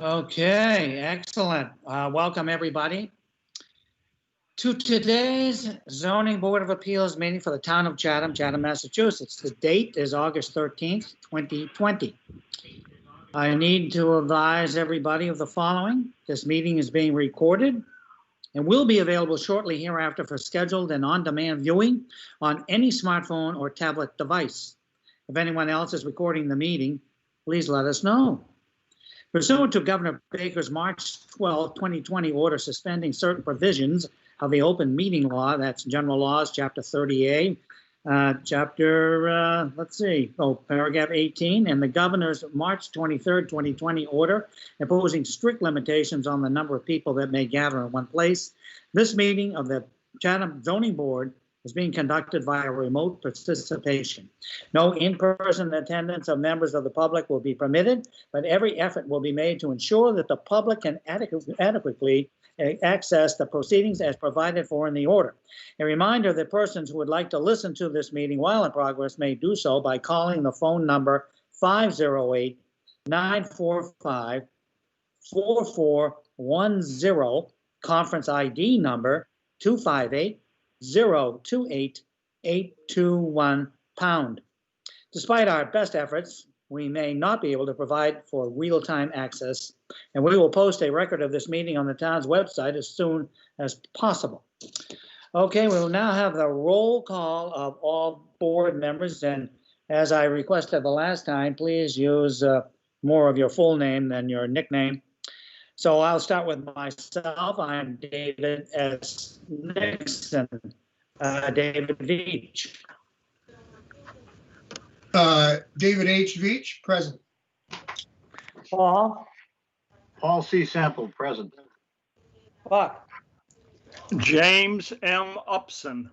Okay, excellent. Welcome, everybody, to today's Zoning Board of Appeals meeting for the town of Chatham, Massachusetts. The date is August 13th, 2020. I need to advise everybody of the following. This meeting is being recorded and will be available shortly hereafter for scheduled and on-demand viewing on any smartphone or tablet device. If anyone else is recording the meeting, please let us know. Pursuant to Governor Baker's March 12, 2020 order suspending certain provisions of the open meeting law, that's general laws, chapter 30A, paragraph 18, and the governor's March 23, 2020 order imposing strict limitations on the number of people that may gather in one place. This meeting of the Chatham Zoning Board is being conducted via remote participation. No in-person attendance of members of the public will be permitted, but every effort will be made to ensure that the public can adequately access the proceedings as provided for in the order. A reminder that persons who would like to listen to this meeting while in progress may do so by calling the phone number 508-945-4410, conference ID number 258-028-821#. Despite our best efforts, we may not be able to provide for real-time access, and we will post a record of this meeting on the town's website as soon as possible. Okay, we will now have the roll call of all board members, and as I requested the last time, please use more of your full name than your nickname. So I'll start with myself. I'm David S. Nixon. David Veach. David H. Veach, present. Paul. Paul C. Sample, present. Buck. James M. Upson,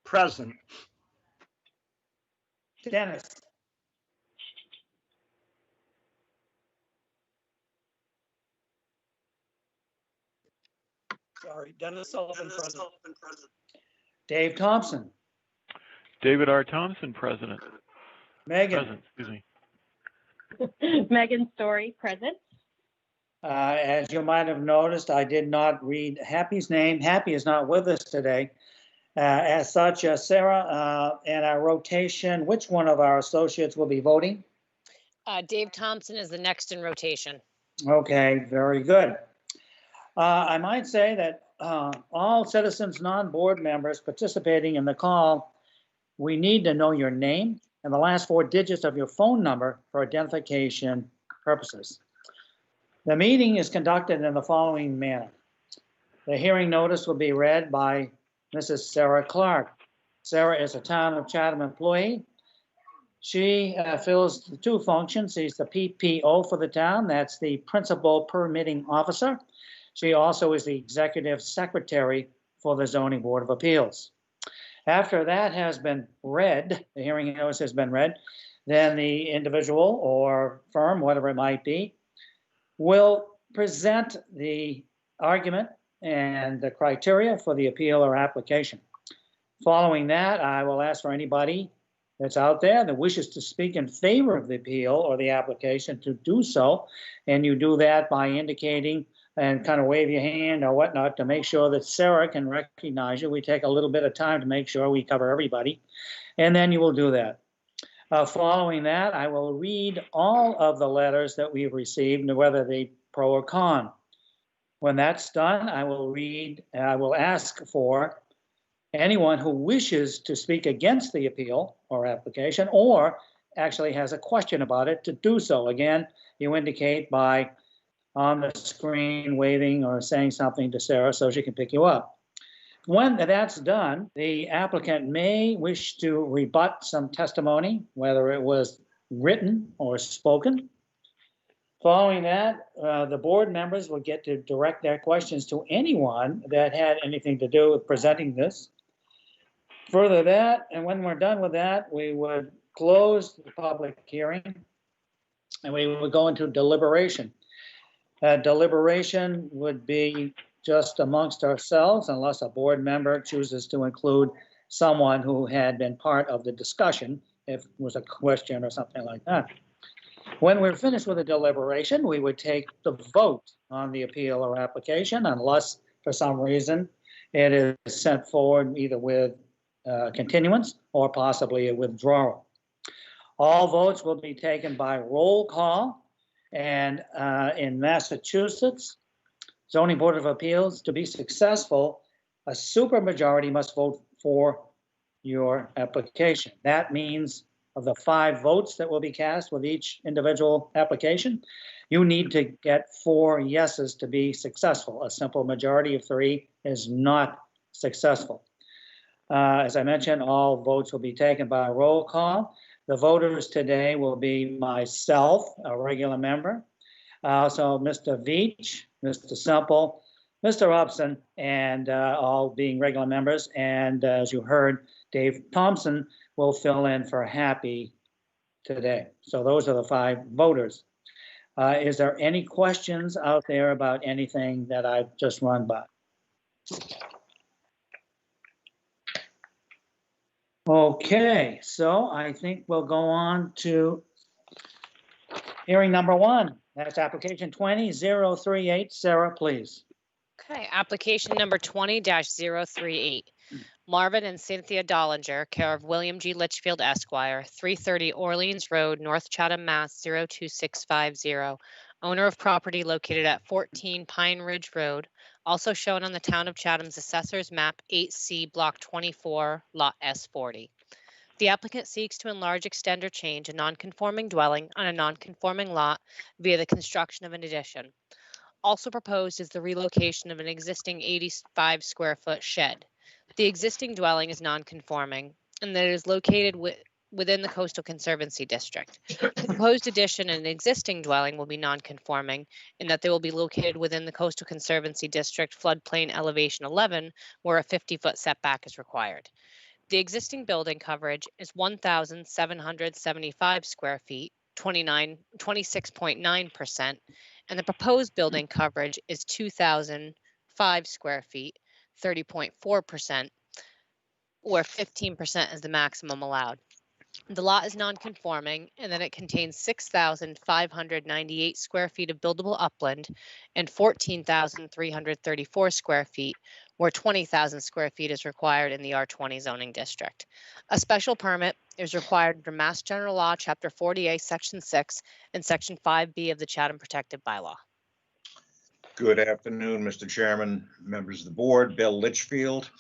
present. Dennis. Sorry, Dennis Sullivan, present. Dave Thompson. David R. Thompson, president. Megan. Present, excuse me. Megan Story, present. As you might have noticed, I did not read Happy's name. Happy is not with us today. As such, Sarah, in our rotation, which one of our associates will be voting? Dave Thompson is the next in rotation. Okay, very good. I might say that all citizens, non-board members participating in the call, we need to know your name and the last 4 digits of your phone number for identification purposes. The meeting is conducted in the following manner. The hearing notice will be read by Mrs. Sarah Clark. Sarah is a town of Chatham employee. She fills the 2 functions. She's the PPO for the town. That's the Principal Permitting Officer. She also is the Executive Secretary for the Zoning Board of Appeals. After that has been read, the hearing notice has been read, then the individual or firm, whatever it might be, will present the argument and the criteria for the appeal or application. Following that, I will ask for anybody that's out there that wishes to speak in favor of the appeal or the application to do so, and you do that by indicating and kind of wave your hand or whatnot to make sure that Sarah can recognize you. We take a little bit of time to make sure we cover everybody, and then you will do that. Following that, I will read all of the letters that we've received, whether they pro or con. When that's done, I will ask for anyone who wishes to speak against the appeal or application, or actually has a question about it, to do so. Again, you indicate by on the screen waving or saying something to Sarah so she can pick you up. When that's done, the applicant may wish to rebut some testimony, whether it was written or spoken. Following that, the board members will get to direct their questions to anyone that had anything to do with presenting this. Further that, and when we're done with that, we would close the public hearing and we would go into deliberation. Deliberation would be just amongst ourselves unless a board member chooses to include someone who had been part of the discussion, if it was a question or something like that. When we're finished with the deliberation, we would take the vote on the appeal or application unless for some reason it is sent forward either with continuance or possibly a withdrawal. All votes will be taken by roll call, and in Massachusetts, Zoning Board of Appeals, to be successful, a supermajority must vote for your application. That means of the 5 votes that will be cast with each individual application, you need to get 4 yeses to be successful. A simple majority of 3 is not successful. As I mentioned, all votes will be taken by roll call. The voters today will be myself, a regular member, also Mr. Veach, Mr. Semple, Mr. Upson, and all being regular members. And as you heard, Dave Thompson will fill in for Happy today. So those are the 5 voters. Is there any questions out there about anything that I've just run by? Okay, so I think we'll go on to hearing number 1. That's application 20038. Sarah, please. Okay, application number 20-038. Marvin and Cynthia Dollinger, care of William G. Litchfield Esquire, 330 Orleans Road, North Chatham, Mass. 02650. Owner of property located at 14 Pine Ridge Road, also shown on the Town of Chatham's Assessor's Map 8C, Block 24, Lot S40. The applicant seeks to enlarge, extend, or change a non-conforming dwelling on a non-conforming lot via the construction of an addition. Also proposed is the relocation of an existing 85 square foot shed. The existing dwelling is non-conforming and that it is located within the Coastal Conservancy District. The proposed addition in an existing dwelling will be non-conforming in that they will be located within the Coastal Conservancy District floodplain elevation 11, where a 50-foot setback is required. The existing building coverage is 1,775 square feet, 26.9%, and the proposed building coverage is 2,005 square feet, 30.4%, where 15% is the maximum allowed. The lot is non-conforming and that it contains 6,598 square feet of buildable upland and 14,334 square feet, where 20,000 square feet is required in the R20 zoning district. A special permit is required under Mass General Law, Chapter 40A, Section 6, and Section 5B of the Chatham Protective Bylaw. Good afternoon, Mr. Chairman, members of the board. Bill Litchfield.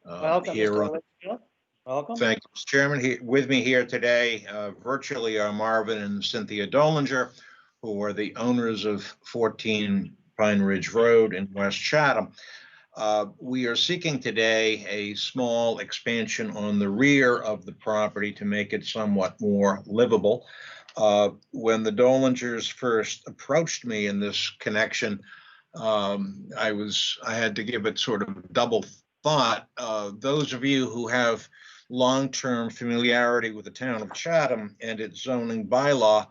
Welcome, here Mr. on- Litchfield. Welcome. Thank you, Mr. Chairman. With me here today, virtually, are Marvin and Cynthia Dollinger, who are the owners of 14 Pine Ridge Road in West Chatham. We are seeking today a small expansion on the rear of the property to make it somewhat more livable. When the Dollingers first approached me in this connection, I had to give it sort of double thought. Those of you who have long-term familiarity with the town of Chatham and its zoning bylaw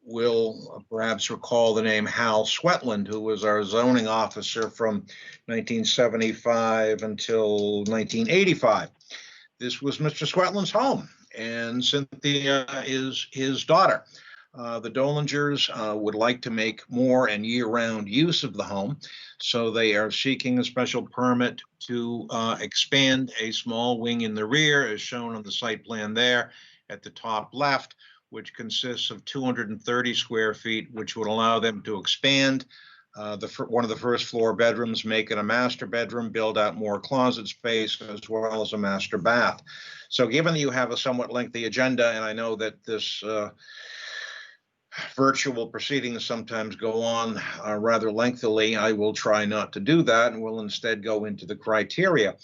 will perhaps recall the name Hal Swetland, who was our zoning officer from 1975 until 1985. This was Mr. Swetland's home, and Cynthia is his daughter. The Dollingers would like to make more and year-round use of the home, so they are seeking a special permit to expand a small wing in the rear, as shown on the site plan there at the top left, which consists of 230 square feet, which would allow them to expand one of the first floor bedrooms, make it a master bedroom, build out more closet space, as well as a master bath. So given that you have a somewhat lengthy agenda, and I know that this virtual proceedings sometimes go on rather lengthily, I will try not to do that and will instead go into the criteria.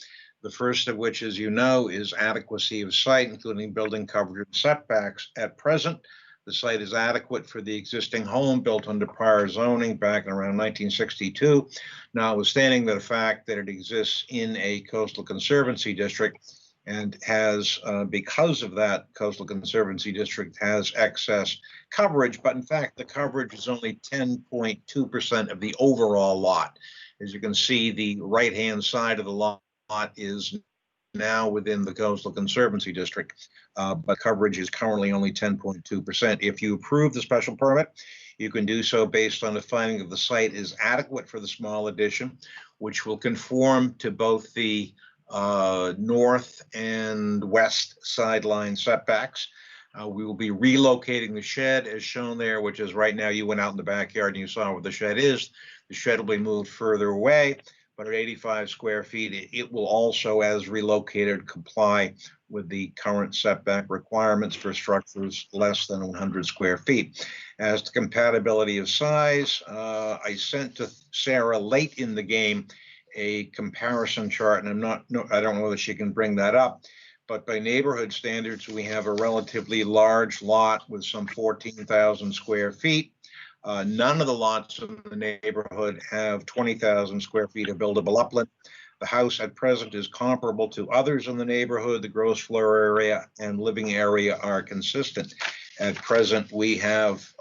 The first of which, as you know, is adequacy of site, including building coverage and setbacks. At present, the site is adequate for the existing home built under prior zoning back in around 1962, notwithstanding the fact that it exists in a coastal conservancy district and has, because of that, coastal conservancy district has excess coverage, but in fact, the coverage is only 10.2% of the overall lot. As you can see, the right-hand side of the lot is now within the Coastal Conservancy District, but coverage is currently only 10.2%. If you approve the special permit, you can do so based on the finding that the site is adequate for the small addition, which will conform to both the north and west sideline setbacks. We will be relocating the shed as shown there, which is right now you went out in the backyard and you saw where the shed is. The shed will be moved further away, but at 85 square feet, it will also, as relocated, comply with the current setback requirements for structures less than 100 square feet. As to compatibility of size, I sent to Sarah late in the game a comparison chart, and I don't know that she can bring that up. But by neighborhood standards, we have a relatively large lot with some 14,000 square feet. None of the lots in the neighborhood have 20,000 square feet of buildable upland. The house at present is comparable to others in the neighborhood. The gross floor area and living area are consistent. At present, we have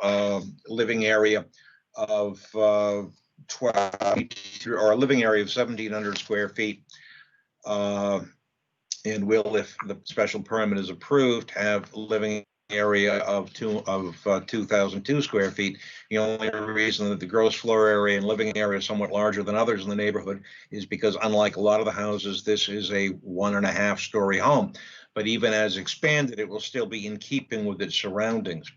living area of 12, or a living area of 1,700 square feet. And will, if the special permit is approved, have living area of 2,002 square feet. The only reason that the gross floor area and living area is somewhat larger than others in the neighborhood is because, unlike a lot of the houses, this is a 1.5 story home. But even as expanded, it will still be in keeping with its surroundings.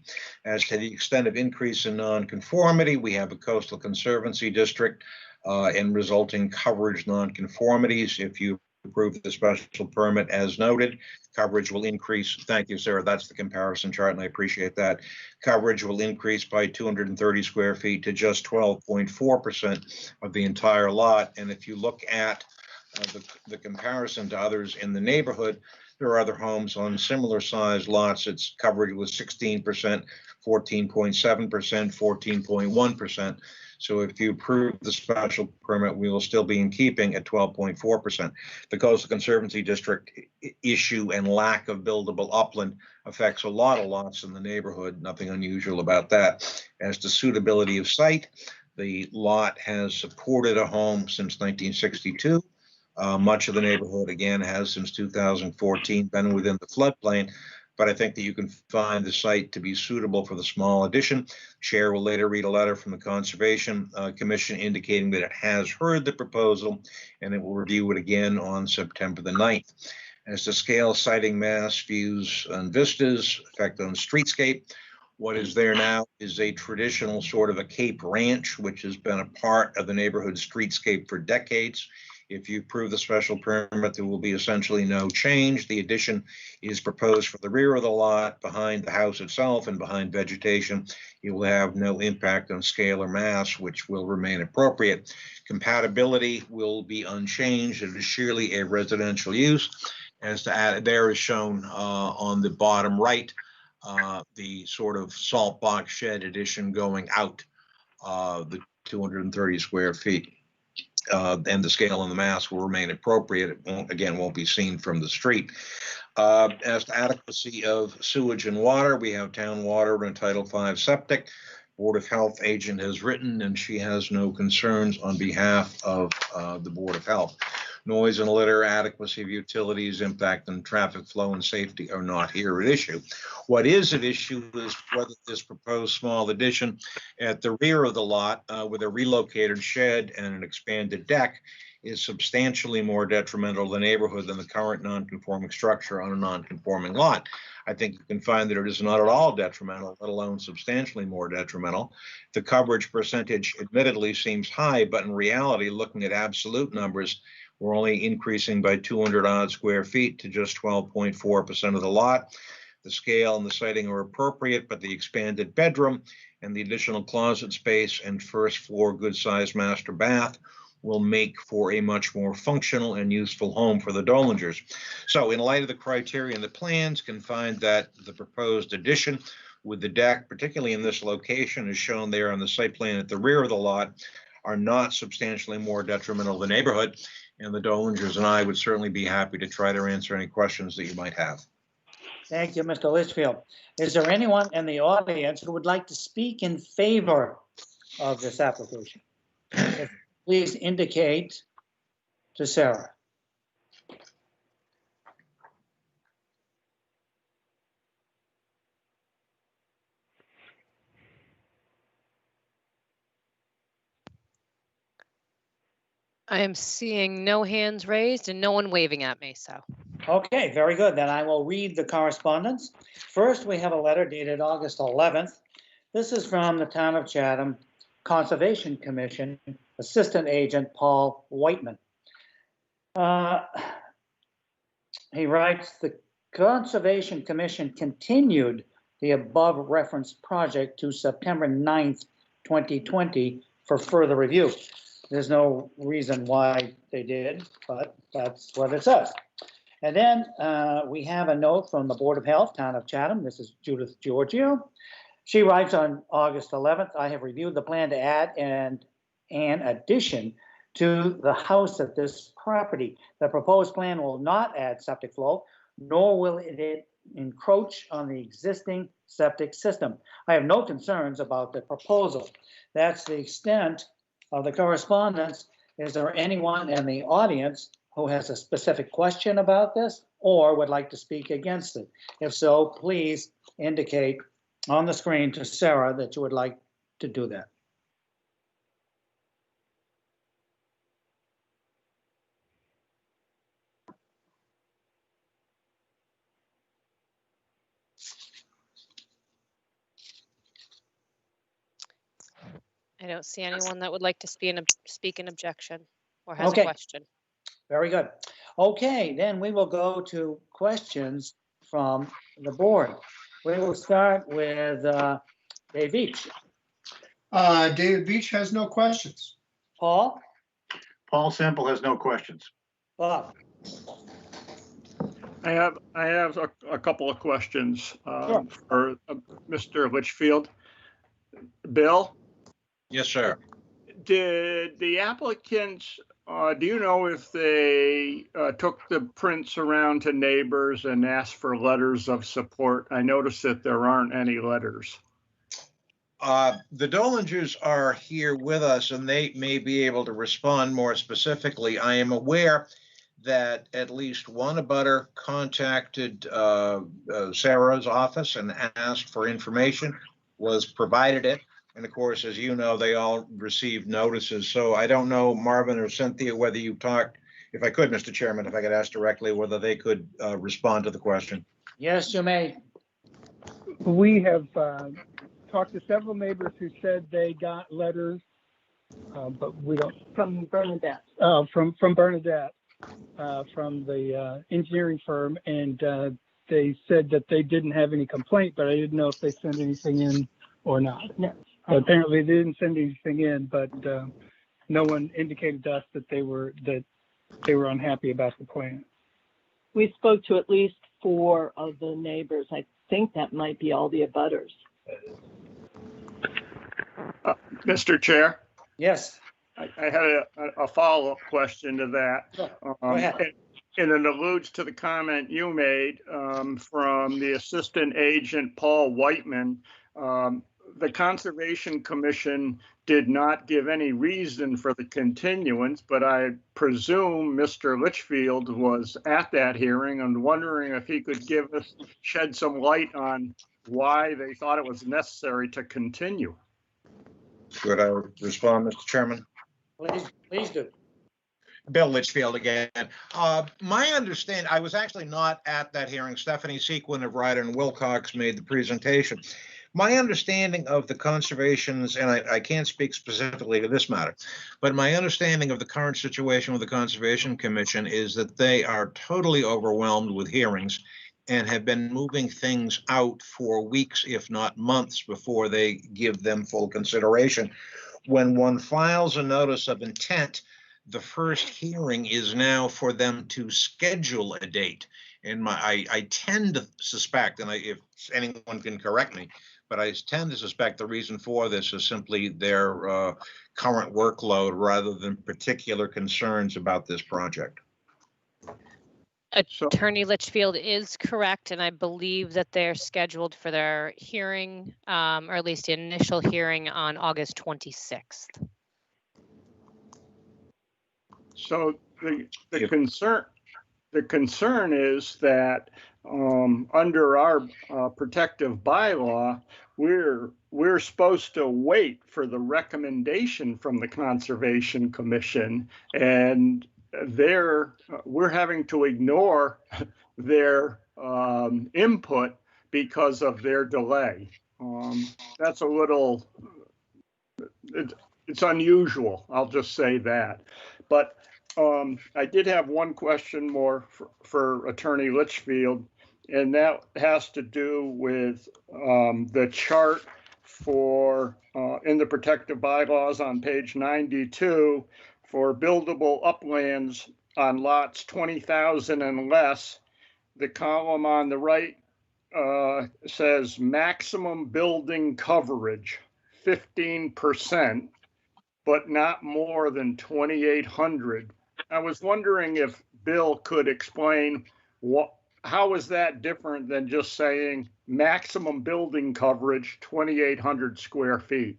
As to the extent of increase in nonconformity, we have a Coastal Conservancy District and resulting coverage nonconformities. If you approve the special permit as noted, coverage will increase. Thank you, Sarah. That's the comparison chart, and I appreciate that. Coverage will increase by 230 square feet to just 12.4% of the entire lot. And if you look at the comparison to others in the neighborhood, there are other homes on similar size lots. Its coverage was 16%, 14.7%, 14.1%. So if you approve the special permit, we will still be in keeping at 12.4%. The Coastal Conservancy District issue and lack of buildable upland affects a lot of lots in the neighborhood. Nothing unusual about that. As to suitability of site, the lot has supported a home since 1962. Much of the neighborhood, again, has since 2014 been within the floodplain. But I think that you can find the site to be suitable for the small addition. Chair will later read a letter from the Conservation Commission indicating that it has heard the proposal and it will review it again on September the 9th. As to scale, sighting, mass, views, and vistas, effect on streetscape, what is there now is a traditional sort of a Cape Ranch, which has been a part of the neighborhood streetscape for decades. If you approve the special permit, there will be essentially no change. The addition is proposed for the rear of the lot, behind the house itself and behind vegetation. You will have no impact on scale or mass, which will remain appropriate. Compatibility will be unchanged. It is surely a residential use. As to add, there is shown on the bottom right, the sort of salt box shed addition going out the 230 square feet. And the scale and the mass will remain appropriate. It won't be seen from the street. As to adequacy of sewage and water, we have town water and Title V septic. Board of Health agent has written, and she has no concerns on behalf of the Board of Health. Noise and litter, adequacy of utilities, impact on traffic flow and safety are not here at issue. What is at issue is whether this proposed small addition at the rear of the lot with a relocated shed and an expanded deck is substantially more detrimental to the neighborhood than the current non-conforming structure on a non-conforming lot. I think you can find that it is not at all detrimental, let alone substantially more detrimental. The coverage percentage admittedly seems high, but in reality, looking at absolute numbers, we're only increasing by 200 odd square feet to just 12.4% of the lot. The scale and the siting are appropriate, but the expanded bedroom and the additional closet space and first floor good-sized master bath will make for a much more functional and useful home for the Dollingers. So in light of the criteria and the plans, can find that the proposed addition with the deck, particularly in this location, as shown there on the site plan at the rear of the lot, are not substantially more detrimental to the neighborhood. And the Dollingers and I would certainly be happy to try to answer any questions that you might have. Thank you, Mr. Litchfield. Is there anyone in the audience who would like to speak in favor of this application? Please indicate to Sarah. I am seeing no hands raised and no one waving at me, so. Okay, very good. Then I will read the correspondence. First, we have a letter dated August 11th. This is from the Town of Chatham Conservation Commission, Assistant Agent Paul Whiteman. He writes, the Conservation Commission continued the above referenced project to September 9th, 2020 for further review. There's no reason why they did, but that's what it says. And then we have a note from the Board of Health, Town of Chatham. This is Judith Giorgio. She writes on August 11th, I have reviewed the plan to add an addition to the house at this property. The proposed plan will not add septic flow, nor will it encroach on the existing septic system. I have no concerns about the proposal. That's the extent of the correspondence. Is there anyone in the audience who has a specific question about this or would like to speak against it? If so, please indicate on the screen to Sarah that you would like to do that. I don't see anyone that would like to speak in objection or has Okay. a question. Very good. Okay, then we will go to questions from the board. We will start with Dave Beach. David Beach has no questions. Paul? Paul Semple has no questions. Bob? I have a couple of questions Sure. for Mr. Litchfield. Bill, Yes, sir. did the applicants, do you know if they took the prints around to neighbors and asked for letters of support? I noticed that there aren't any letters. The Dolingers are here with us and they may be able to respond more specifically. I am aware that at least one abutter contacted Sarah's office and asked for information, was provided it. And of course, as you know, they all received notices. So I don't know, Marvin or Cynthia, whether you talked, if I could, Mr. Chairman, if I could ask directly whether they could respond to the question. Yes, you may. We have talked to several neighbors who said they got letters, but we don't. From Bernadette. From Bernadette, from the engineering firm, and they said that they didn't have any complaint, but I didn't know if they sent anything in or not. No. Apparently, they didn't send anything in, but no one indicated to us that they were unhappy about the plan. We spoke to at least 4 of the neighbors. I think that might be all the abutters. Mr. Chair, Yes. I had a follow-up question to that. Sure. Go ahead. And it alludes to the comment you made from the Assistant Agent Paul Whiteman. The Conservation Commission did not give any reason for the continuance, but I presume Mr. Litchfield was at that hearing and wondering if he could shed some light on why they thought it was necessary to continue. Could I respond, Mr. Chairman? Please do. Bill Litchfield again. My understanding, I was actually not at that hearing. Stephanie Sequin of Ryder and Wilcox made the presentation. My understanding of the conservations, and I can't speak specifically to this matter, but my understanding of the current situation with the Conservation Commission is that they are totally overwhelmed with hearings and have been moving things out for weeks, if not months, before they give them full consideration. When one files a notice of intent, the first hearing is now for them to schedule a date. And I tend to suspect, and if anyone can correct me, but I tend to suspect the reason for this is simply their current workload rather than particular concerns about this project. Attorney Litchfield is correct, and I believe that they're scheduled for their hearing, or at least the initial hearing, on August 26th. So the concern is that under our protective bylaw, we're supposed to wait for the recommendation from the Conservation Commission, and we're having to ignore their input because of their delay. That's a little, it's unusual, I'll just say that. But I did have one question more for Attorney Litchfield, and that has to do with the chart for in the protective bylaws on page 92 for buildable uplands on lots 20,000 and less. The column on the right says maximum building coverage 15%, but not more than 2,800. I was wondering if Bill could explain how is that different than just saying maximum building coverage 2,800 square feet?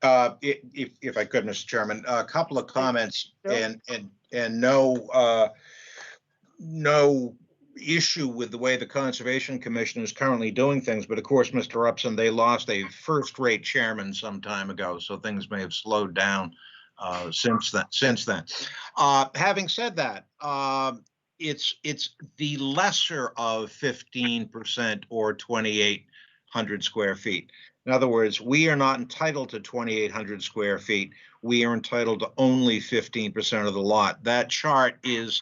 If I could, Mr. Chairman, a couple of comments and no issue with the way the Conservation Commission is currently doing things. But of course, Mr. Upson, they lost a first-rate chairman some time ago, so things may have slowed down since then. Having said that, it's the lesser of 15% or 2,800 square feet. In other words, we are not entitled to 2,800 square feet. We are entitled to only 15% of the lot. That chart is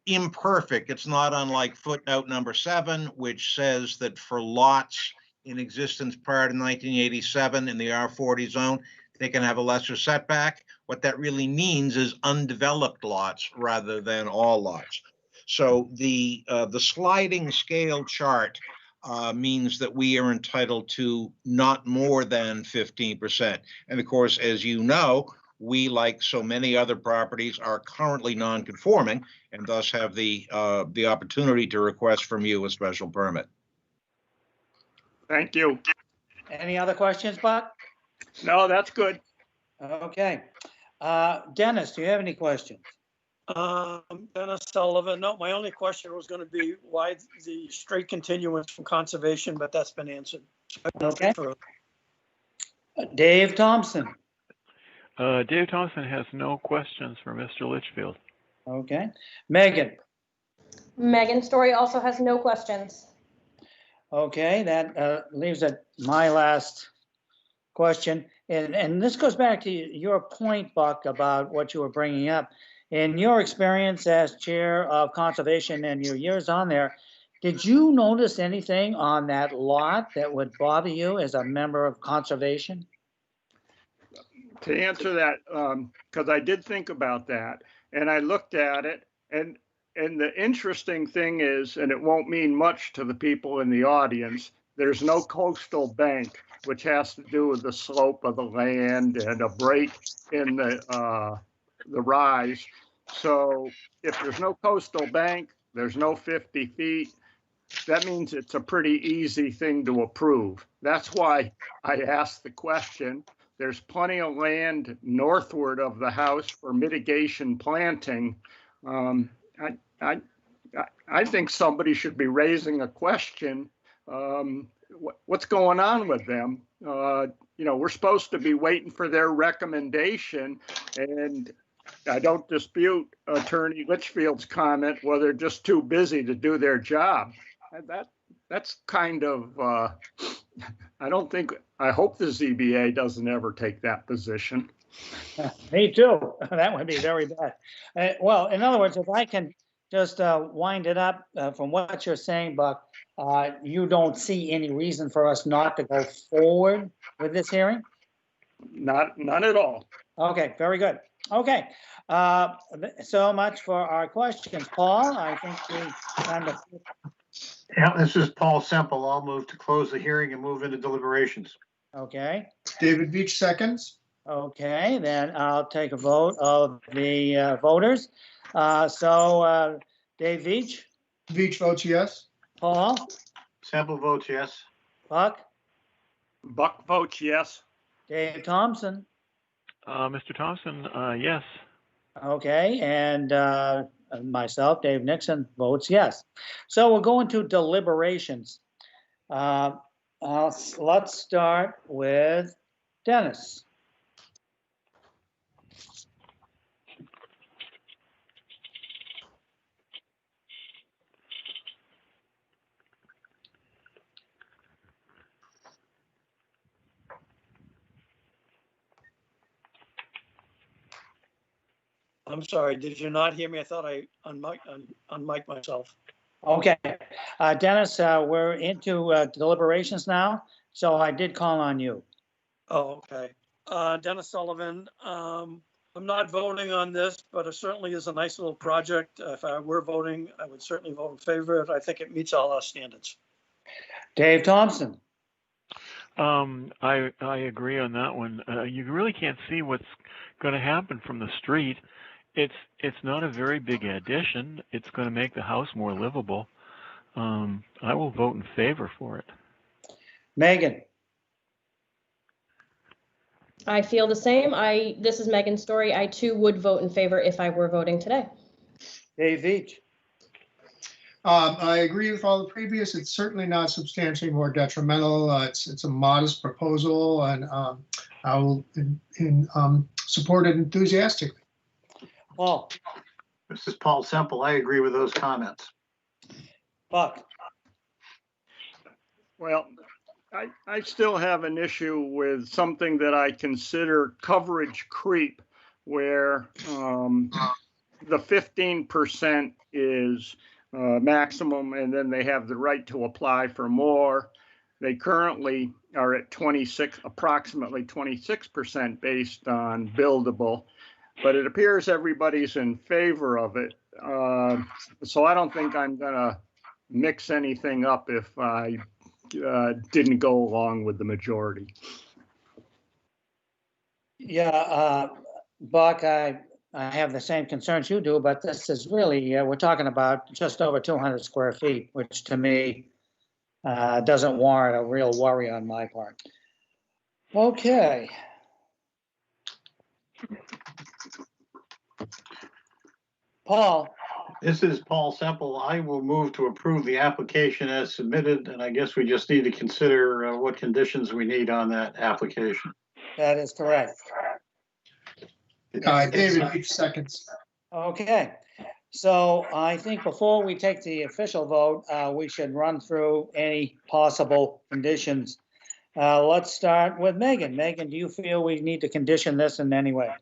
imperfect. It's not unlike footnote number 7, which says that for lots in existence prior to 1987 in the R40 zone, they can have a lesser setback. What that really means is undeveloped lots rather than all lots. So the sliding scale chart means that we are entitled to not more than 15%. And of course, as you know, we, like so many other properties, are currently non-conforming and thus have the opportunity to request from you a special permit. Thank you. Any other questions, Buck? No, that's good. Okay. Dennis, do you have any questions? Dennis Sullivan. No, my only question was going to be why the straight continuance from conservation, but that's been answered. Okay. Dave Thompson. Dave Thompson has no questions for Mr. Litchfield. Okay. Megan. Megan Story also has no questions. Okay, that leaves at my last question. And this goes back to your point, Buck, about what you were bringing up. In your experience as chair of conservation and your years on there, did you notice anything on that lot that would bother you as a member of conservation? To answer that, because I did think about that, and I looked at it, and the interesting thing is, and it won't mean much to the people in the audience, there's no coastal bank, which has to do with the slope of the land and a break in the rise. So if there's no coastal bank, there's no 50 feet. That means it's a pretty easy thing to approve. That's why I asked the question. There's plenty of land northward of the house for mitigation planting. I think somebody should be raising a question. What's going on with them? We're supposed to be waiting for their recommendation, and I don't dispute Attorney Litchfield's comment, well, they're just too busy to do their job. That's kind of, I hope the ZBA doesn't ever take that position. Me too. That would be very bad. Well, in other words, if I can just wind it up from what you're saying, Buck, you don't see any reason for us not to go forward with this hearing? None at all. Okay, very good. Okay, so much for our questions. Paul, I think we kind of. Yeah, this is Paul Semple. I'll move to close the hearing and move into deliberations. Okay. David Beach seconds. Okay, then I'll take a vote of the voters. Dave Veach? Veach votes yes. Paul? Semple votes yes. Buck? Buck votes yes. Dave Thompson? Mr. Thompson, yes. Okay, and myself, Dave Nixon, votes yes. So we'll go into deliberations. Let's start with Dennis. I'm sorry, did you not hear me? I thought I unmiked myself. Okay, Dennis, we're into deliberations now, so I did call on you. Oh, okay. Dennis Sullivan, I'm not voting on this, but it certainly is a nice little project. If I were voting, I would certainly vote in favor of it. I think it meets all our standards. Dave Thompson. I agree on that one. You really can't see what's going to happen from the street. It's not a very big addition. It's going to make the house more livable. I will vote in favor for it. Megan. I feel the same. This is Megan's story. I too would vote in favor if I were voting today. Dave Veach. I agree with all the previous. It's certainly not substantially more detrimental. It's a modest proposal, and I will support it enthusiastically. Paul. This is Paul Semple. I agree with those comments. Buck. Well, I still have an issue with something that I consider coverage creep, where the 15% is maximum, and then they have the right to apply for more. They currently are at approximately 26% based on buildable, but it appears everybody's in favor of it. So I don't think I'm gonna mix anything up if I didn't go along with the majority. Yeah, Buck, I have the same concerns you do, but this is really, we're talking about just over 200 square feet, which to me doesn't warrant a real worry on my part. Okay. Paul. This is Paul Semple. I will move to approve the application as submitted, and I guess we just need to consider what conditions we need on that application. That is correct. David Veach seconds. Okay. So I think before we take the official vote, we should run through any possible conditions. Let's start with Megan. Megan, do you feel we need to condition this in any way?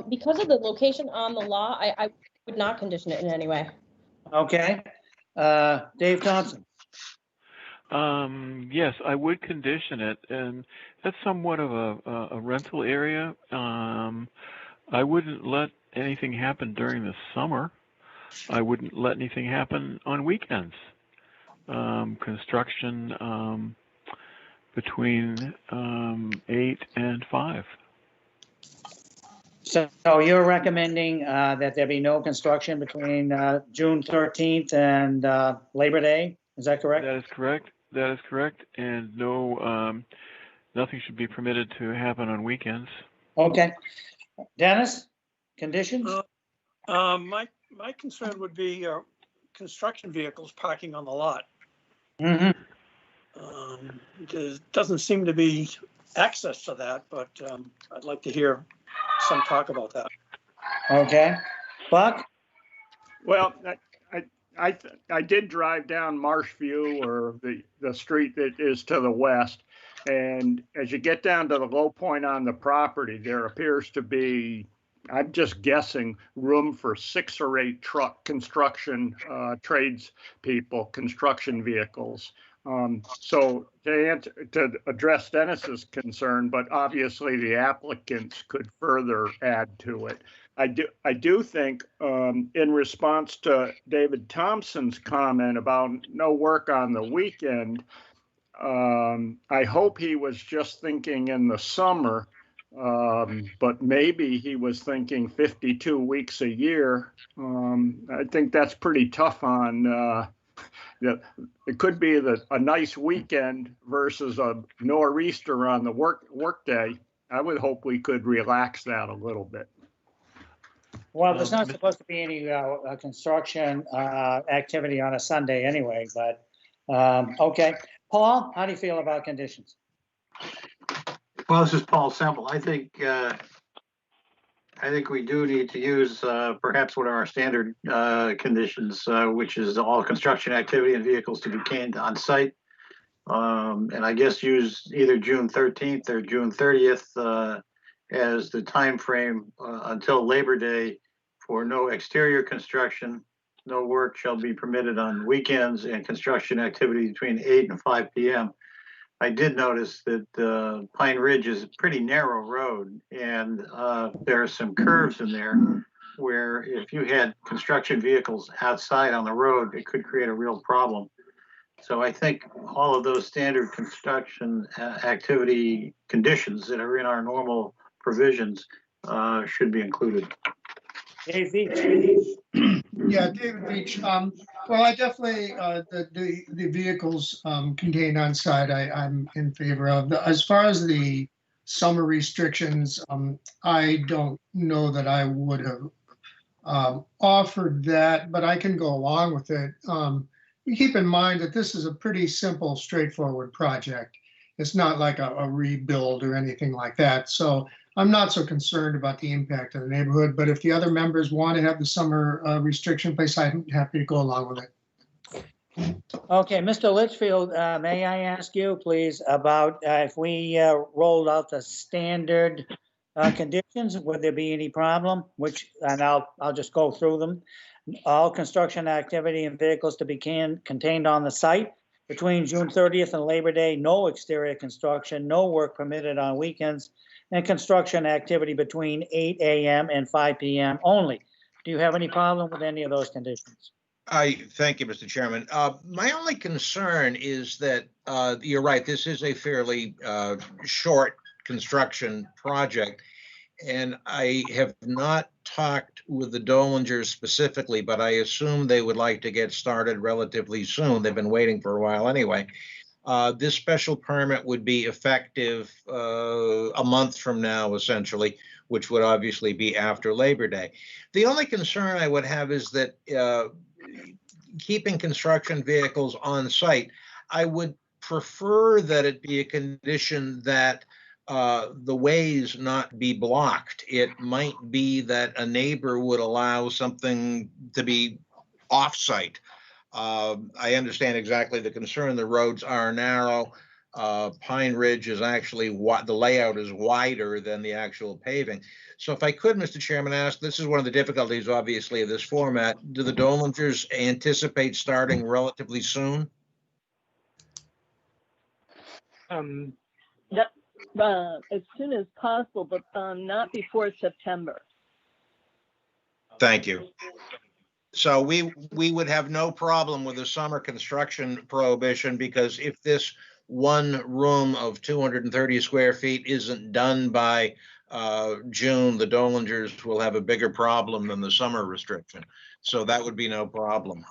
Because of the location on the law, I would not condition it in any way. Okay. Dave Thompson. Yes, I would condition it, and that's somewhat of a rental area. I wouldn't let anything happen during the summer. I wouldn't let anything happen on weekends. Construction between 8 and 5. So you're recommending that there be no construction between June 13th and Labor Day? Is that correct? That is correct. That is correct. And no, nothing should be permitted to happen on weekends. Okay. Dennis, conditions? My concern would be construction vehicles parking on the lot. Mm-hmm. There doesn't seem to be access to that, but I'd like to hear some talk about that. Okay. Buck? Well, I did drive down Marshview, or the street that is to the west, and as you get down to the low point on the property, there appears to be, I'm just guessing, room for 6 or 8 truck construction trades people, construction vehicles. So to address Dennis's concern, but obviously the applicants could further add to it. I do think, in response to David Thompson's comment about no work on the weekend, I hope he was just thinking in the summer, but maybe he was thinking 52 weeks a year. I think that's pretty tough on. It could be a nice weekend versus a nor'easter on the work day. I would hope we could relax that a little bit. Well, there's not supposed to be any construction activity on a Sunday anyway, but okay. Paul, how do you feel about conditions? Well, this is Paul Semple. I think we do need to use perhaps what are our standard conditions, which is all construction activity and vehicles to be canned on site. And I guess use either June 13th or June 30th as the time frame until Labor Day for no exterior construction. No work shall be permitted on weekends and construction activity between 8 and 5 p.m. I did notice that Pine Ridge is a pretty narrow road, and there are some curves in there where if you had construction vehicles outside on the road, it could create a real problem. So I think all of those standard construction activity conditions that are in our normal provisions should be included. Dave Beach. Yeah, David Beach. Well, I definitely, the vehicles contained on site, I'm in favor of. As far as the summer restrictions, I don't know that I would have offered that, but I can go along with it. You keep in mind that this is a pretty simple, straightforward project. It's not like a rebuild or anything like that. So I'm not so concerned about the impact of the neighborhood, but if the other members want to have the summer restriction place, I'm happy to go along with it. Okay, Mr. Litchfield, may I ask you, please, about if we rolled out the standard conditions, would there be any problem? And I'll just go through them. All construction activity and vehicles to be contained on the site between June 30th and Labor Day. No exterior construction, no work permitted on weekends, and construction activity between 8 a.m. and 5 p.m. only. Do you have any problem with any of those conditions? Thank you, Mr. Chairman. My only concern is that you're right. This is a fairly short construction project, and I have not talked with the Dolingers specifically, but I assume they would like to get started relatively soon. They've been waiting for a while anyway. This special permit would be effective a month from now, essentially, which would obviously be after Labor Day. The only concern I would have is that keeping construction vehicles on site, I would prefer that it be a condition that the ways not be blocked. It might be that a neighbor would allow something to be off-site. I understand exactly the concern. The roads are narrow. Pine Ridge is actually the layout is wider than the actual paving. So if I could, Mr. Chairman, ask, this is one of the difficulties, obviously, of this format. Do the Dolingers anticipate starting relatively soon? As soon as possible, but not before September. Thank you. So we would have no problem with the summer construction prohibition, because if this one room of 230 square feet isn't done by June, the Dolingers will have a bigger problem than the summer restriction. So that would be no problem.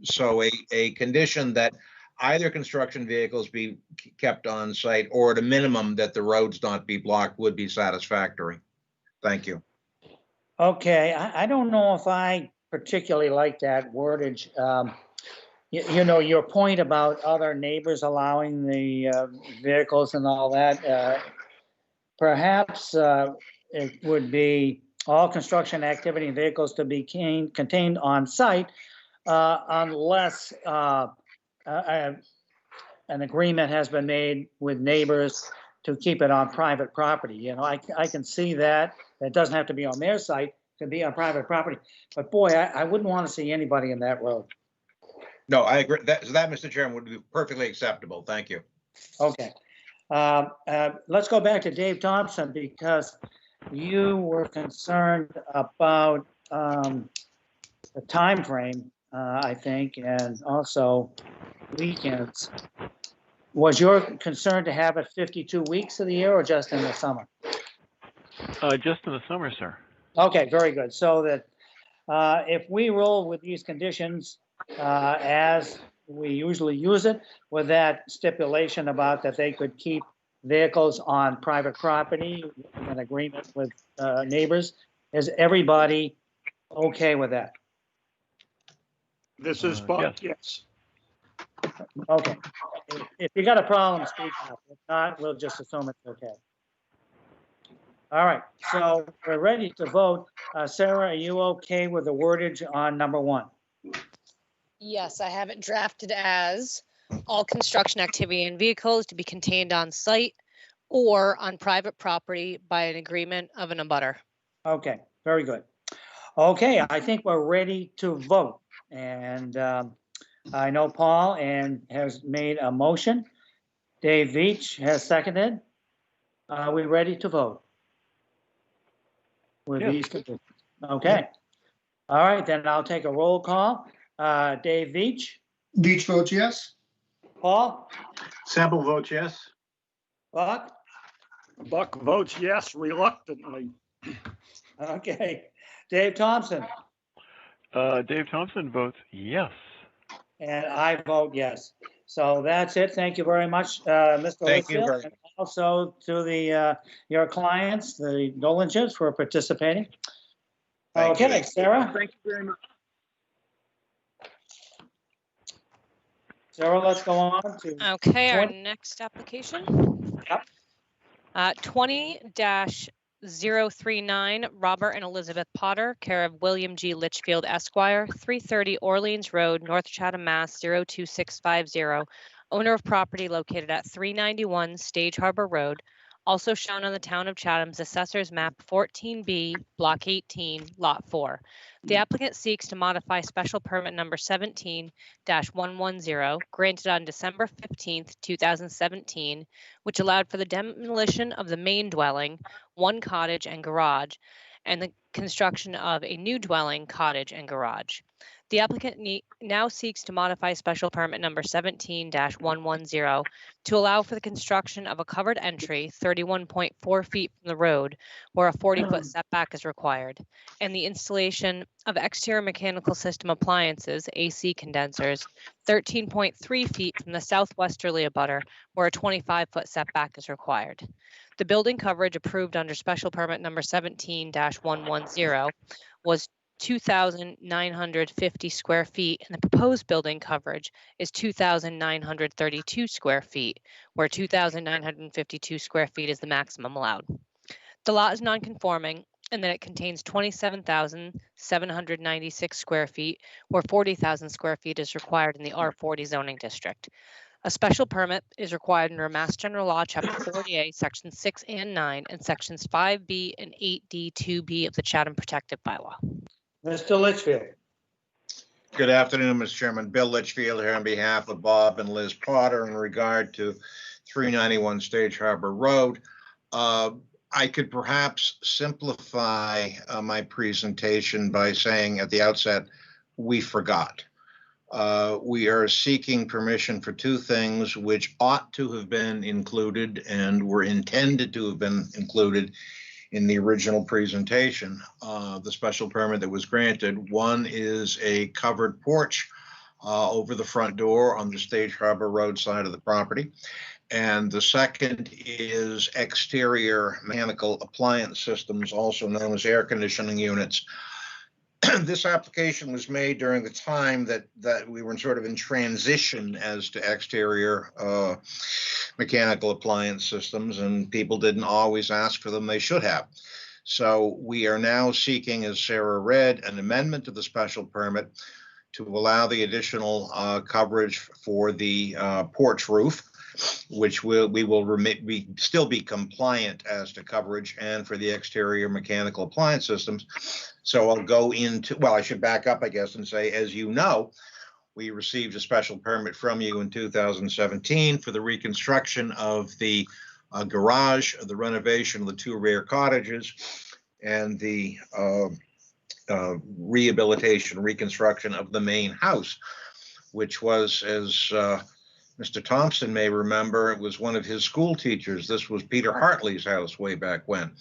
So a condition that either construction vehicles be kept on site, or at a minimum that the roads not be blocked, would be satisfactory. Thank you. Okay, I don't know if I particularly like that wordage. You know, your point about other neighbors allowing the vehicles and all that, perhaps it would be all construction activity and vehicles to be contained on site unless an agreement has been made with neighbors to keep it on private property. You know, I can see that. It doesn't have to be on their site, it can be on private property. But boy, I wouldn't want to see anybody in that road. No, I agree. That, Mr. Chairman, would be perfectly acceptable. Thank you. Okay. Let's go back to Dave Thompson, because you were concerned about the time frame, I think, and also weekends. Was your concern to have it 52 weeks of the year or just in the summer? Just in the summer, sir. Okay, very good. So that if we roll with these conditions as we usually use it, with that stipulation about that they could keep vehicles on private property in an agreement with neighbors, is everybody okay with that? This is Bob. Yes. Yes. Okay. If you got a problem, speak up. If not, we'll just assume it's okay. All right, so we're ready to vote. Sarah, are you okay with the wordage on number 1? Yes, I have it drafted as all construction activity and vehicles to be contained on site or on private property by an agreement of an abutter. Okay, very good. Okay, I think we're ready to vote. And I know Paul has made a motion. Dave Veach has seconded. Are we ready to vote? With Yes. these conditions? Okay. All right, then I'll take a roll call. Dave Veach, Beach votes yes. Paul, Sample votes yes. Buck, Buck votes yes reluctantly. okay. Dave Thompson, Dave Thompson votes yes. and I vote yes. So that's it. Thank you very much, Mr. Thank you Litchfield, very and also to the your clients, the Dolinger, for participating. Thank you. Okay, Sarah. Thank you very much. Sarah, let's go on to Okay, our 20. next application. Yep. 20-039, Robert and Elizabeth Potter, care of William G. Litchfield Esquire, 330 Orleans Road, North Chatham, Mass. 02650, owner of property located at 391 Stage Harbor Road, also shown on the Town of Chatham's Assessor's Map 14B, Block 18, Lot 4. The applicant seeks to modify special permit number 17-110, granted on December 15th, 2017, which allowed for the demolition of the main dwelling, one cottage and garage, and the construction of a new dwelling, cottage, and garage. The applicant now seeks to modify special permit number 17-110 to allow for the construction of a covered entry 31.4 feet from the road where a 40-foot setback is required, and the installation of exterior mechanical system appliances, AC condensers, 13.3 feet from the southwesterly abutter where a 25-foot setback is required. The building coverage approved under special permit number 17-110 was 2,950 square feet, and the proposed building coverage is 2,932 square feet, where 2,952 square feet is the maximum allowed. The lot is non-conforming in that it contains 27,796 square feet, where 40,000 square feet is required in the R40 zoning district. A special permit is required under Mass General Law, Chapter 40A, Sections 6 and 9, and Sections 5B and 8D2B of the Chatham Protective Bylaw. Mr. Litchfield. Good afternoon, Mr. Chairman. Bill Litchfield here on behalf of Bob and Liz Potter in regard to 391 Stage Harbor Road. I could perhaps simplify my presentation by saying at the outset, we forgot. We are seeking permission for two things which ought to have been included and were intended to have been included in the original presentation. The special permit that was granted, one is a covered porch over the front door on the Stage Harbor Road side of the property. And the second is exterior mechanical appliance systems, also known as air conditioning units. This application was made during the time that we were sort of in transition as to exterior mechanical appliance systems, and people didn't always ask for them. They should have. So we are now seeking, as Sarah read, an amendment to the special permit to allow the additional coverage for the porch roof, which we will still be compliant as to coverage, and for the exterior mechanical appliance systems. So I'll go into, well, I should back up, I guess, and say, as you know, we received a special permit from you in 2017 for the reconstruction of the garage, the renovation of the two rear cottages, and the rehabilitation, reconstruction of the main house, which was, as Mr. Thompson may remember, it was one of his school teachers. This was Peter Hartley's house way back when.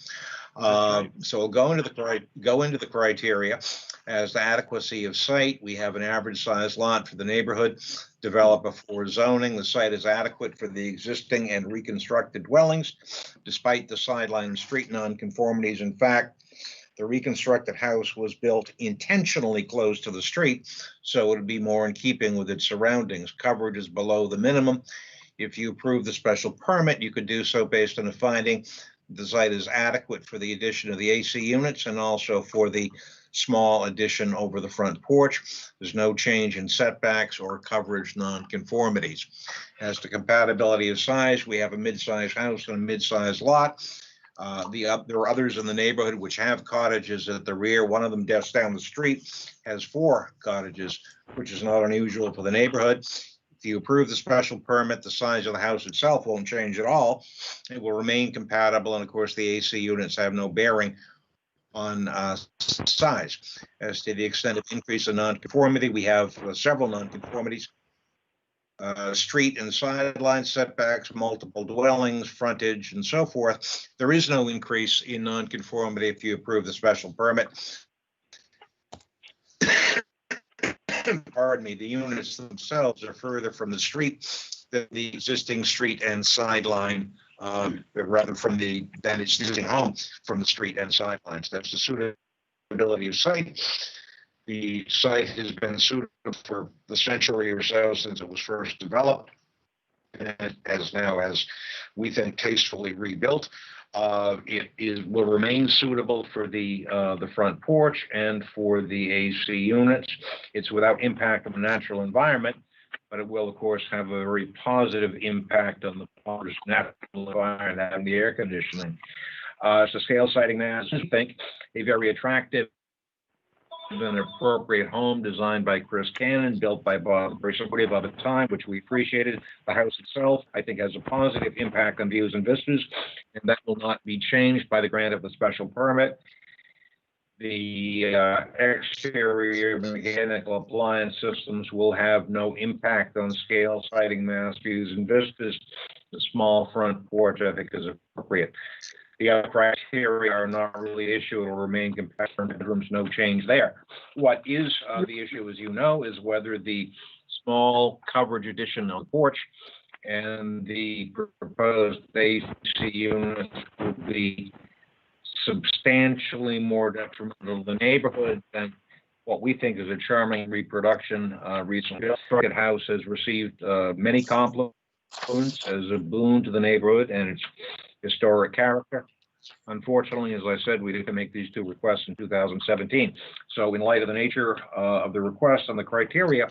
So we'll go into the criteria as the adequacy of site. We have an average size lot for the neighborhood. Developer for zoning. The site is adequate for the existing and reconstructed dwellings, despite the sideline street nonconformities. In fact, The reconstructed house was built intentionally close to the street, so it would be more in keeping with its surroundings. Coverage is below the minimum. If you approve the special permit, you could do so based on the finding the site is adequate for the addition of the AC units and also for the small addition over the front porch. There's no change in setbacks or coverage nonconformities. As to compatibility of size, we have a mid-size house and a mid-size lot. There are others in the neighborhood which have cottages at the rear. One of them just down the street has 4 cottages, which is not unusual for the neighborhood. If you approve the special permit, the size of the house itself won't change at all. It will remain compatible, and of course, the AC units have no bearing on size. As to the extent of increase in nonconformity, we have several nonconformities. Street and sideline setbacks, multiple dwellings, frontage, and so forth. There is no increase in nonconformity if you approve the special permit. Pardon me, the units themselves are further from the street than the existing street and sideline, rather than its existing home from the street and sidelines. That's the suitability of site. The site has been suitable for the century or so since it was first developed, and it has now, as we think, tastefully rebuilt. Will remain suitable for the front porch and for the AC units. It's without impact on the natural environment, but it will, of course, have a very positive impact on the potter's natural environment and the air conditioning. So scale siting mass, I think, a very attractive an appropriate home designed by Chris Cannon, built by Bob, very supportive of its time, which we appreciated. The house itself, I think, has a positive impact on views and vistas, and that will not be changed by the grant of the special permit. The exterior mechanical appliance systems will have no impact on scale, sighting, mass, views, and vistas. The small front porch, I think, is appropriate. The other criteria are not really the issue. It will remain compatible bedrooms, no change there. What is the issue, as you know, is whether the small coverage addition on the porch and the proposed AC units will be substantially more detrimental to the neighborhood than what we think is a charming reproduction. Recently, the house has received many compliments as a boon to the neighborhood and its historic character. Unfortunately, as I said, we did make these 2 requests in 2017. So in light of the nature of the request and the criteria,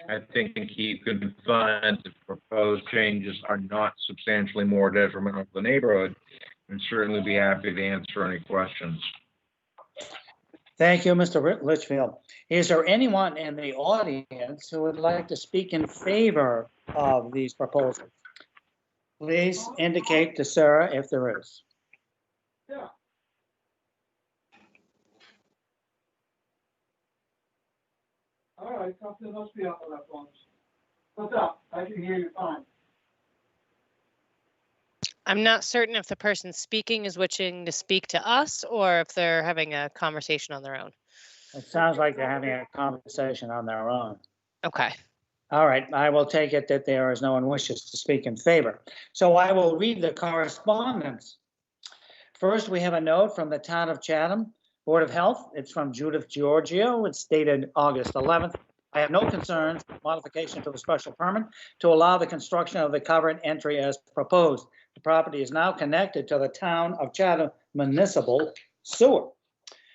I think you can find the proposed changes are not substantially more detrimental to the neighborhood, and certainly be happy to answer any questions. Thank you, Mr. Litchfield. Is there anyone in the audience who would like to speak in favor of these proposals? Please indicate to Sarah if there is. Yeah. All right, something must be up with that phone. What's up? I can hear you fine. I'm not certain if the person speaking is wishing to speak to us or if they're having a conversation on their own. It sounds like they're having a conversation on their own. Okay. All right, I will take it that there is no one wishes to speak in favor. So I will read the correspondence. First, we have a note from the Town of Chatham Board of Health. It's from Judith Giorgio. It's dated August 11th. I have no concerns with modification to the special permit to allow the construction of the covered entry as proposed. The property is now connected to the Town of Chatham municipal sewer.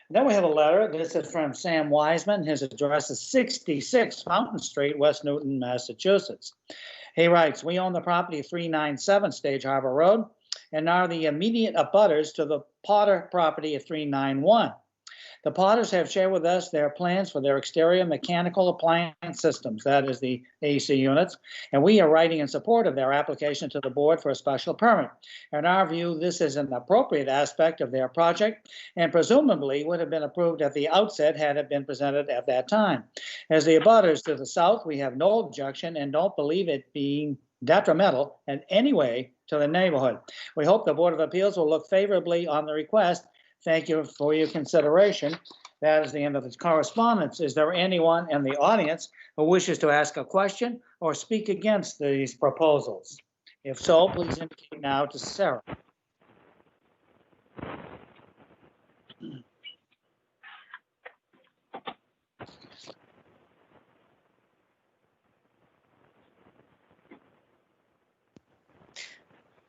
And then we have a letter. This is from Sam Wiseman. His address is 66 Fountain Street, West Newton, Massachusetts. He writes, we own the property 397 Stage Harbor Road and are the immediate abutters to the Potter property at 391. The Potters have shared with us their plans for their exterior mechanical appliance systems, that is the AC units, and we are writing in support of their application to the board for a special permit. In our view, this is an appropriate aspect of their project and presumably would have been approved at the outset had it been presented at that time. As the abutters to the south, we have no objection and don't believe it being detrimental in any way to the neighborhood. We hope the Board of Appeals will look favorably on the request. Thank you for your consideration. That is the end of the correspondence. Is there anyone in the audience who wishes to ask a question or speak against these proposals? If so, please indicate now to Sarah.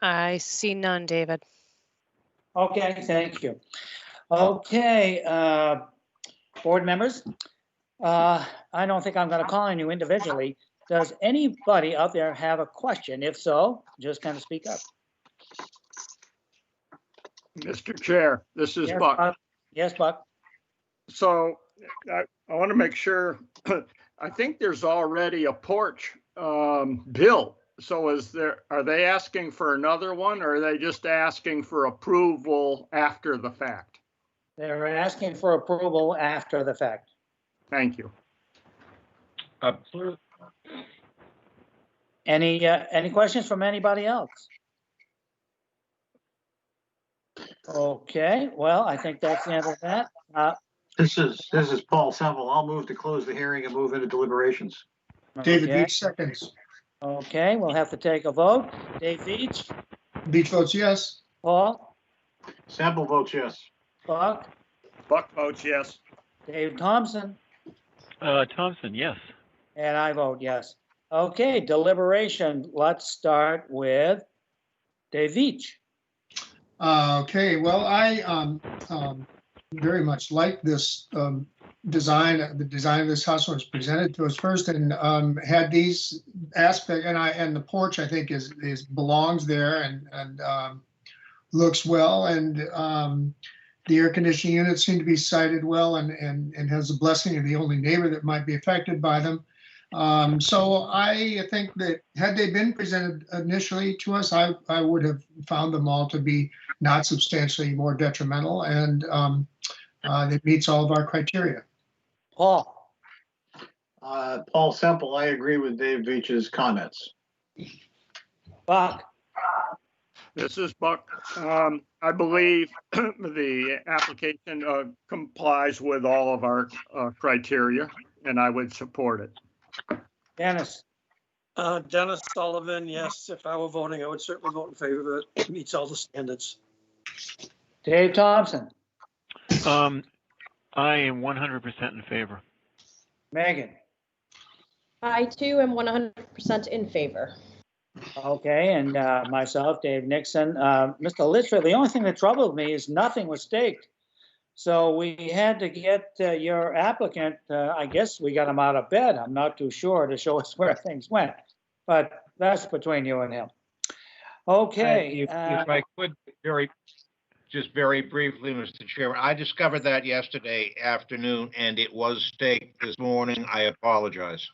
I see none, David. Okay, thank you. Okay, board members, I don't think I'm going to call on you individually. Does anybody out there have a question? If so, just kind of speak up. Mr. Chair, this is Yes, Buck. Yes, Buck. So I want to make sure, I think there's already a porch built. So are they asking for another one, or are they just asking for approval after the fact? They're asking for approval after the fact. Thank you. Any questions from anybody else? Okay, well, I think that's the end of that. This is Paul Semple. I'll move to close the hearing and move into deliberations. David Okay. Beach seconds. Okay, we'll have to take a vote. Dave Veach, Beach votes yes. Paul, Semple votes yes. Buck, Buck votes yes. Dave Thompson, Thompson, yes. and I vote yes. Okay, deliberation. Let's start with Dave Veach. Okay, well, I very much like this design. The design of this house was presented to us first, and had these aspects. And the porch, I think, is belongs there and looks well. And the air conditioning units seem to be sited well, and has the blessing of the only neighbor that might be affected by them. So I think that had they been presented initially to us, I would have found them all to be not substantially more detrimental, and it meets all of our criteria. Paul. Paul Semple, I agree with Dave Veach's comments. Buck. This is Buck. I believe the application complies with all of our criteria, and I would support it. Dennis. Dennis Sullivan, yes. If I were voting, I would certainly vote in favor of it. It meets all the standards. Dave Thompson. I am 100% in favor. Megan. I too am 100% in favor. Okay, and myself, Dave Nixon. Mr. Litchfield, the only thing that troubled me is nothing was staked. So we had to get your applicant, I guess we got him out of bed. I'm not too sure, to show us where things went. But that's between you and him. Okay. If I could very briefly, Mr. Chairman, I discovered that yesterday afternoon and it was staked this morning. I apologize.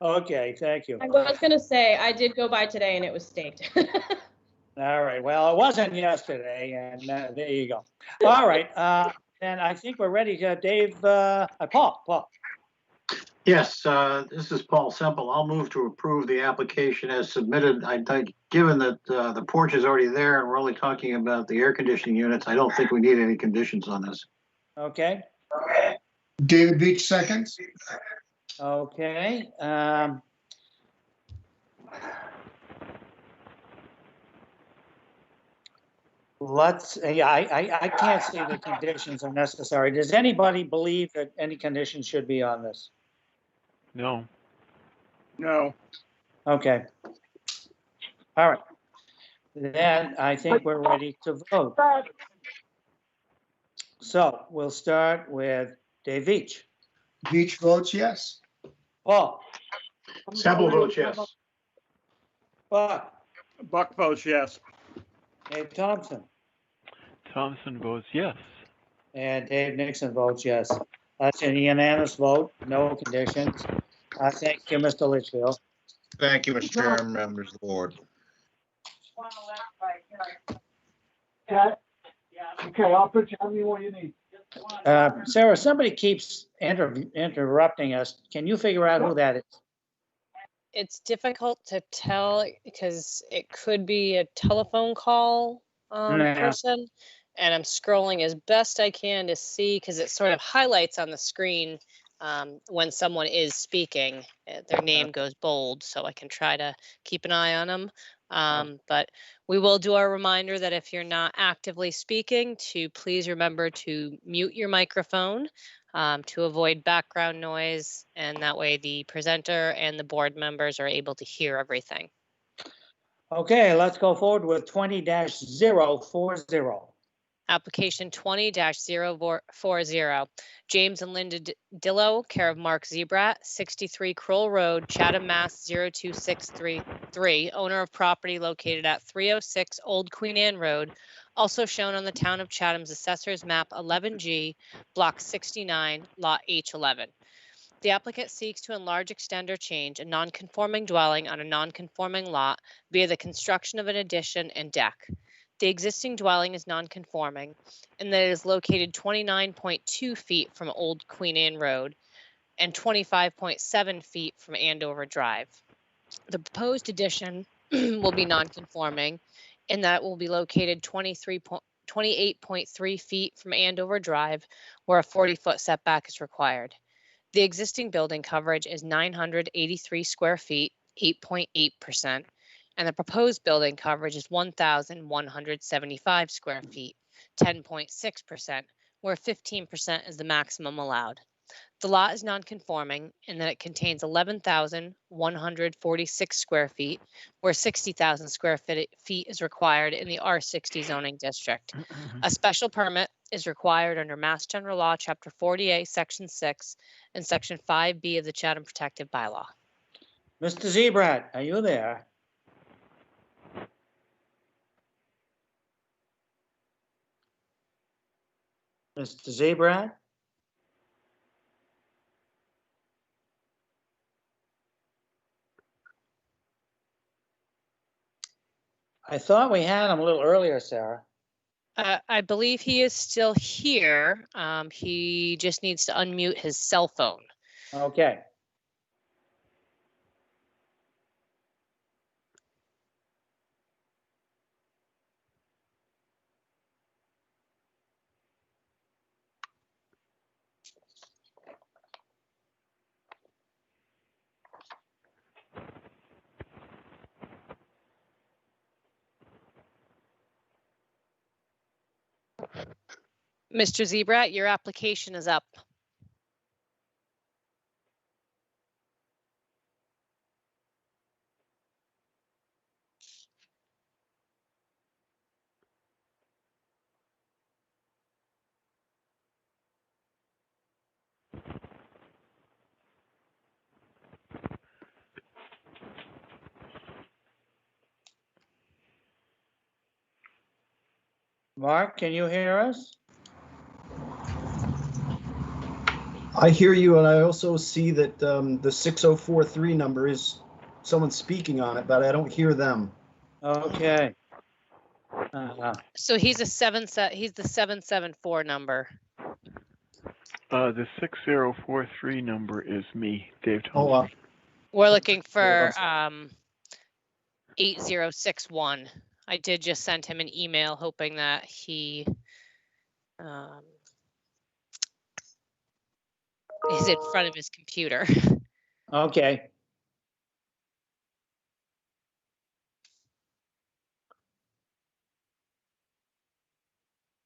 Okay, thank you. I was going to say, I did go by today and it was staked. All right, well, it wasn't yesterday, and there you go. All right, then I think we're ready to, Dave, Paul. Yes, this is Paul Semple. I'll move to approve the application as submitted. I think, given that the porch is already there and we're only talking about the air conditioning units, I don't think we need any conditions on this. Okay. David Beach seconds. Okay. I can't see the conditions are necessary. Does anybody believe that any conditions should be on this? No. No. Okay. All right. Then I think we're ready to vote. So we'll start with Dave Veach. Beach votes yes. Paul. Semple votes yes. Buck. Buck votes yes. Dave Thompson. Thompson votes yes. And Dave Nixon votes yes. That's a unanimous vote, no conditions. Thank you, Mr. Litchfield. Thank you, Mr. Chairman, members of the board. Okay, I'll put you how many more you need. Sarah, somebody keeps interrupting us. Can you figure out who that is? It's difficult to tell because it could be a telephone call person. And I'm scrolling as best I can to see, because it sort of highlights on the screen when someone is speaking. Their name goes bold, so I can try to keep an eye on them. But we will do our reminder that if you're not actively speaking, to please remember to mute your microphone to avoid background noise, and that way the presenter and the board members are able to hear everything. Okay, let's go forward with 20-040. Application 20-040. James and Linda Dillo, care of Mark Zebrat, 63 Kroll Road, Chatham, Mass. 02633, owner of property located at 306 Old Queen Anne Road, also shown on the Town of Chatham's Assessor's Map 11G, Block 69, Lot H11. The applicant seeks to enlarge, extend, or change a non-conforming dwelling on a non-conforming lot via the construction of an addition and deck. The existing dwelling is non-conforming in that it is located 29.2 feet from Old Queen Anne Road and 25.7 feet from Andover Drive. The proposed addition will be non-conforming in that it will be located 28.3 feet from Andover Drive, where a 40-foot setback is required. The existing building coverage is 983 square feet, 8.8%, and the proposed building coverage is 1,175 square feet, 10.6%, where 15% is the maximum allowed. The lot is non-conforming in that it contains 11,146 square feet, where 60,000 square feet is required in the R60 zoning district. A special permit is required under Mass General Law, Chapter 40A, Section 6, and Section 5B of the Chatham Protective Bylaw. Mr. Zebrat, are you there? Mr. Zebrat? I thought we had him a little earlier, Sarah. I believe he is still here. He just needs to unmute his cell phone. Okay. Mr. Zebrat, your application is up. Mark, can you hear us? I hear you, and I also see that the 6043 number is someone speaking on it, but I don't hear them. Okay. So he's the 774 number. The 6043 number is me, Dave Oh, Thompson. We're looking for 8061. I did just send him an email hoping that he is in front of his computer. Okay.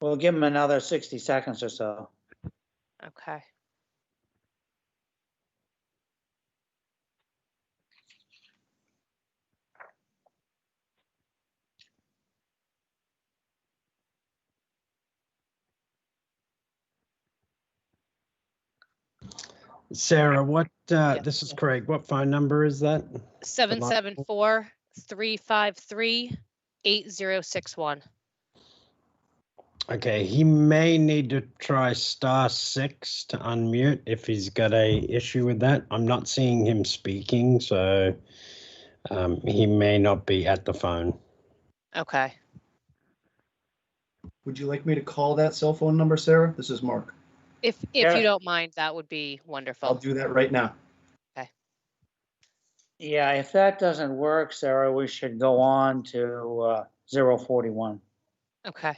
We'll give him another 60 seconds or so. Okay. Sarah, what, this is Craig. What phone number is that? 774-353-8061. Okay, he may need to try *6 to unmute if he's got a issue with that. I'm not seeing him speaking, so he may not be at the phone. Okay. would you like me to call that cell phone number, Sarah? This is Mark. If Yeah. you don't mind, that would be wonderful. I'll do that right now. Okay. Yeah, if that doesn't work, Sarah, we should go on to 041. Okay.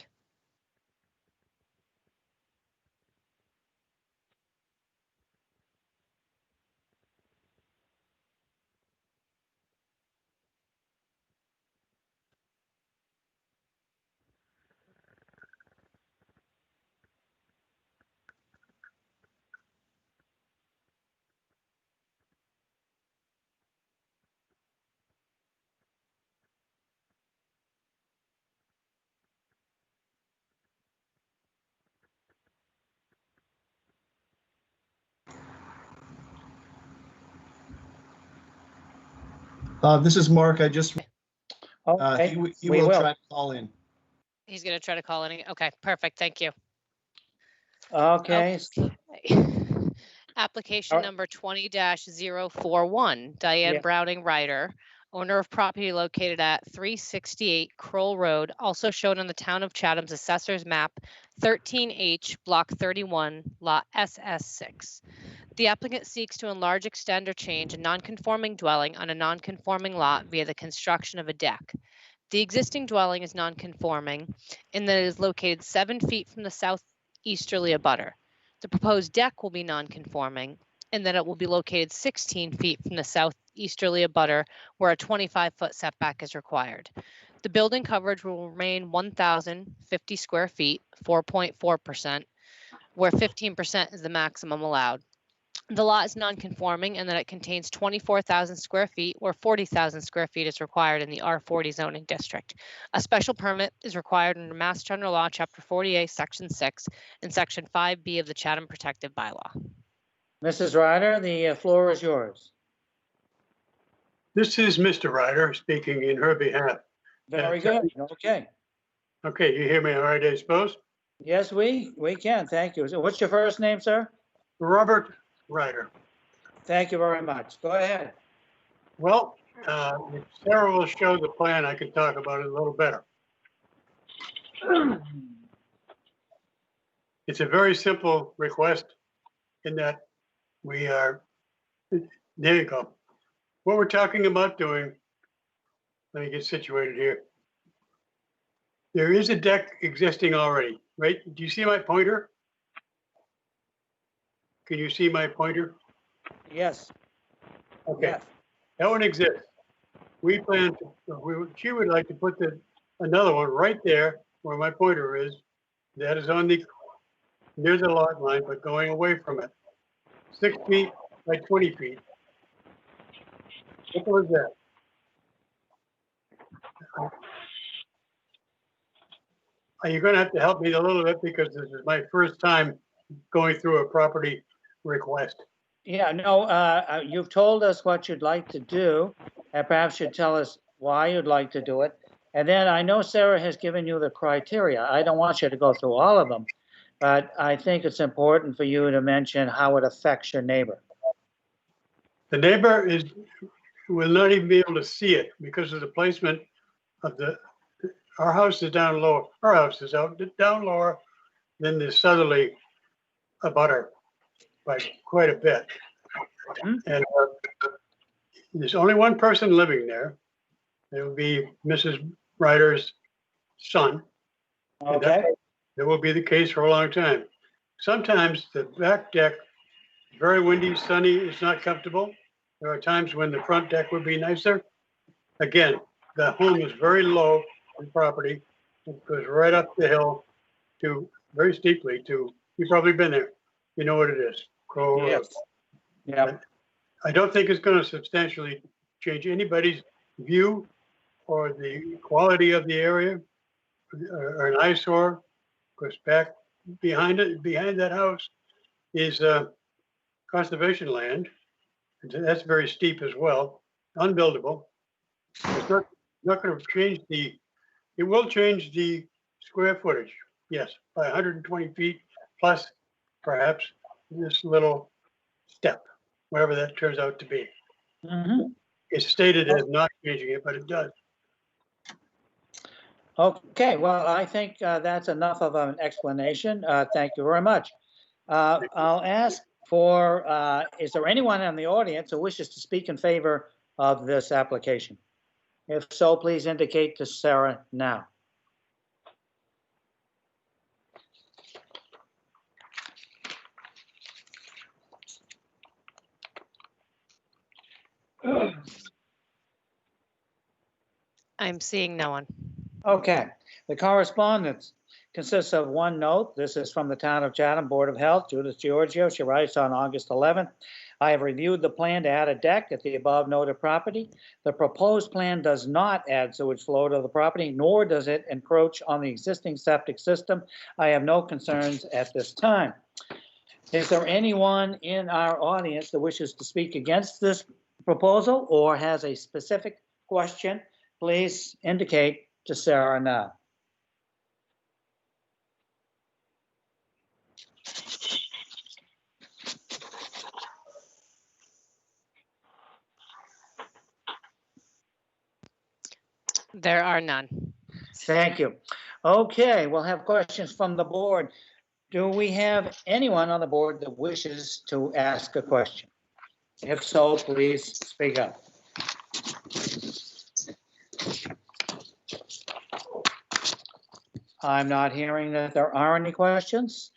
This is Mark. I just, Okay, he we will will. try to call in. He's going to try to call in. Okay, perfect. Thank you. Okay, Application Alright. number 20-041, Diane Yeah. Browning Ryder, owner of property located at 368 Kroll Road, also shown on the Town of Chatham's Assessor's Map 13H, Block 31, Lot SS6. The applicant seeks to enlarge, extend, or change a non-conforming dwelling on a non-conforming lot via the construction of a deck. The existing dwelling is non-conforming in that it is located 7 feet from the southeasterly abutter. The proposed deck will be non-conforming in that it will be located 16 feet from the southeasterly abutter where a 25-foot setback is required. The building coverage will remain 1,050 square feet, 4.4%, where 15% is the maximum allowed. The lot is non-conforming in that it contains 24,000 square feet where 40,000 square feet is required in the R40 zoning district. A special permit is required under Mass General Law, Chapter 48, Section 6, and Section 5B of the Chatham Protective Bylaw. Mrs. Ryder, the floor is yours. This is Mr. Ryder speaking in her behalf. Very good. Okay. Okay, you hear me all right, I suppose? Yes, we can. Thank you. So what's your first name, sir? Robert Ryder. Thank you very much. Go ahead. Well, if Sarah will show the plan, I can talk about it a little better. It's a very simple request in that we are, there you go. What we're talking about doing, let me get situated here. There is a deck existing already, right? Do you see my pointer? Can you see my pointer? Yes. Okay, Yes. that one exists. We plan to, she would like to put another one right there where my pointer is. That is on near the lot line, but going away from it. 6 feet by 20 feet. Simple as that. You're gonna have to help me a little bit because this is my first time going through a property request. Yeah, no, you've told us what you'd like to do, and perhaps you'd tell us why you'd like to do it. And then I know Sarah has given you the criteria. I don't want you to go through all of them, but I think it's important for you to mention how it affects your neighbor. The neighbor will not even be able to see it because of the placement of our house is down low. Our house is down lower than the southerly abutter by quite a bit. And there's only one person living there. It would be Mrs. Ryder's son. Okay. That will be the case for a long time. Sometimes the back deck, very windy, sunny, it's not comfortable. There are times when the front deck would be nicer. Again, the home is very low in property. It goes right up the hill to very steeply to, you've probably been there. You know what it is. Crow Road. Yes. Yeah. I don't think it's going to substantially change anybody's view or the quality of the area or an eyesore. Because back behind that house is conservation land. And that's very steep as well, unbuildable. It's not going to change it will change the square footage, yes, by 120 feet plus perhaps this little step, wherever that turns out to be. It's stated as not changing it, but it does. Okay, well, I think that's enough of an explanation. Thank you very much. I'll ask for, is there anyone in the audience who wishes to speak in favor of this application? If so, please indicate to Sarah now. I'm seeing no one. Okay, the correspondence consists of one note. This is from the Town of Chatham Board of Health, Judith Giorgio. She writes on August 11th, I have reviewed the plan to add a deck at the above noted property. The proposed plan does not add sewage flow to the property, nor does it encroach on the existing septic system. I have no concerns at this time. Is there anyone in our audience that wishes to speak against this proposal or has a specific question, please indicate to Sarah now. There are none. Thank you. Okay, we'll have questions from the board. Do we have anyone on the board that wishes to ask a question? If so, please speak up. I'm not hearing that there are any questions.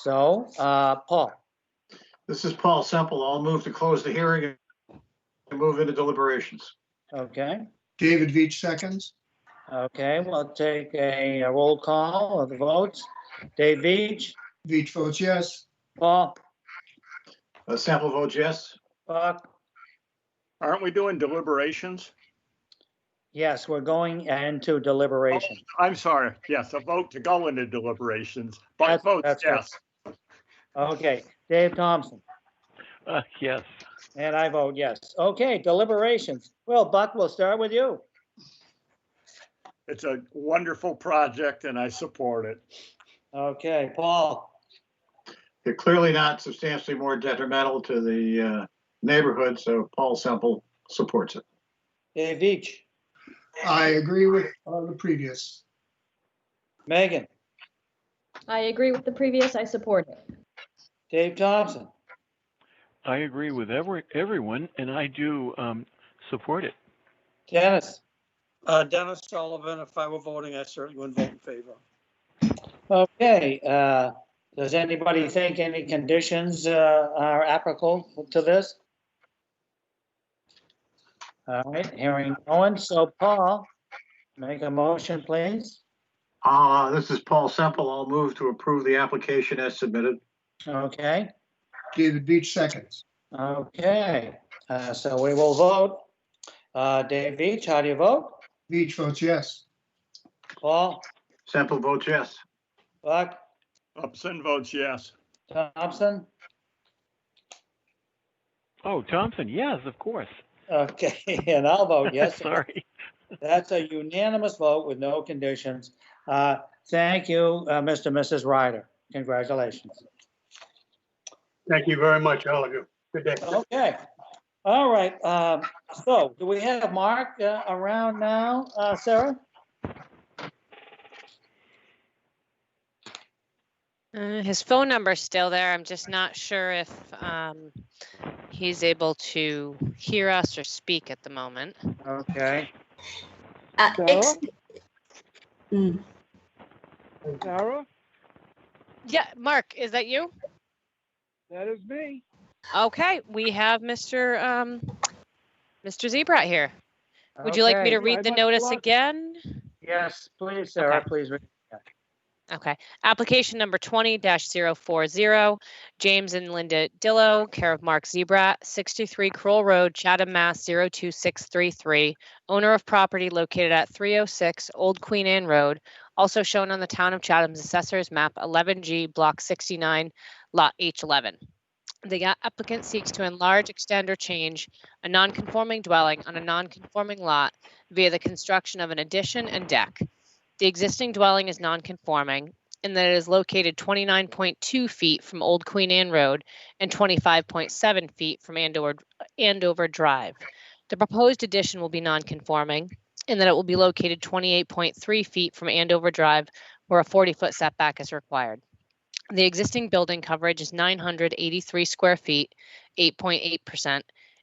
So, Paul, This is Paul Semple. I'll move to close the hearing and move into deliberations. okay. David Veach seconds. Okay, we'll take a roll call of the votes. Dave Veach, Veach votes yes. Paul, Sample votes yes. Buck. Aren't we doing deliberations? Yes, we're going into deliberation. I'm sorry. Yes, a vote to go into deliberations. Buck That's- votes that's good. yes. Okay, Dave Thompson, Yes. and I vote yes. Okay, deliberations. Well, Buck, we'll start with you. It's a wonderful project and I support it. Okay, Paul, They're clearly not substantially more detrimental to the neighborhood, so Paul Semple supports it. Dave Veach, I agree with the previous. Megan, I agree with the previous. I support it. Dave Thompson, I agree with everyone, and I do support it. Dennis. Dennis Sullivan, if I were voting, I certainly would vote in favor. Okay, does anybody think any conditions are applicable to this? All right, hearing no one. So Paul, make a motion, please. This is Paul Semple. I'll move to approve the application as submitted. Okay, David Veach seconds. okay, so we will vote. Dave Veach, how do you vote? Veach votes yes. Paul, Semple votes yes. Buck, Upson votes yes. Thompson? Oh, Thompson, yes, of course. Okay, and I'll vote yes. Sorry. That's a unanimous vote with no conditions. Thank you, Mr. and Mrs. Ryder. Congratulations. Thank you very much, all of you. Good day. Okay, all right. So do we have Mark around now, Sarah? His phone number's still there. I'm just not sure if he's able to hear us or speak at the moment. Okay. Sarah, Yeah, Mark, is that you? that is me. Okay, we have Mr. Zebrat here. Would you like me to Okay. read the notice again? Yes, please, Sarah, Okay. please read. Okay. Application number 20-040, James and Linda Dillo, care of Mark Zebrat, 63 Kroll Road, Chatham, Mass. 02633, owner of property located at 306 Old Queen Anne Road, also shown on the Town of Chatham's Assessor's Map 11G, Block 69, Lot H11. The applicant seeks to enlarge, extend, or change a non-conforming dwelling on a non-conforming lot via the construction of an addition and deck. The existing dwelling is non-conforming in that it is located 29.2 feet from Old Queen Anne Road and 25.7 feet from Andover Drive. The proposed addition will be non-conforming in that it will be located 28.3 feet from Andover Drive, where a 40-foot setback is required. The existing building coverage is 983 square feet, 8.8%.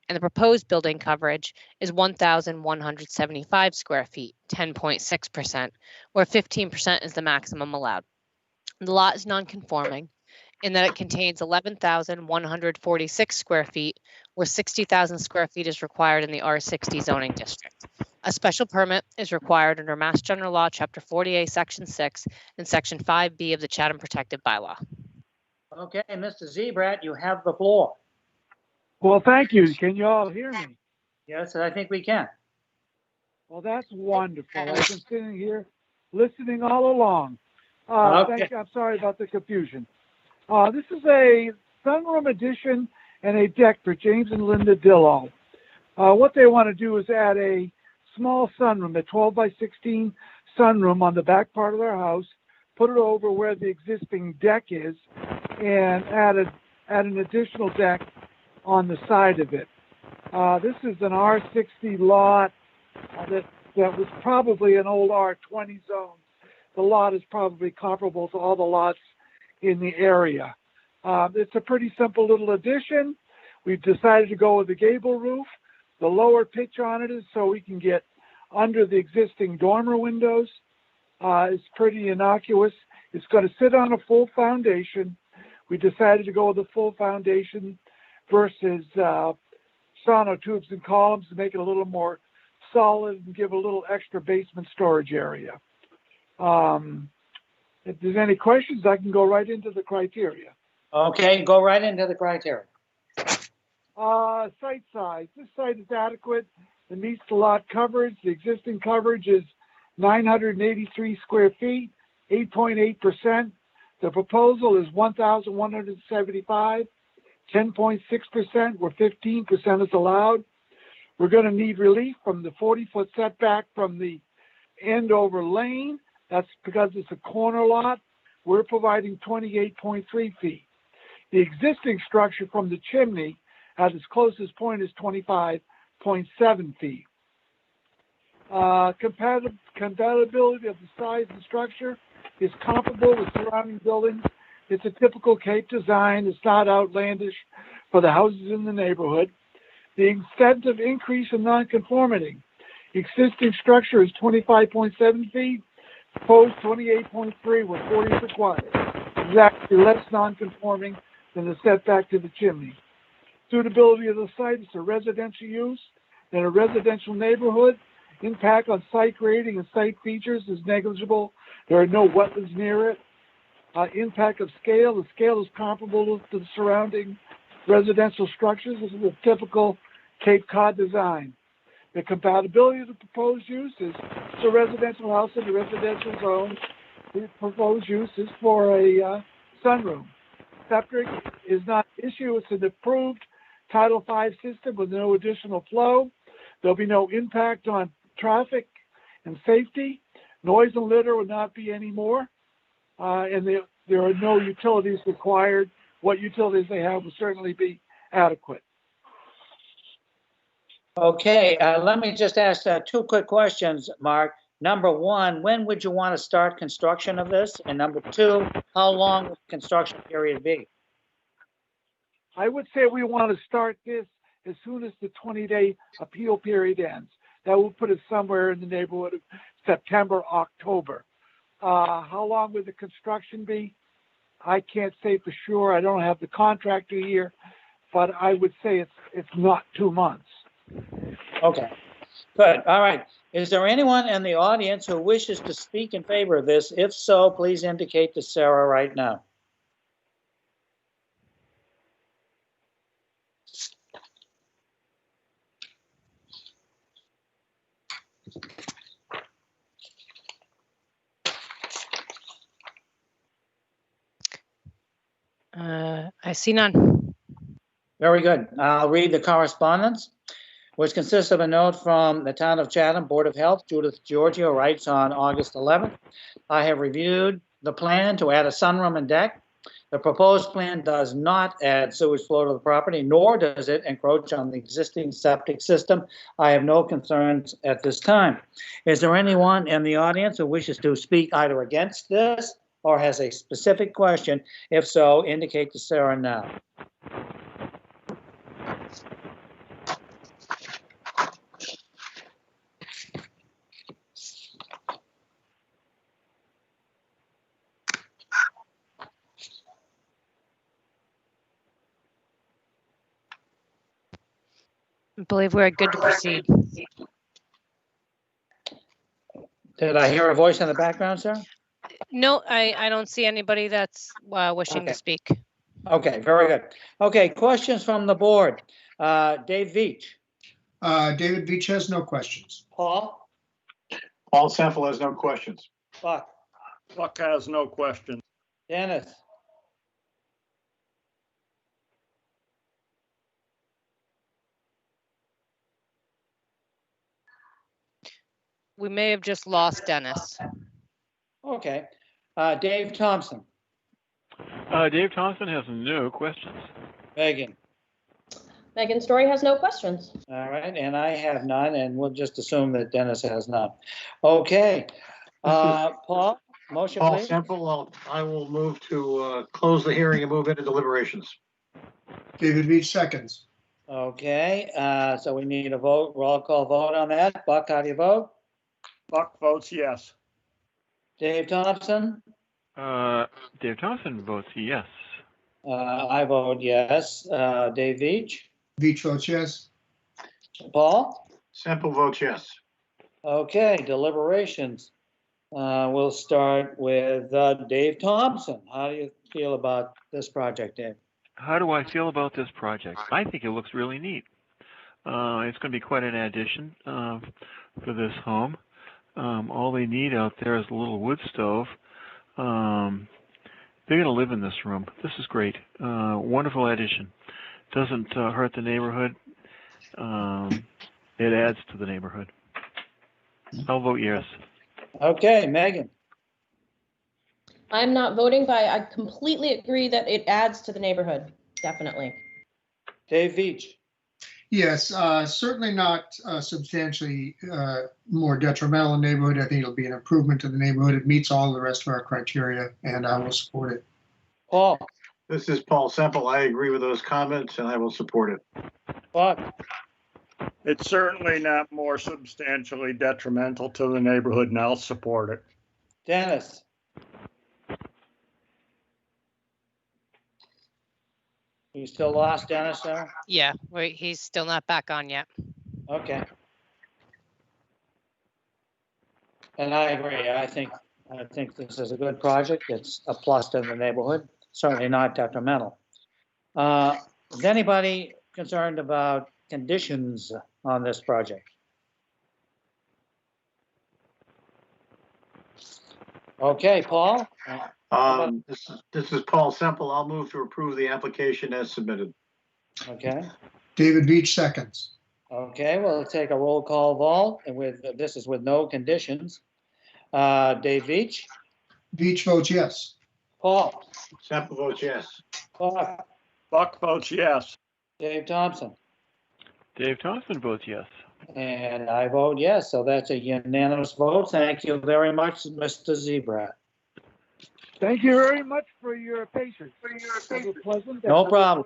And the proposed building coverage is 1,175 square feet, 10.6%, where 15% is the maximum allowed. The lot is non-conforming in that it contains 11,146 square feet, where 60,000 square feet is required in the R60 zoning district. A special permit is required under Mass General Law, Chapter 48, Section 6, and Section 5B of the Chatham Protective Bylaw. Okay, Mr. Zebrat, you have the floor. Well, thank you. Can you all hear me? Yes, I think we can. Well, that's wonderful. I've been sitting here listening all along. Okay. Thank you. I'm sorry about the confusion. This is a sunroom addition and a deck for James and Linda Dillo. What they want to do is add a small sunroom, a 12 by 16 sunroom on the back part of their house, put it over where the existing deck is, and add an additional deck on the side of it. This is an R60 lot that was probably an old R20 zone. The lot is probably comparable to all the lots in the area. It's a pretty simple little addition. We've decided to go with the gable roof. The lower pitch on it is so we can get under the existing dormer windows. It's pretty innocuous. It's going to sit on a full foundation. We decided to go with a full foundation versus sonotubes and columns to make it a little more solid and give a little extra basement storage area. If there's any questions, I can go right into the criteria. Okay, go right into the criteria. Site size. This site is adequate. It meets the lot coverage. The existing coverage is 983 square feet, 8.8%. The proposal is 1,175, 10.6%, where 15% is allowed. We're going to need relief from the 40-foot setback from the end over lane. That's because it's a corner lot. We're providing 28.3 feet. The existing structure from the chimney at its closest point is 25.7 feet. Compatibility of the size and structure is comparable with surrounding buildings. It's a typical Cape design. It's not outlandish for the houses in the neighborhood. The extent of increase in nonconformity. Existing structure is 25.7 feet, proposed 28.3 with 40 required. It's actually less nonconforming than the setback to the chimney. Suitability of the site is a residential use in a residential neighborhood. Impact on site grading and site features is negligible. There are no wetlands near it. Impact of scale. The scale is comparable to the surrounding residential structures. This is a typical Cape Cod design. The compatibility of the proposed use is it's a residential house in a residential zone. The proposed use is for a sunroom. Septic is not an issue. It's an approved Title V system with no additional flow. There'll be no impact on traffic and safety. Noise and litter will not be any more. And there are no utilities required. What utilities they have will certainly be adequate. Okay, let me just ask two quick questions, Mark. Number one, when would you want to start construction of this? And number two, how long will the construction period be? I would say we want to start this as soon as the 20-day appeal period ends. That will put us somewhere in the neighborhood of September, October. How long will the construction be? I can't say for sure. I don't have the contractor here, but I would say it's not 2 months. Okay, good. All right. Is there anyone in the audience who wishes to speak in favor of this? If so, please indicate to Sarah right now. I see none. Very good. I'll read the correspondence, which consists of a note from the Town of Chatham Board of Health. Judith Giorgio writes on August 11th, I have reviewed the plan to add a sunroom and deck. The proposed plan does not add sewage flow to the property, nor does it encroach on the existing septic system. I have no concerns at this time. Is there anyone in the audience who wishes to speak either against this or has a specific question? If so, indicate to Sarah now. I believe we're good to proceed. Did I hear a voice in the background, sir? No, I don't see anybody that's wishing to speak. Okay, very good. Okay, questions from the board. Dave Veach. David Veach has no questions. Paul? Paul Semple has no questions. Buck? Buck has no questions. Dennis? we may have just lost Dennis. Okay. Dave Thompson, Dave Thompson has no questions. Megan. Megan Story has no questions. All right, and I have none, and we'll just assume that Dennis has none. Okay. Paul, motion Paul please. Semple, I will move to close the hearing and move into deliberations. David Veach seconds. Okay, so we need a vote, roll call vote on that. Buck, how do you vote? Buck votes yes. Dave Thompson? Dave Thompson votes yes. I vote yes. Dave Veach? Veach votes yes. Paul? Semple votes yes. Okay, deliberations. We'll start with Dave Thompson. How do you feel about this project, Dave? How do I feel about this project? I think it looks really neat. It's going to be quite an addition for this home. All they need out there is a little wood stove. They're going to live in this room. This is great. Wonderful addition. Doesn't hurt the neighborhood. It adds to the neighborhood. I'll vote yes. Okay, Megan. I'm not voting, but I completely agree that it adds to the neighborhood. Definitely. Dave Veach. Yes, certainly not substantially more detrimental in the neighborhood. I think it'll be an improvement to the neighborhood. It meets all the rest of our criteria, and I will support it. Paul. This is Paul Semple. I agree with those comments, and I will support it. Buck. It's certainly not more substantially detrimental to the neighborhood, and I'll support it. Dennis. You still lost Dennis there? Yeah, wait, he's still not back on yet. Okay. And I agree. I think this is a good project. It's a plus to the neighborhood, certainly not detrimental. Is anybody concerned about conditions on this project? Okay, Paul? This is Paul Semple. I'll move to approve the application as submitted. Okay. David Veach seconds. Okay, we'll take a roll call vote, and this is with no conditions. Dave Veach? Veach votes yes. Paul? Semple votes yes. Buck? Buck votes yes. Dave Thompson? Dave Thompson votes yes. And I vote yes, so that's a unanimous vote. Thank you very much, Mr. Zebrat. Thank you very much for your patience. Have a pleasant day. No problem.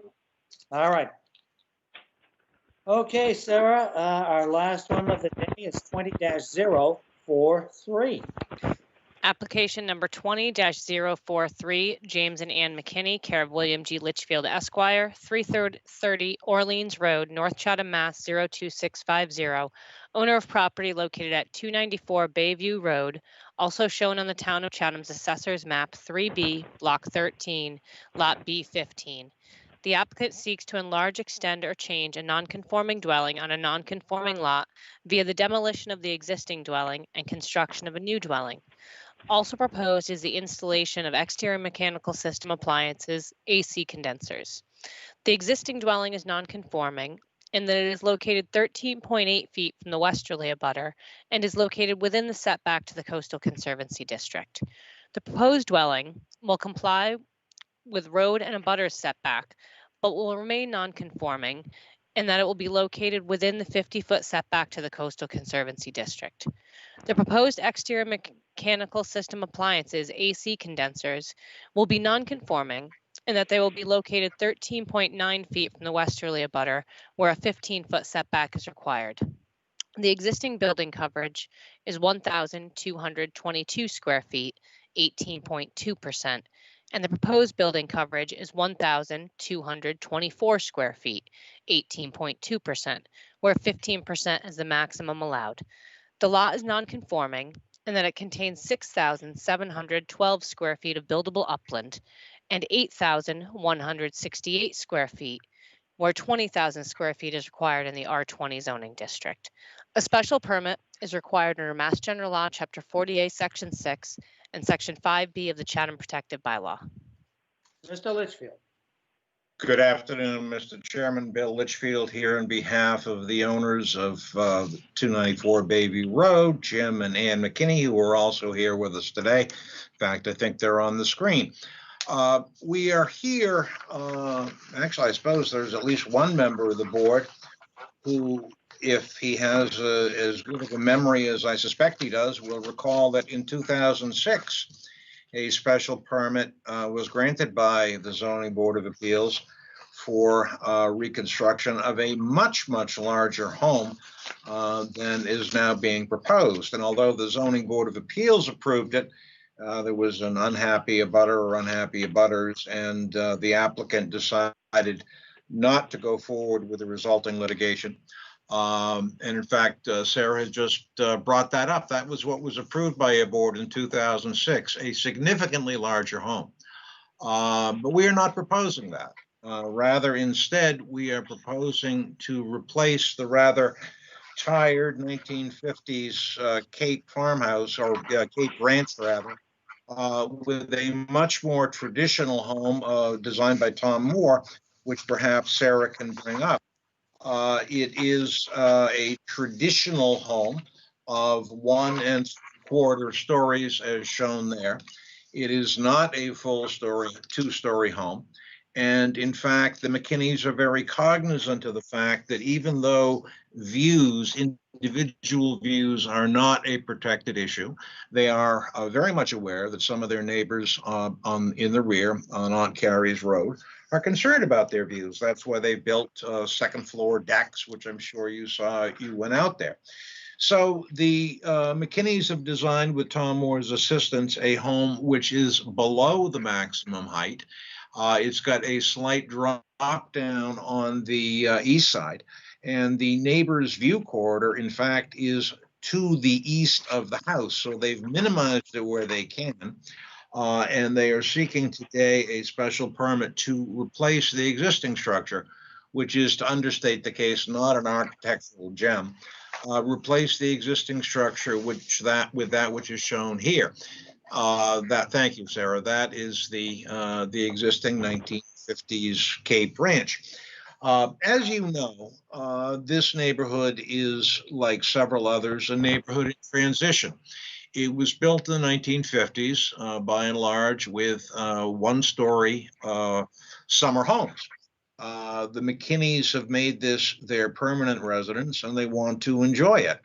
All right. Okay, Sarah, our last one of the day is 20-043. Application number 20-043, James and Ann McKinney, care of William G. Litchfield, Esquire, 330 Orleans Road, North Chatham, Mass. 02650. Owner of property located at 294 Bayview Road, also shown on the Town of Chatham's Assessor's Map 3B, Block 13, Lot B15. The applicant seeks to enlarge, extend, or change a non-conforming dwelling on a non-conforming lot via the demolition of the existing dwelling and construction of a new dwelling. Also proposed is the installation of exterior mechanical system appliances, AC condensers. The existing dwelling is non-conforming in that it is located 13.8 feet from the westerly abutter and is located within the setback to the Coastal Conservancy District. The proposed dwelling will comply with road and abutter setback, but will remain non-conforming in that it will be located within the 50-foot setback to the Coastal Conservancy District. The proposed exterior mechanical system appliances, AC condensers, will be non-conforming in that they will be located 13.9 feet from the westerly abutter, where a 15-foot setback is required. The existing building coverage is 1,222 square feet, 18.2%, and the proposed building coverage is 1,224 square feet, 18.2%, where 15% is the maximum allowed. The lot is non-conforming in that it contains 6,712 square feet of buildable upland and 8,168 square feet, where 20,000 square feet is required in the R20 zoning district. A special permit is required under Mass General Law, Chapter 48, Section 6, and Section 5B of the Chatham Protective Bylaw. Mr. Litchfield. Good afternoon, Mr. Chairman. Bill Litchfield here on behalf of the owners of 294 Bayview Road, Jim and Ann McKinney, who are also here with us today. In fact, I think they're on the screen. We are here, actually, I suppose there's at least one member of the board who, if he has as good of a memory as I suspect he does, will recall that in 2006, a special permit was granted by the Zoning Board of Appeals for reconstruction of a much, much larger home than is now being proposed. And although the Zoning Board of Appeals approved it, there was an unhappy abutter or unhappy abutters, and the applicant decided not to go forward with the resulting litigation. And in fact, Sarah has just brought that up. That was what was approved by a board in 2006, a significantly larger home. But we are not proposing that. Rather, instead, we are proposing to replace the rather tired 1950s Cape farmhouse, or Cape ranch, rather, with a much more traditional home designed by Tom Moore, which perhaps Sarah can bring up. It is a traditional home of 1 1/4 stories as shown there. It is not a full story, 2-story home. And in fact, the McKinneys are very cognizant of the fact that even though individual views are not a protected issue, they are very much aware that some of their neighbors in the rear on Aunt Carrie's Road are concerned about their views. That's why they built 2nd floor decks, which I'm sure you saw, you went out there. So the McKinneys have designed, with Tom Moore's assistance, a home which is below the maximum height. It's got a slight drop down on the east side, and the neighbor's view corridor, in fact, is to the east of the house. So they've minimized it where they can. And they are seeking today a special permit to replace the existing structure, which is, to understate the case, not an architectural gem. Replace the existing structure with that which is shown here. Thank you, Sarah. That is the existing 1950s Cape Ranch. As you know, this neighborhood is, like several others, a neighborhood in transition. It was built in the 1950s, by and large, with 1-story summer homes. The McKinneys have made this their permanent residence, and they want to enjoy it.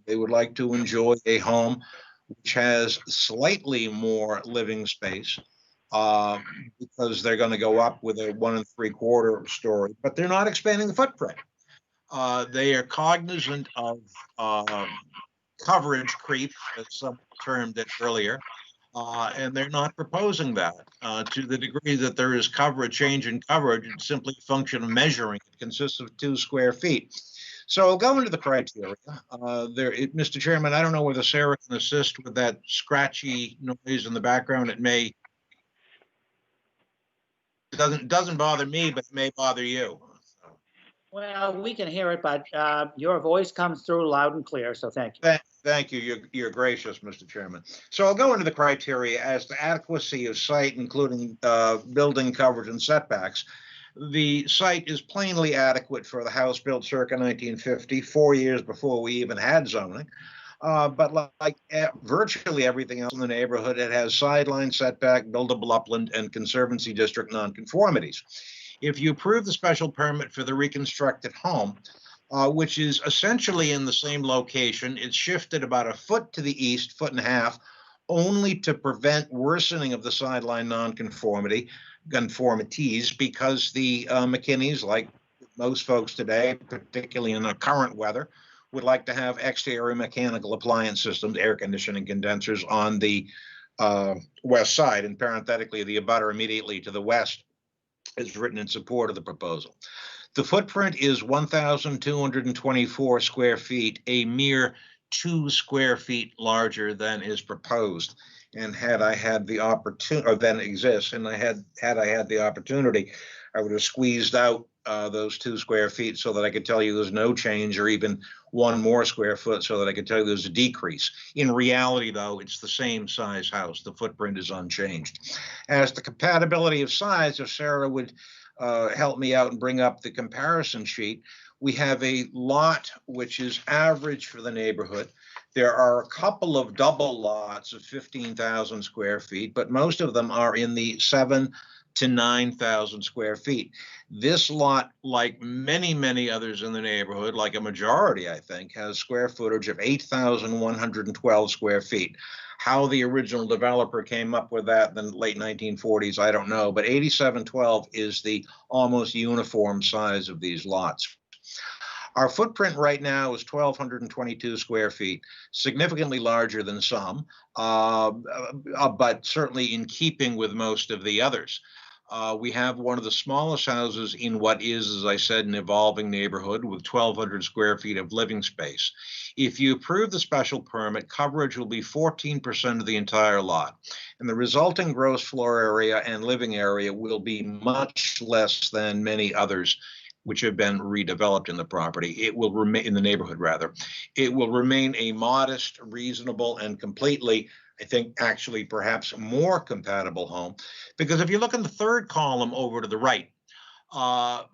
They would like to enjoy a home which has slightly more living space, because they're going to go up with a 1 3/4 story, but they're not expanding the footprint. They are cognizant of coverage creep, as some termed it earlier, and they're not proposing that. To the degree that there is change in coverage, it's simply a function of measuring. It consists of 2 square feet. So I'll go into the criteria. Mr. Chairman, I don't know whether Sarah can assist with that scratchy noise in the background. It doesn't bother me, but it may bother you. Well, we can hear it, but your voice comes through loud and clear, so thank you. Thank you. You're gracious, Mr. Chairman. So I'll go into the criteria as to adequacy of site, including building coverage and setbacks. The site is plainly adequate for the house built circa 1950, 4 years before we even had zoning. But like virtually everything else in the neighborhood, it has sideline setback, buildable upland, and conservancy district nonconformities. If you approve the special permit for the reconstructed home, which is essentially in the same location, it's shifted about 1 foot to the east, 1.5 feet, only to prevent worsening of the sideline conformities, because the McKinneys, like most folks today, particularly in the current weather, would like to have exterior mechanical appliance systems, air conditioning condensers, on the west side. And parenthetically, the abutter immediately to the west is written in support of the proposal. The footprint is 1,224 square feet, a mere 2 square feet larger than is proposed. And had I had the opportunity, or than exists, and had I had the opportunity, I would have squeezed out those 2 square feet so that I could tell you there's no change, or even 1 more square foot so that I could tell you there's a decrease. In reality, though, it's the same size house. The footprint is unchanged. As the compatibility of size, if Sarah would help me out and bring up the comparison sheet. We have a lot which is average for the neighborhood. There are a couple of double lots of 15,000 square feet, but most of them are in the 7,000 to 9,000 square feet. This lot, like many, many others in the neighborhood, like a majority, I think, has square footage of 8,112 square feet. How the original developer came up with that in the late 1940s, I don't know, but 8712 is the almost uniform size of these lots. Our footprint right now is 1,222 square feet, significantly larger than some, but certainly in keeping with most of the others. We have one of the smallest houses in what is, as I said, an evolving neighborhood with 1,200 square feet of living space. If you approve the special permit, coverage will be 14% of the entire lot, and the resulting gross floor area and living area will be much less than many others which have been redeveloped in the property. It will remain in the neighborhood, rather. It will remain a modest, reasonable, and completely, I think, actually perhaps more compatible home. Because if you look in the third column over to the right,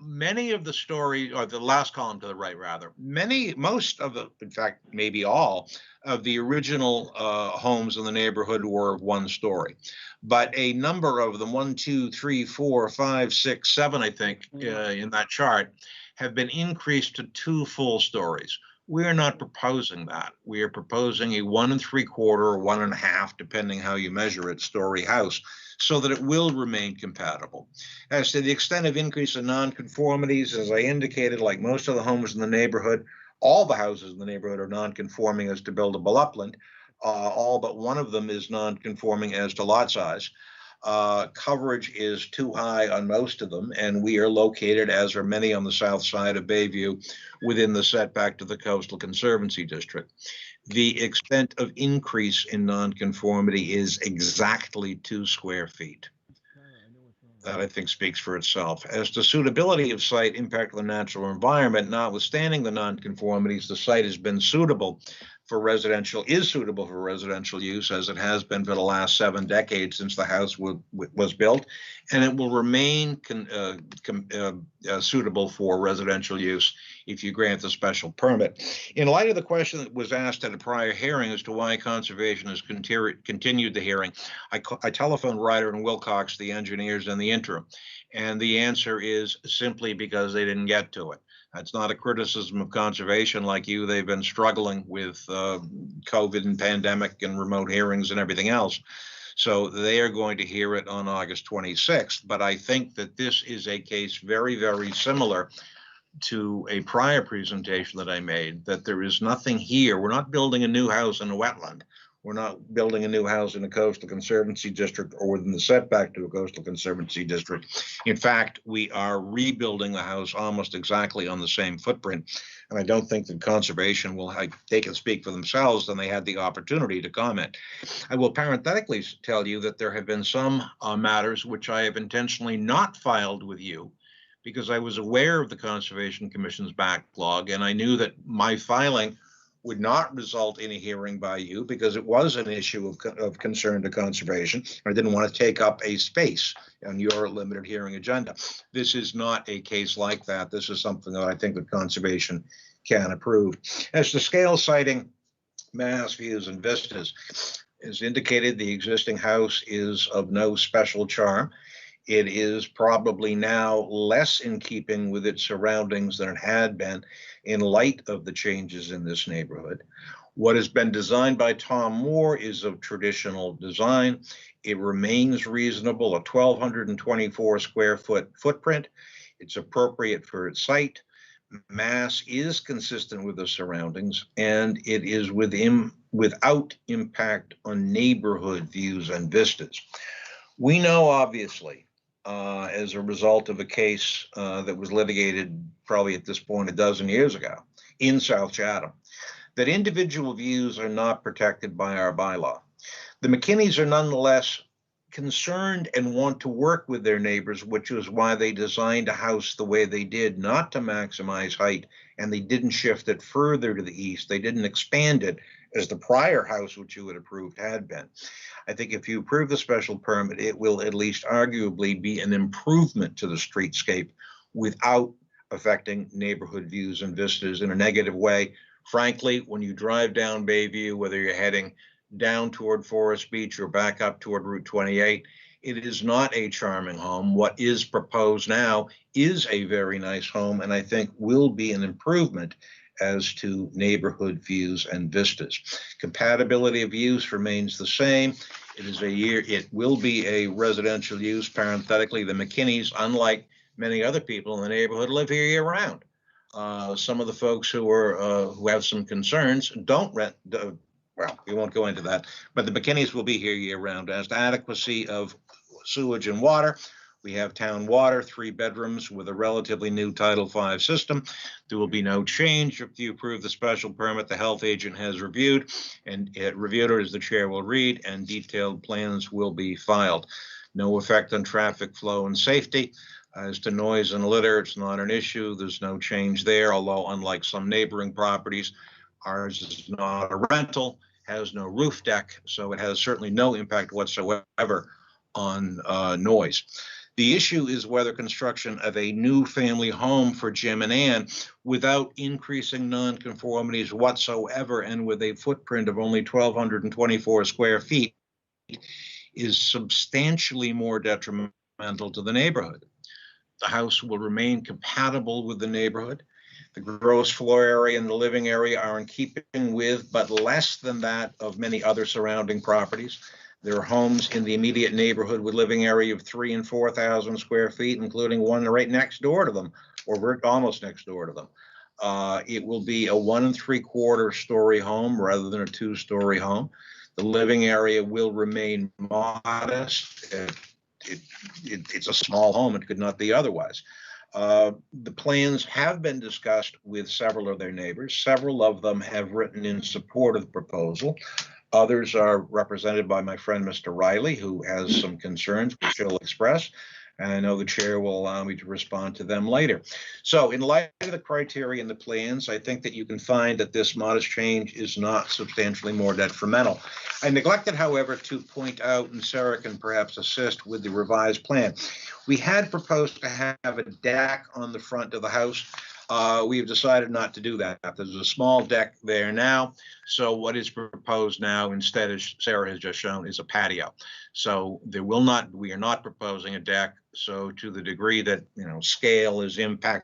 many of the stories, or the last column to the right, rather, most of the, in fact, maybe all of the original homes in the neighborhood were of one story. But a number of them, 1, 2, 3, 4, 5, 6, 7, I think, in that chart, have been increased to 2 full stories. We are not proposing that. We are proposing a 1 3/4 or 1 1/2, depending how you measure it, story house, so that it will remain compatible. As to the extent of increase in nonconformities, as I indicated, like most of the homes in the neighborhood, all the houses in the neighborhood are nonconforming as to buildable upland. All but one of them is nonconforming as to lot size. Coverage is too high on most of them, and we are located, as are many on the south side of Bayview, within the setback to the Coastal Conservancy District. The extent of increase in nonconformity is exactly 2 square feet. That, I think, speaks for itself. As to suitability of site, impact on the natural environment, notwithstanding the nonconformities, the site has been suitable for residential, is suitable for residential use, as it has been for the last 7 decades since the house was built, and it will remain suitable for residential use if you grant the special permit. In light of the question that was asked at a prior hearing as to why conservation has continued the hearing, I telephoned Ryder and Wilcox, the engineers, in the interim, and the answer is simply because they didn't get to it. That's not a criticism of conservation like you. They've been struggling with COVID and pandemic and remote hearings and everything else. So they are going to hear it on August 26th. But I think that this is a case very, very similar to a prior presentation that I made, that there is nothing here. We're not building a new house in a wetland. We're not building a new house in a coastal conservancy district or within the setback to a coastal conservancy district. In fact, we are rebuilding the house almost exactly on the same footprint. And I don't think that conservation will, they can speak for themselves, and they had the opportunity to comment. I will parenthetically tell you that there have been some matters which I have intentionally not filed with you, because I was aware of the Conservation Commission's backlog, and I knew that my filing would not result in a hearing by you because it was an issue of concern to conservation. I didn't want to take up a space on your limited hearing agenda. This is not a case like that. This is something that I think that conservation can approve. As to scale sighting, mass views, and vistas, as indicated, the existing house is of no special charm. It is probably now less in keeping with its surroundings than it had been in light of the changes in this neighborhood. What has been designed by Tom Moore is of traditional design. It remains reasonable, a 1,224 square foot footprint. It's appropriate for its site. Mass is consistent with the surroundings, and it is without impact on neighborhood views and vistas. We know, obviously, as a result of a case that was litigated probably at this point a dozen years ago in South Chatham, that individual views are not protected by our bylaw. The McKinneys are nonetheless concerned and want to work with their neighbors, which is why they designed a house the way they did, not to maximize height, and they didn't shift it further to the east. They didn't expand it as the prior house, which you had approved, had been. I think if you approve the special permit, it will at least arguably be an improvement to the streetscape without affecting neighborhood views and vistas in a negative way. Frankly, when you drive down Bayview, whether you're heading down toward Forest Beach or back up toward Route 28, it is not a charming home. What is proposed now is a very nice home, and I think will be an improvement as to neighborhood views and vistas. Compatibility of use remains the same. It will be a residential use. Parenthetically, the McKinneys, unlike many other people in the neighborhood, live here year round. Some of the folks who have some concerns don't rent. Well, we won't go into that, but the McKinneys will be here year round. As to adequacy of sewage and water, we have town water, 3 bedrooms with a relatively new Title V system. There will be no change if you approve the special permit. The health agent has reviewed it, as the chair will read, and detailed plans will be filed. No effect on traffic flow and safety. As to noise and litter, it's not an issue. There's no change there, although unlike some neighboring properties, ours is not a rental, has no roof deck, so it has certainly no impact whatsoever on noise. The issue is whether construction of a new family home for Jim and Ann without increasing nonconformities whatsoever and with a footprint of only 1,224 square feet is substantially more detrimental to the neighborhood. The house will remain compatible with the neighborhood. The gross floor area and the living area are in keeping with, but less than that of many other surrounding properties. There are homes in the immediate neighborhood with living area of 3,000 and 4,000 square feet, including one right next door to them, or almost next door to them. It will be a 1 3/4 story home rather than a 2-story home. The living area will remain modest. It's a small home. It could not be otherwise. The plans have been discussed with several of their neighbors. Several of them have written in support of the proposal. Others are represented by my friend, Mr. Riley, who has some concerns, which he'll express. And I know the chair will allow me to respond to them later. So in light of the criteria in the plans, I think that you can find that this modest change is not substantially more detrimental. I neglected, however, to point out, and Sarah can perhaps assist with the revised plan. We had proposed to have a deck on the front of the house. We have decided not to do that. There's a small deck there now. So what is proposed now instead, as Sarah has just shown, is a patio. So we are not proposing a deck. So to the degree that, scale is impacted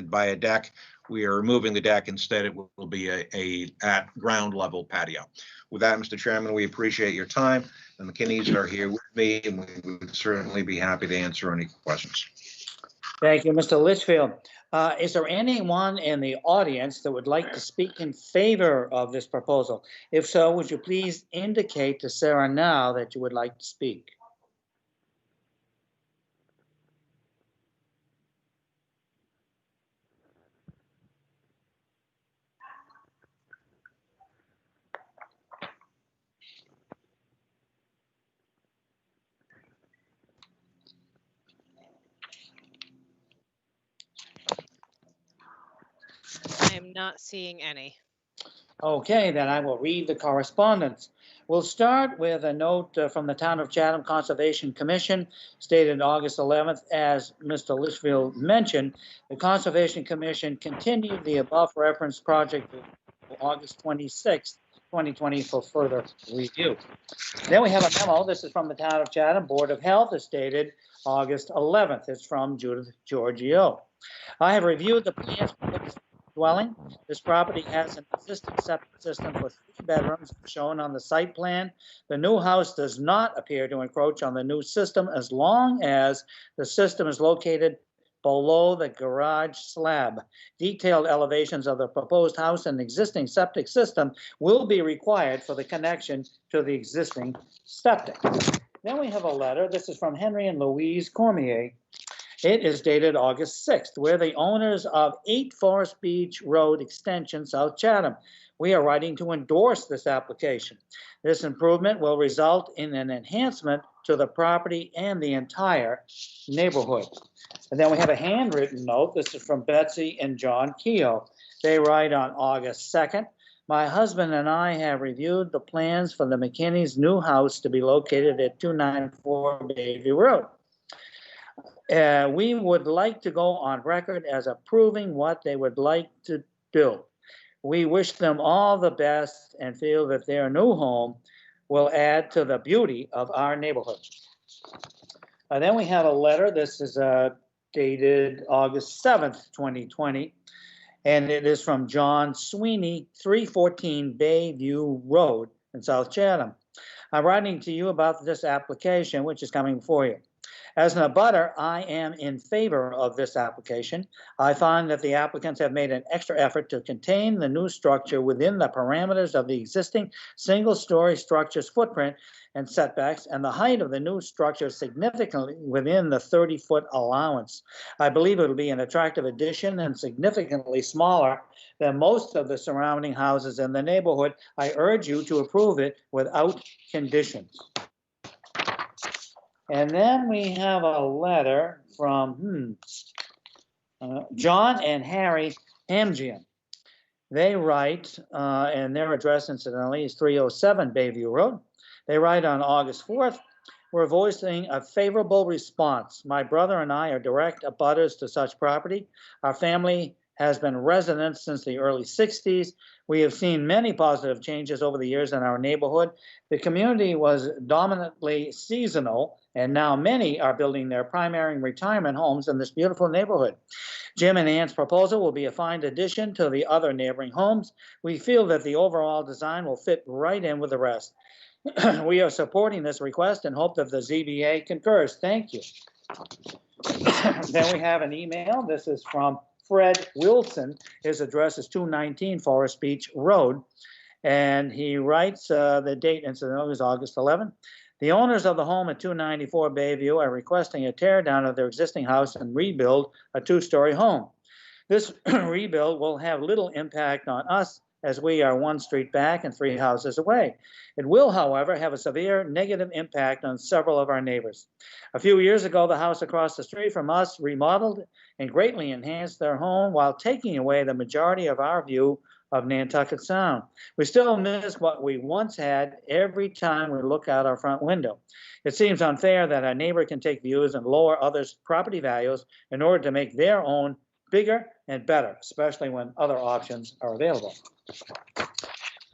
by a deck, we are removing the deck. Instead, it will be a at ground level patio. With that, Mr. Chairman, we appreciate your time. The McKinneys are here with me, and we would certainly be happy to answer any questions. Thank you, Mr. Litchfield. Is there anyone in the audience that would like to speak in favor of this proposal? If so, would you please indicate to Sarah now that you would like to speak? I am not seeing any. Okay, then I will read the correspondence. We'll start with a note from the Town of Chatham Conservation Commission stated August 11th. As Mr. Litchfield mentioned, the Conservation Commission continued the above referenced project August 26th, 2020 for further review. Then we have a memo. This is from the Town of Chatham Board of Health. It's dated August 11th. It's from Judith Giorgio. I have reviewed the plans for this dwelling. This property has an existing septic system for 3 bedrooms shown on the site plan. The new house does not appear to encroach on the new system as long as the system is located below the garage slab. Detailed elevations of the proposed house and existing septic system will be required for the connection to the existing septic. Then we have a letter. This is from Henry and Louise Cormier. It is dated August 6th. We're the owners of 8 Forest Beach Road Extension, South Chatham. We are writing to endorse this application. This improvement will result in an enhancement to the property and the entire neighborhood. And then we have a handwritten note. This is from Betsy and John Keogh. They write on August 2nd. My husband and I have reviewed the plans for the McKinney's new house to be located at 294 Bayview Road. We would like to go on record as approving what they would like to do. We wish them all the best and feel that their new home will add to the beauty of our neighborhood. Then we have a letter. This is dated August 7th, 2020, and it is from John Sweeney, 314 Bayview Road in South Chatham. I'm writing to you about this application, which is coming before you. As an abutter, I am in favor of this application. I find that the applicants have made an extra effort to contain the new structure within the parameters of the existing single-story structure's footprint and setbacks, and the height of the new structure significantly within the 30-foot allowance. I believe it will be an attractive addition and significantly smaller than most of the surrounding houses in the neighborhood. I urge you to approve it without conditions. And then we have a letter from John and Harry Amgian. They write, and their address incidentally is 307 Bayview Road. They write on August 4th, we're voicing a favorable response. My brother and I are direct abutters to such property. Our family has been residents since the early 60s. We have seen many positive changes over the years in our neighborhood. The community was dominantly seasonal, and now many are building their primary retirement homes in this beautiful neighborhood. Jim and Ann's proposal will be a fine addition to the other neighboring homes. We feel that the overall design will fit right in with the rest. We are supporting this request and hope that the ZBA concurs. Thank you. Then we have an email. This is from Fred Wilson. His address is 219 Forest Beach Road. And he writes, the date incidentally is August 11th. The owners of the home at 294 Bayview are requesting a tear down of their existing house and rebuild a two-story home. This rebuild will have little impact on us as we are one street back and 3 houses away. It will, however, have a severe negative impact on several of our neighbors. A few years ago, the house across the street from us remodeled and greatly enhanced their home while taking away the majority of our view of Nantucket Sound. We still miss what we once had every time we look out our front window. It seems unfair that a neighbor can take views and lower others' property values in order to make their own bigger and better, especially when other options are available.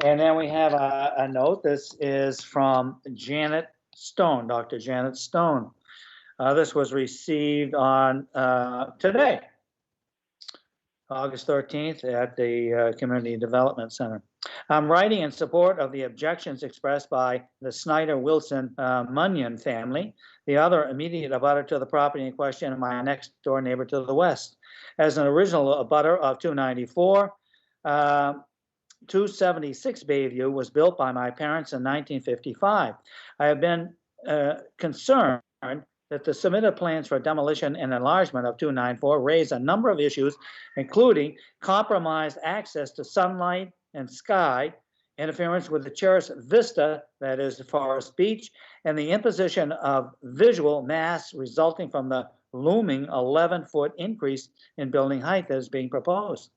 And then we have a note. This is from Janet Stone, Dr. Janet Stone. This was received on today, August 13th at the Community Development Center. I'm writing in support of the objections expressed by the Snyder-Wilson Munyon family, the other immediate abutter to the property in question and my next door neighbor to the west. As an original abutter of 294, 276 Bayview was built by my parents in 1955. I have been concerned that the submitted plans for demolition and enlargement of 294 raise a number of issues, including compromised access to sunlight and sky, interference with the cherished vista, that is Forest Beach, and the imposition of visual mass resulting from the looming 11-foot increase in building height that is being proposed.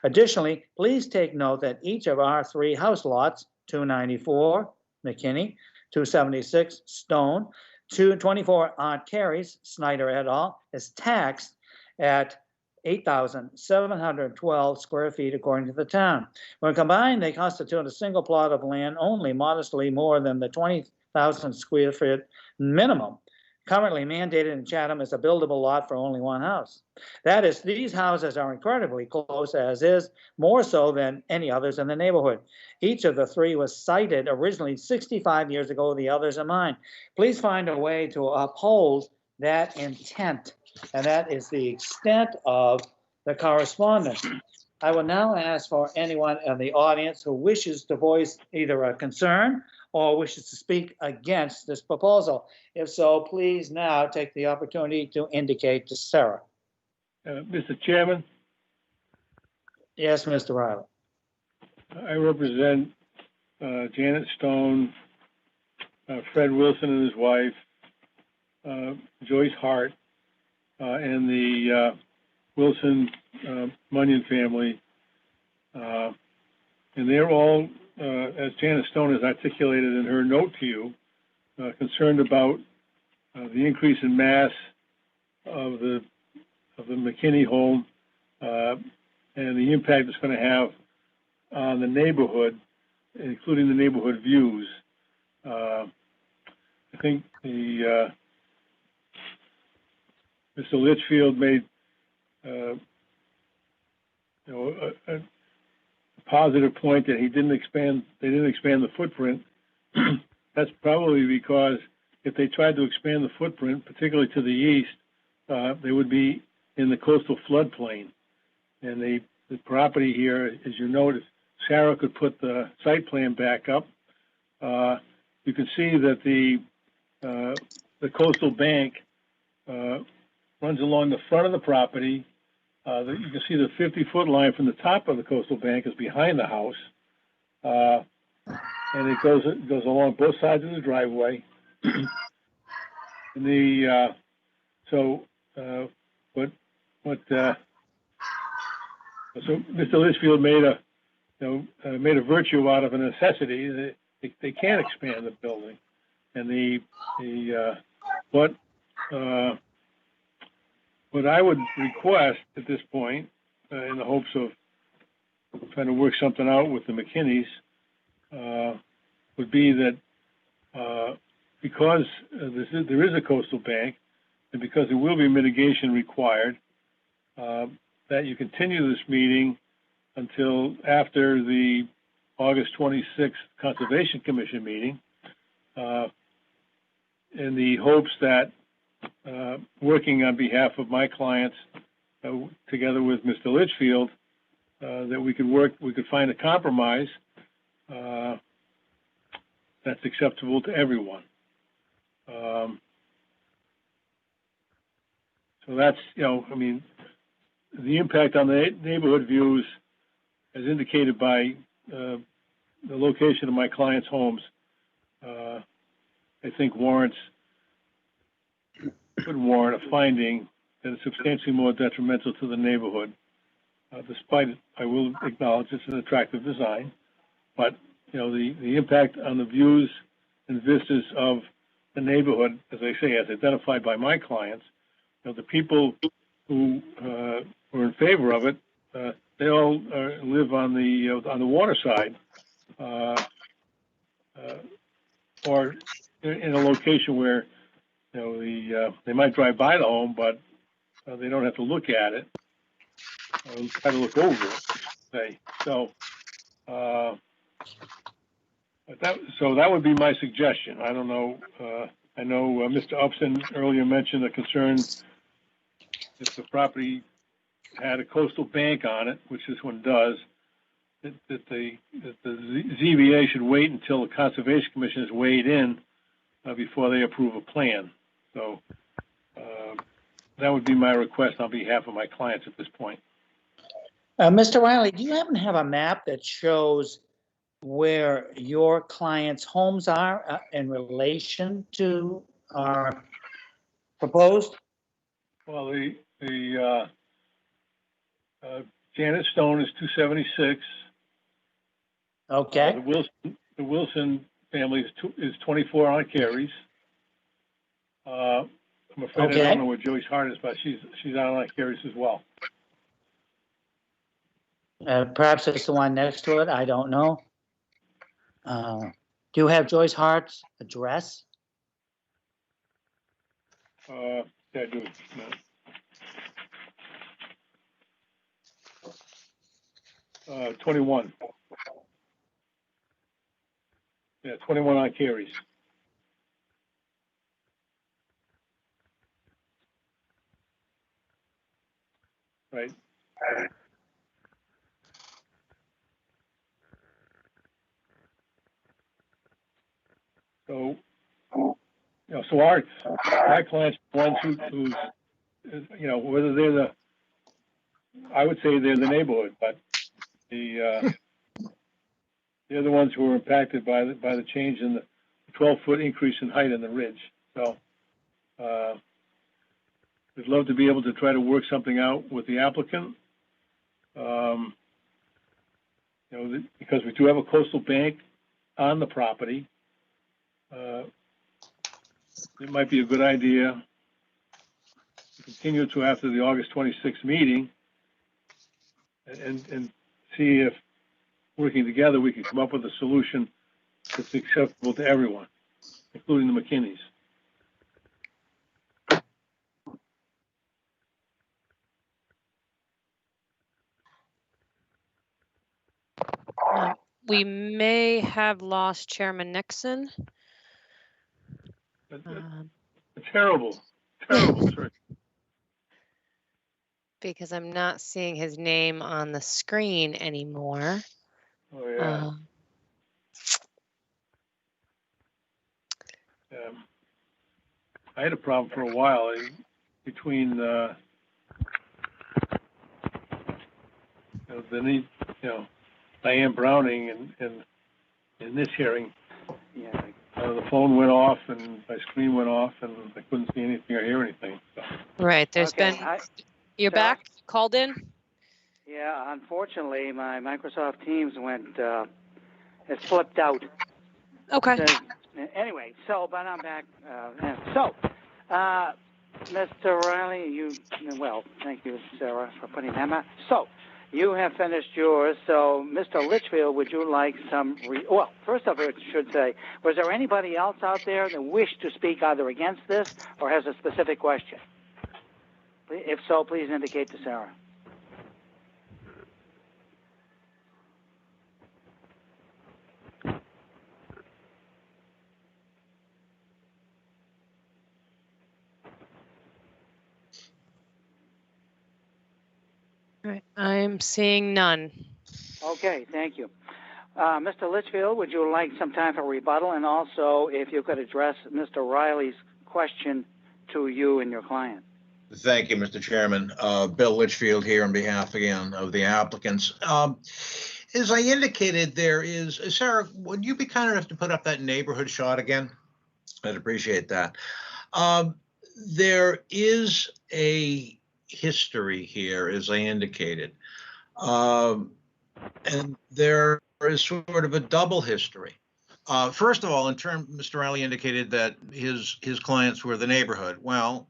Additionally, please take note that each of our 3 house lots, 294 McKinney, 276 Stone, 224 Aunt Carrie's, Snyder et al., is taxed at 8,712 square feet according to the town. When combined, they constitute a single plot of land only modestly more than the 20,000 square foot minimum currently mandated in Chatham as a buildable lot for only 1 house. That is, these houses are incredibly close, as is, more so than any others in the neighborhood. Each of the 3 was sited originally 65 years ago, the others are mine. Please find a way to uphold that intent, and that is the extent of the correspondence. I will now ask for anyone in the audience who wishes to voice either a concern or wishes to speak against this proposal. If so, please now take the opportunity to indicate to Sarah. Mr. Chairman? Yes, Mr. Riley. I represent Janet Stone, Fred Wilson and his wife, Joyce Hart, and the Wilson Munyon family. and they're all, as Janet Stone has articulated in her note to you, concerned about the increase in mass of the McKinney home and the impact it's going to have on the neighborhood, including the neighborhood views. I think Mr. Litchfield made a positive point that they didn't expand the footprint. That's probably because if they tried to expand the footprint, particularly to the east, they would be in the coastal floodplain. And the property here, as you noticed, Sarah could put the site plan back up. You can see that the coastal bank runs along the front of the property. You can see the 50-foot line from the top of the coastal bank is behind the house. And it goes along both sides of the driveway. And so Mr. Litchfield made a virtue out of a necessity. They can't expand the building, and what I would request at this point, in the hopes of trying to work something out with the McKinneys, would be that because there is a coastal bank, and because there will be mitigation required, that you continue this meeting until after the August 26th Conservation Commission meeting, in the hopes that working on behalf of my clients, together with Mr. Litchfield, that we could find a compromise that's acceptable to everyone. So that's, the impact on the neighborhood views, as indicated by the location of my clients' homes, I think could warrant a finding that is substantially more detrimental to the neighborhood. Despite, I will acknowledge it's an attractive design, but the impact on the views and vistas of the neighborhood, as I say, as identified by my clients, the people who were in favor of it, they all live on the water side, or in a location where they might drive by the home, but they don't have to look at it. Try to look over it, say. So that would be my suggestion. I don't know. I know Mr. Upson earlier mentioned a concern if the property had a coastal bank on it, which this one does, that the ZBA should wait until the Conservation Commission is weighed in before they approve a plan. So that would be my request on behalf of my clients at this point. Mr. Riley, do you happen to have a map that shows where your clients' homes are in relation to our proposed? Well, the Janet Stone is 276. Okay. The Wilson family is 24 on Carey's. I'm afraid I don't know where Joyce Hart is, but she's on Carey's as well. Perhaps it's the one next to it. I don't know. Do you have Joyce Hart's address? Yeah, I do. No. 21. Yeah, 21 on Carey's. Right. So, so my clients, ones who's, whether they're I would say they're the neighborhood, but they're the ones who are impacted by the change in the 12-foot increase in height in the ridge. So, we'd love to be able to try to work something out with the applicant. you know, because we do have a coastal bank on the property, it might be a good idea to continue to after the August 26th meeting and see if working together we can come up with a solution that's acceptable to everyone, including the McKinneys. We may have lost Chairman Nixon. Terrible, sir. Because I'm not seeing his name on the screen anymore. Oh, yeah. I had a problem for a while between Diane Browning and in this hearing. Yeah. The phone went off and my screen went off and I couldn't see anything or hear anything. So. Right. There's Okay, been. You're back. Called in. Yeah. Unfortunately, my Microsoft Teams it flipped out. Okay. Anyway, but I'm back. Mr. Riley, thank you, Sarah, for putting that out. So, you have finished yours. So, Mr. Litchfield, would you like some? First of all, I should say, was there anybody else out there that wished to speak either against this or has a specific question? If so, please indicate to Sarah. All right. I'm seeing none. Okay, thank you. Mr. Litchfield, would you like some time for rebuttal? And also, if you could address Mr. Riley's question to you and your client. Thank you, Mr. Chairman. Bill Litchfield here on behalf again of the applicants. As I indicated, there is, Sarah, would you be kind enough to put up that neighborhood shot again? I'd appreciate that. There is a history here, as I indicated. And there is sort of a double history. First of all, Mr. Riley indicated that his clients were the neighborhood. Well,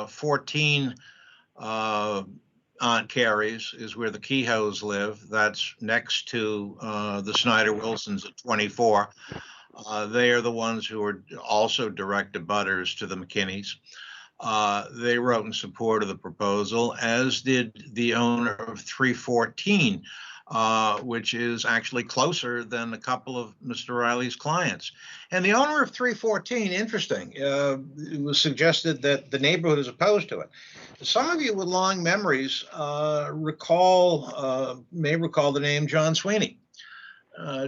14 Aunt Carrie's is where the Kehoes live. That's next to the Snyder Wilsons at 24. They are the ones who are also direct abutters to the McKinneys. They wrote in support of the proposal, as did the owner of 314, which is actually closer than a couple of Mr. Riley's clients. And the owner of 314, interesting, it was suggested that the neighborhood is opposed to it. Some of you with long memories may recall the name John Sweeney.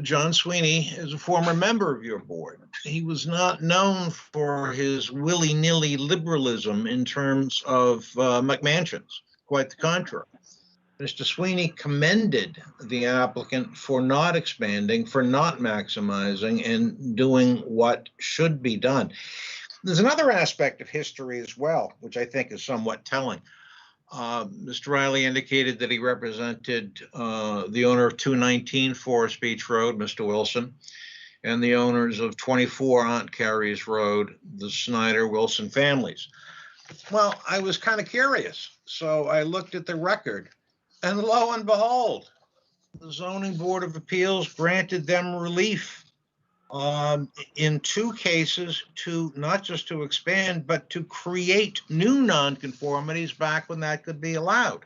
John Sweeney is a former member of your board. He was not known for his willy-nilly liberalism in terms of McMansions, quite the contrary. Mr. Sweeney commended the applicant for not expanding, for not maximizing, and doing what should be done. There's another aspect of history as well, which I think is somewhat telling. Mr. Riley indicated that he represented the owner of 219 Forest Beach Road, Mr. Wilson, and the owners of 24 Aunt Carrie's Road, the Snyder Wilson families. Well, I was kind of curious, so I looked at the record, and lo and behold, the Zoning Board of Appeals granted them relief in 2 cases to not just to expand, but to create new nonconformities back when that could be allowed.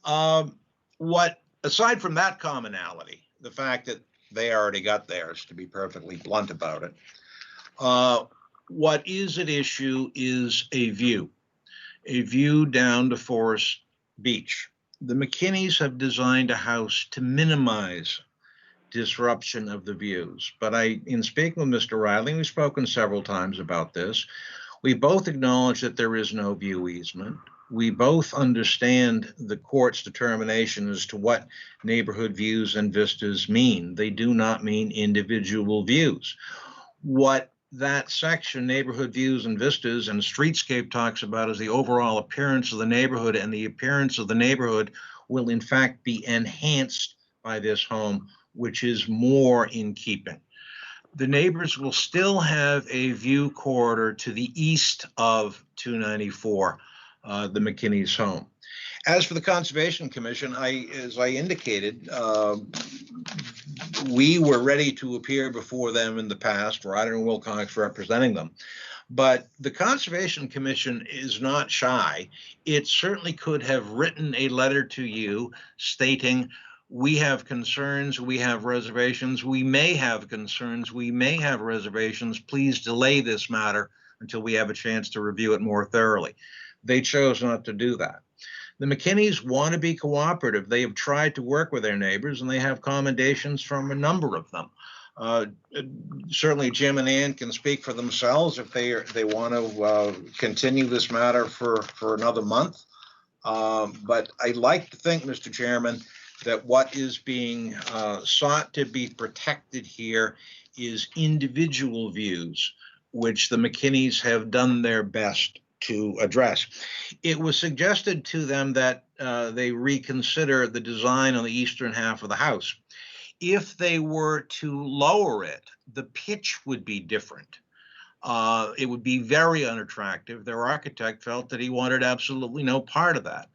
Aside from that commonality, the fact that they already got theirs, to be perfectly blunt about it, what is at issue is a view down to Forest Beach. The McKinneys have designed a house to minimize disruption of the views. But in speaking with Mr. Riley, we've spoken several times about this. We both acknowledge that there is no view easement. We both understand the court's determination as to what neighborhood views and vistas mean. They do not mean individual views. What that section, neighborhood views and vistas, and streetscape talks about is the overall appearance of the neighborhood, and the appearance of the neighborhood will in fact be enhanced by this home, which is more in keeping. The neighbors will still have a view corridor to the east of 294, the McKinney's home. As for the Conservation Commission, as I indicated, we were ready to appear before them in the past. Ryder and Wilcox representing them. But the Conservation Commission is not shy. It certainly could have written a letter to you stating, we have concerns, we have reservations, we may have concerns, we may have reservations. Please delay this matter until we have a chance to review it more thoroughly. They chose not to do that. The McKinneys want to be cooperative. They have tried to work with their neighbors, and they have commendations from a number of them. Certainly Jim and Ann can speak for themselves if they want to continue this matter for another month. But I'd like to think, Mr. Chairman, that what is being sought to be protected here is individual views, which the McKinneys have done their best to address. It was suggested to them that they reconsider the design on the eastern half of the house. If they were to lower it, the pitch would be different. It would be very unattractive. Their architect felt that he wanted absolutely no part of that.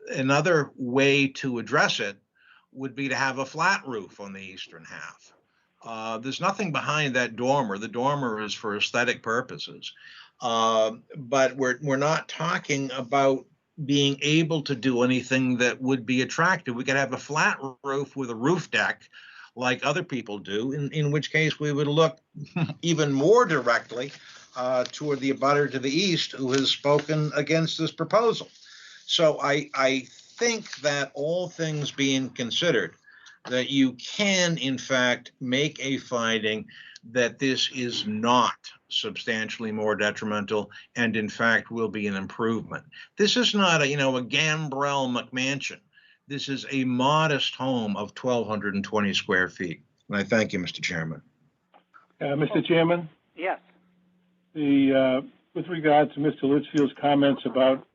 Another way to address it would be to have a flat roof on the eastern half. There's nothing behind that dormer. The dormer is for aesthetic purposes. But we're not talking about being able to do anything that would be attractive. We could have a flat roof with a roof deck like other people do, in which case we would look even more directly toward the abutter to the east who has spoken against this proposal. So I think that all things being considered, that you can in fact make a finding that this is not substantially more detrimental and in fact will be an improvement. This is not a gambrel McMansion. This is a modest home of 1,220 square feet. And I thank you, Mr. Chairman. Mr. Chairman? Yes. With regard to Mr. Litchfield's comments about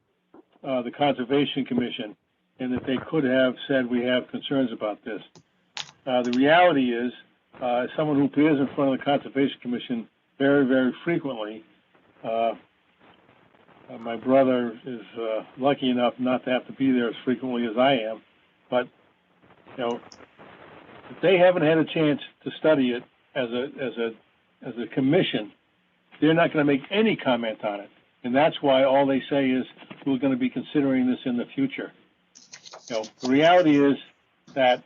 the Conservation Commission and that they could have said we have concerns about this. The reality is, as someone who appears in front of the Conservation Commission very, very frequently, my brother is lucky enough not to have to be there as frequently as I am. But, if they haven't had a chance to study it as a commission, they're not going to make any comment on it. And that's why all they say is we're going to be considering this in the future. The reality is that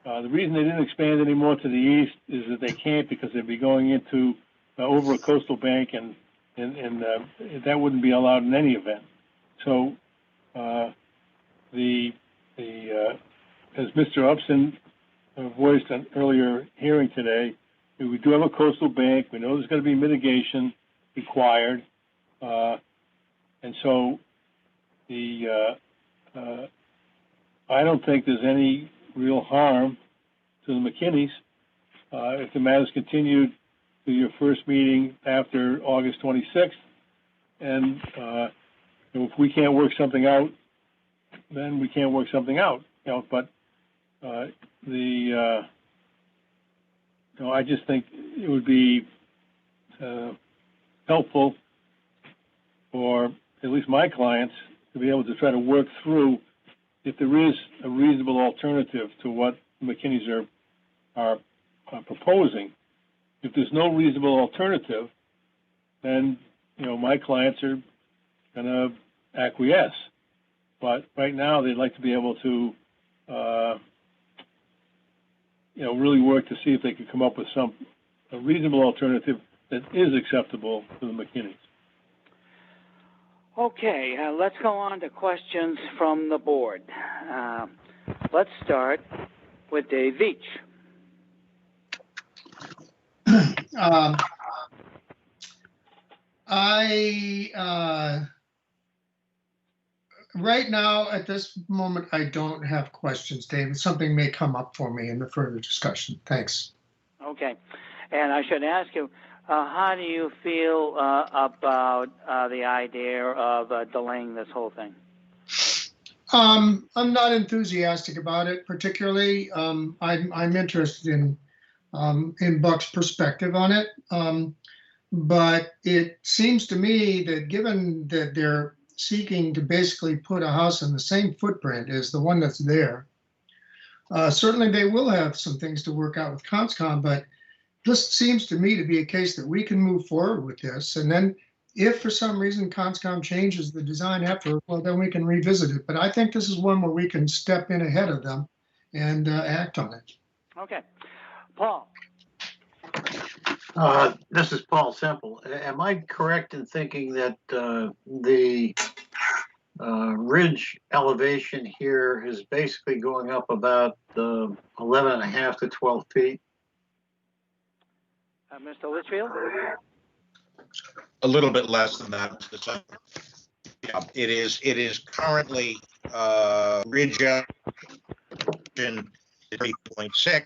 the reason they didn't expand any more to the east is that they can't, because they'd be going into over a coastal bank, and that wouldn't be allowed in any event. So as Mr. Upson voiced an earlier hearing today, we do have a coastal bank. We know there's going to be mitigation required, and so I don't think there's any real harm to the McKinneys if the matter's continued to your first meeting after August 26th. And if we can't work something out, then we can't work something out. But I just think it would be helpful for at least my clients to be able to try to work through if there is a reasonable alternative to what the McKinneys are proposing. If there's no reasonable alternative, then my clients are going to acquiesce. But right now, they'd like to be able to really work to see if they could come up with a reasonable alternative that is acceptable to the McKinneys. Okay, let's go on to questions from the board. Let's start with Dave Veach. Right now, at this moment, I don't have questions, David. Something may come up for me in the further discussion. Thanks. Okay, and I should ask you, how do you feel about the idea of delaying this whole thing? I'm not enthusiastic about it particularly. I'm interested in Buck's perspective on it. But it seems to me that given that they're seeking to basically put a house in the same footprint as the one that's there, certainly they will have some things to work out with Conscom, but this seems to me to be a case that we can move forward with this. And then if for some reason Conscom changes the design after, well, then we can revisit it. But I think this is one where we can step in ahead of them and act on it. Okay. Paul? This is Paul Semple. Am I correct in thinking that the ridge elevation here is basically going up about 11.5 to 12 feet? Mr. Litchfield? A little bit less than that. Yeah, it is currently ridge elevation 3.6.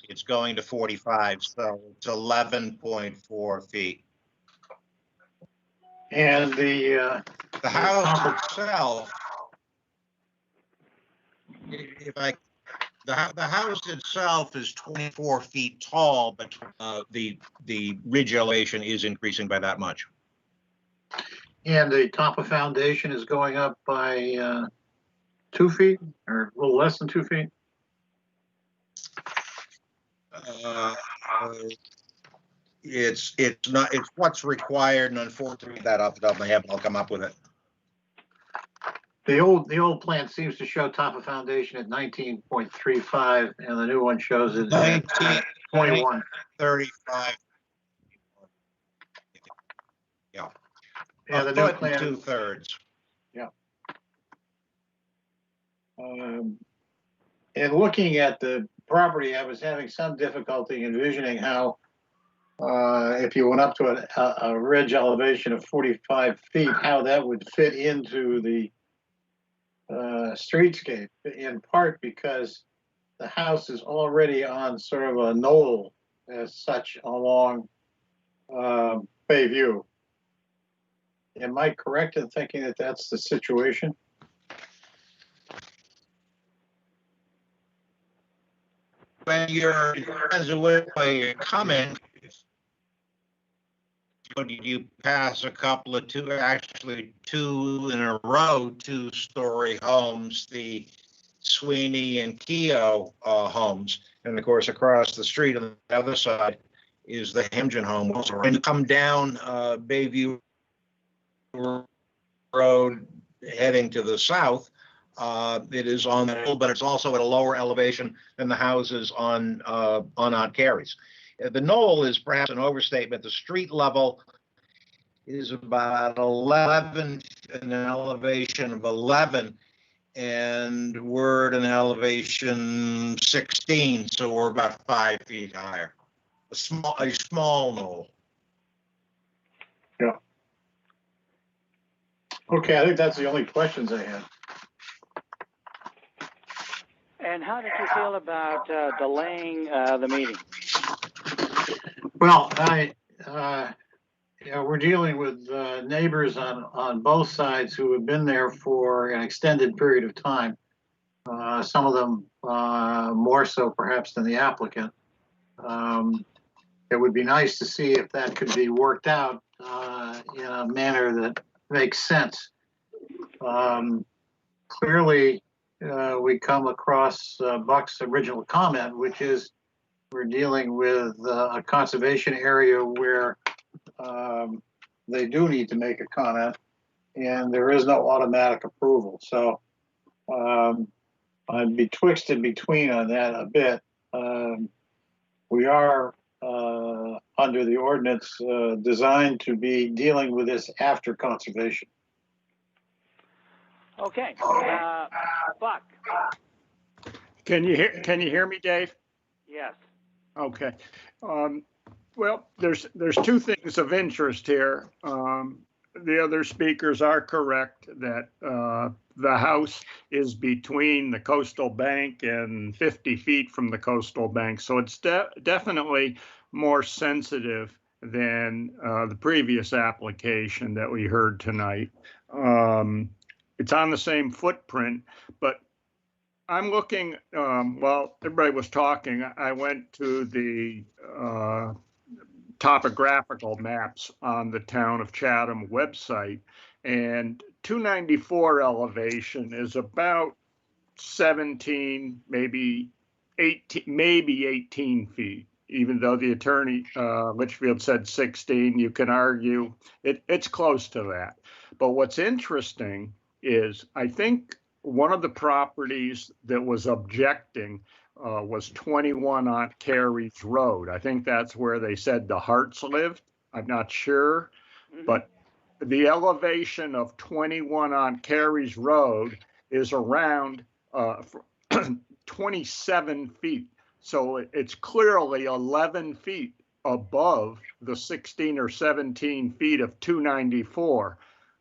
It's going to 45, so it's 11.4 feet. And the house itself, the house itself is 24 feet tall, but the ridge elevation is increasing by that much. And the top of foundation is going up by 2 feet or a little less than 2 feet? It's what's required, and unfortunately that off the top of my head, I'll come up with it. The old plan seems to show top of foundation at 19.35, and the new one shows it at 21. 35. Yeah. Yeah, the new plan. 2/3. Yeah. And looking at the property, I was having some difficulty envisioning how, if you went up to a ridge elevation of 45 feet, how that would fit into the streetscape, in part because the house is already on sort of a knoll as such along Bayview. Am I correct in thinking that that's the situation? When you're, as a way you're coming, you pass a couple of two in a row, 2-story homes, the Sweeney and Keogh homes. And of course, across the street on the other side is the Hamgen home. And you come down Bayview Road heading to the south, it is on the hill, but it's also at a lower elevation than the houses on Aunt Carrie's. The knoll is perhaps an overstatement. The street level is about 11, an elevation of 11, and we're at an elevation 16, so we're about 5 feet higher. A small knoll. Yeah. Okay, I think that's the only questions I had. And how did you feel about delaying the meeting? Well, we're dealing with neighbors on both sides who have been there for an extended period of time. Some of them more so perhaps than the applicant. It would be nice to see if that could be worked out in a manner that makes sense. Clearly, we come across Buck's original comment, which is we're dealing with a conservation area where they do need to make a comment, and there is no automatic approval. So I'm betwixt and between on that a bit. We are under the ordinance designed to be dealing with this after conservation. Okay, Buck. Can you hear me, Dave? Yes. Okay. Well, there's two things of interest here. The other speakers are correct that the house is between the coastal bank and 50 feet from the coastal bank. So it's definitely more sensitive than the previous application that we heard tonight. it's on the same footprint, but I'm looking, well, everybody was talking. I went to the topographical maps on the town of Chatham website, and 294 elevation is about 17, maybe 18 feet. Even though the attorney, Litchfield, said 16, you can argue it's close to that. But what's interesting is I think one of the properties that was objecting was 21 on Carey's Road. I think that's where they said the Harts lived. I'm not sure, but the elevation of 21 on Carey's Road is around 27 feet. So it's clearly 11 feet above the 16 or 17 feet of 294.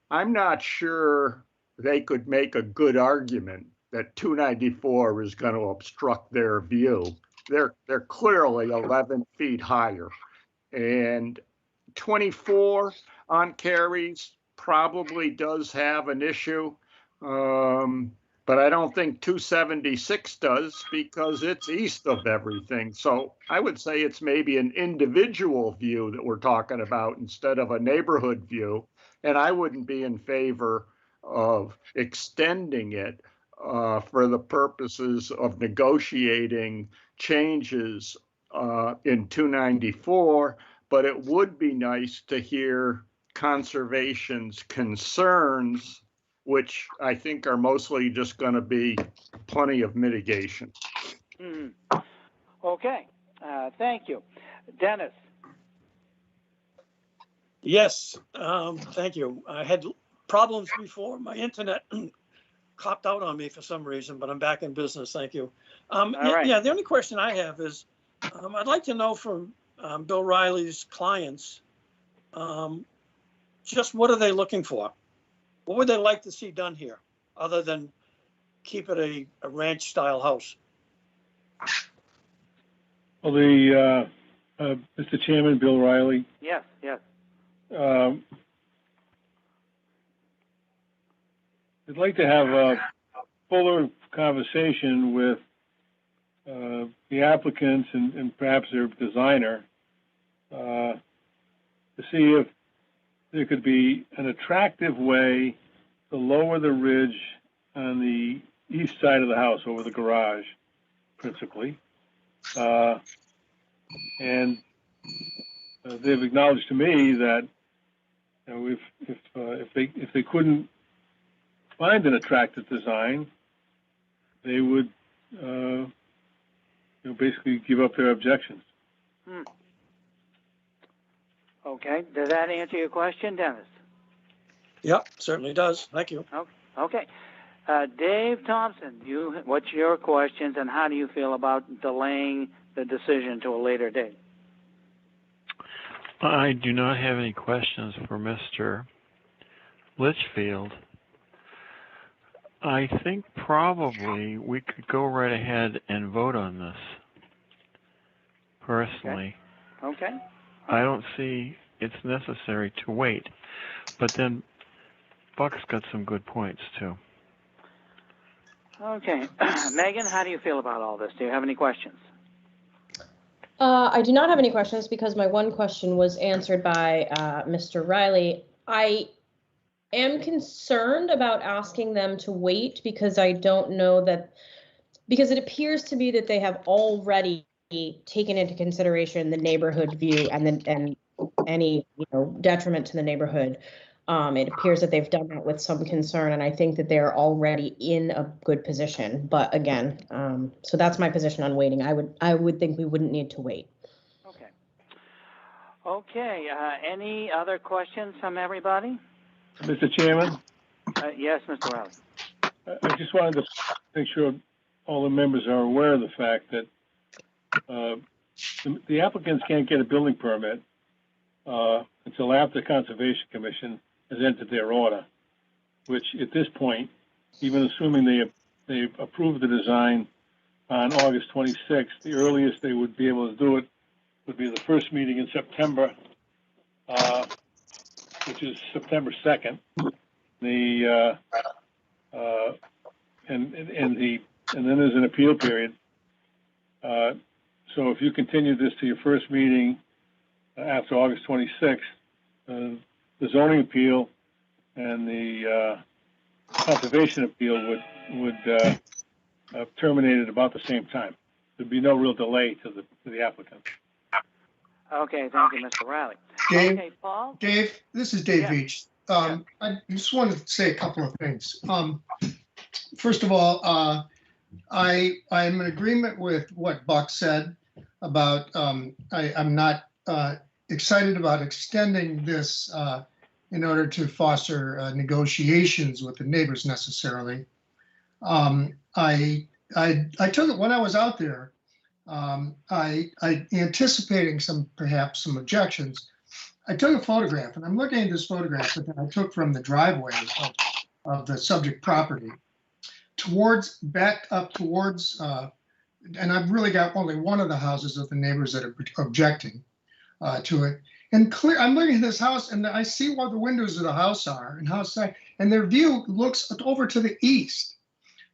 I'm not sure they could make a good argument that 294 is going to obstruct their view. They're clearly 11 feet higher. And 24 on Carey's probably does have an issue. But I don't think 276 does because it's east of everything. So I would say it's maybe an individual view that we're talking about instead of a neighborhood view. And I wouldn't be in favor of extending it for the purposes of negotiating changes in 294. But it would be nice to hear conservation's concerns, which I think are mostly just going to be plenty of mitigation. Okay, thank you. Dennis. Yes, thank you. I had problems before. My internet copped out on me for some reason, but I'm back in business. Thank you. Right. Yeah, the only question I have is I'd like to know from Bill Riley's clients, just what are they looking for? What would they like to see done here other than keep it a ranch style house? Well, Mr. Chairman, Bill Riley. Yes, yes. I'd like to have a fuller conversation with the applicants and perhaps their designer to see if there could be an attractive way to lower the ridge on the east side of the house over the garage, principally. And they've acknowledged to me that if they couldn't find an attractive design, they would basically give up their objections. Okay, does that answer your question, Dennis? Yep, certainly does. Thank you. Okay. Dave Thompson, what's your questions and how do you feel about delaying the decision to a later date? I do not have any questions for Mr. Litchfield. I think probably we could go right ahead and vote on this, personally. Okay. I don't see it's necessary to wait. But then Buck's got some good points, too. Okay. Megan, how do you feel about all this? Do you have any questions? I do not have any questions because my one question was answered by Mr. Riley. I am concerned about asking them to wait because I don't know that, because it appears to me that they have already taken into consideration the neighborhood view and any detriment to the neighborhood. It appears that they've done that with some concern, and I think that they're already in a good position. But again, so that's my position on waiting. I would think we wouldn't need to wait. Okay. Any other questions from everybody? Mr. Chairman? Yes, Mr. Riley. I just wanted to make sure all the members are aware of the fact that the applicants can't get a building permit until after the Conservation Commission has entered their order, which at this point, even assuming they approved the design on August 26th, the earliest they would be able to do it would be the first meeting in September, which is September 2nd. and then there's an appeal period. So if you continue this to your first meeting after August 26th, the zoning appeal and the conservation appeal would have terminated about the same time. There'd be no real delay to the applicant. Okay, thank you, Mr. Riley. Dave, Okay, Paul? Dave, this is Dave Yeah. Veach. I just wanted to say a couple of things. First of all, I'm in agreement with what Buck said about, I'm not excited about extending this in order to foster negotiations with the neighbors necessarily. I took it when I was out there, I anticipating perhaps some objections. I took a photograph, and I'm looking at this photograph that I took from the driveway of the subject property back up towards, and I've really got only one of the houses of the neighbors that are objecting to it. And I'm looking at this house, and I see what the windows of the house are and outside, and their view looks over to the east.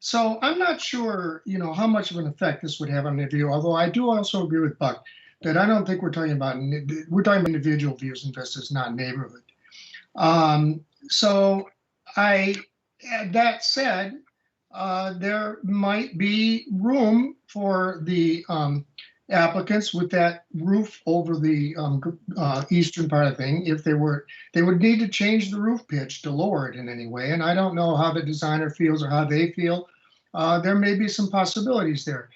So I'm not sure, how much of an effect this would have on their view. Although I do also agree with Buck that I don't think we're talking about individual views and vistas, not neighborhood. So that said, there might be room for the applicants with that roof over the eastern part of the thing. If they would need to change the roof pitch to lower it in any way. And I don't know how the designer feels or how they feel. There may be some possibilities there.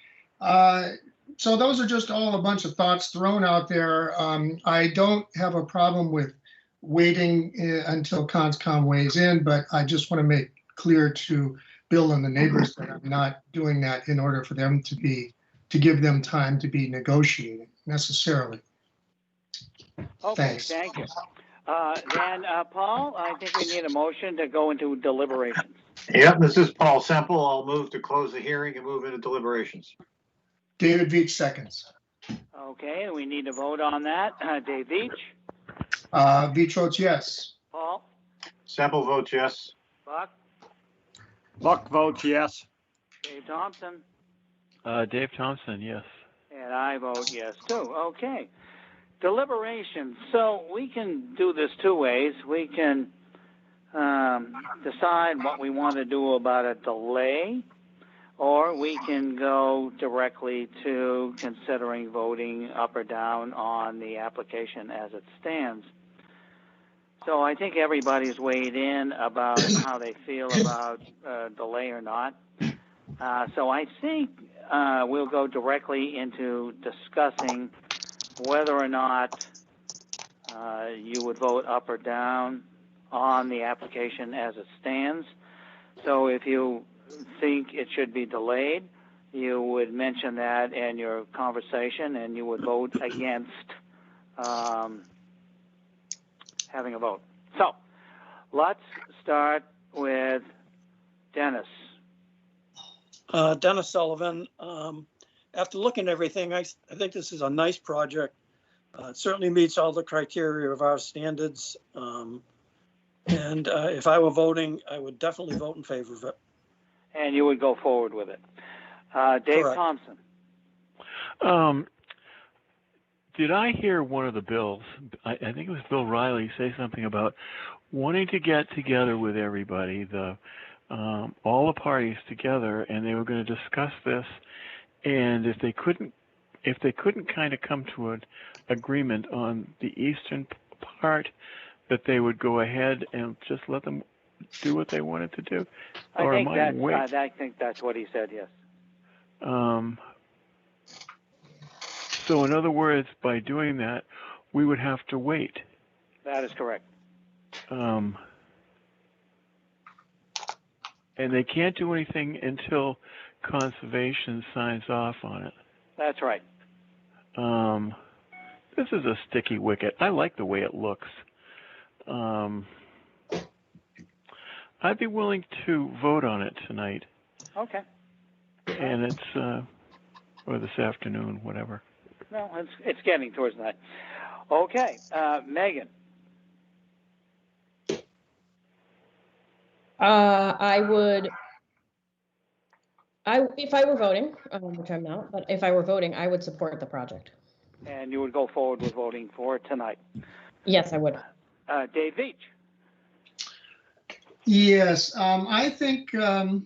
So those are just all a bunch of thoughts thrown out there. I don't have a problem with waiting until CONSCOM weighs in, but I just want to make clear to Bill and the neighbors that I'm not doing that in order for them to give them time to be negotiating necessarily. Okay, Thanks. thank you. Then, Paul, I think we need a motion to go into deliberations. Yep, this is Paul Semple. I'll move to close the hearing and move into deliberations. David Veach seconds. Okay, we need to vote on that. Dave Veach? Veach votes yes. Paul? Semple votes yes. Buck? Buck votes yes. Dave Thompson? Dave Thompson, yes. And I vote yes, too. Okay. Deliberations. So we can do this two ways. We can decide what we want to do about a delay, or we can go directly to considering voting up or down on the application as it stands. So I think everybody's weighed in about how they feel about delay or not. So I think we'll go directly into discussing whether or not you would vote up or down on the application as it stands. So if you think it should be delayed, you would mention that in your conversation and you would vote against having a vote. So let's start with Dennis. Dennis Sullivan. After looking at everything, I think this is a nice project. It certainly meets all the criteria of our standards. And if I were voting, I would definitely vote in favor of it. And you would go forward with it. Dave Correct. Thompson. Did I hear one of the bills, I think it was Bill Riley, say something about wanting to get together with everybody, all the parties together, and they were going to discuss this, and if they couldn't kind of come to an agreement on the eastern part, that they would go ahead and just let them do what they wanted to do? Or am I wait? I think that's what he said, yes. So in other words, by doing that, we would have to wait. That is correct. And they can't do anything until conservation signs off on it. That's right. This is a sticky wicket. I like the way it looks. I'd be willing to vote on it tonight. Okay. And it's, or this afternoon, whatever. No, it's getting towards that. Okay, Megan. I would, if I were voting, which I'm not, but if I were voting, I would support the project. And you would go forward with voting for it tonight. Yes, I would. Dave Veach. Yes, I think, I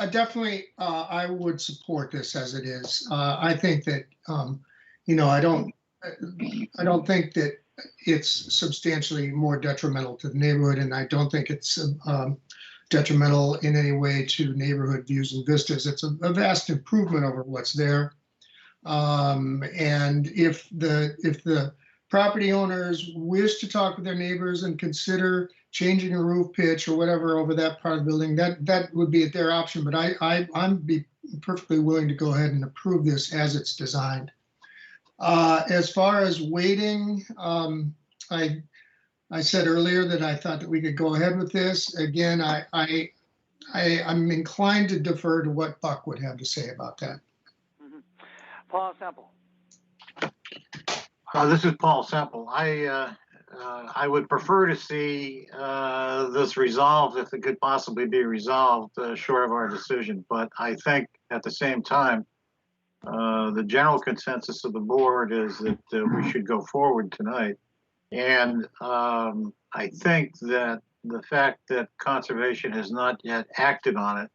definitely, I would support this as it is. I think that, I don't think that it's substantially more detrimental to the neighborhood, and I don't think it's detrimental in any way to neighborhood views and vistas. It's a vast improvement over what's there. And if the property owners wish to talk with their neighbors and consider changing a roof pitch or whatever over that part of the building, that would be at their option. But I'm be perfectly willing to go ahead and approve this as it's designed. As far as waiting, I said earlier that I thought that we could go ahead with this. Again, I'm inclined to defer to what Buck would have to say about that. Mm-hmm. Paul Semple. This is Paul Semple. I would prefer to see this resolved, if it could possibly be resolved, short of our decision. But I think at the same time, the general consensus of the board is that we should go forward tonight. And I think that the fact that conservation has not yet acted on it,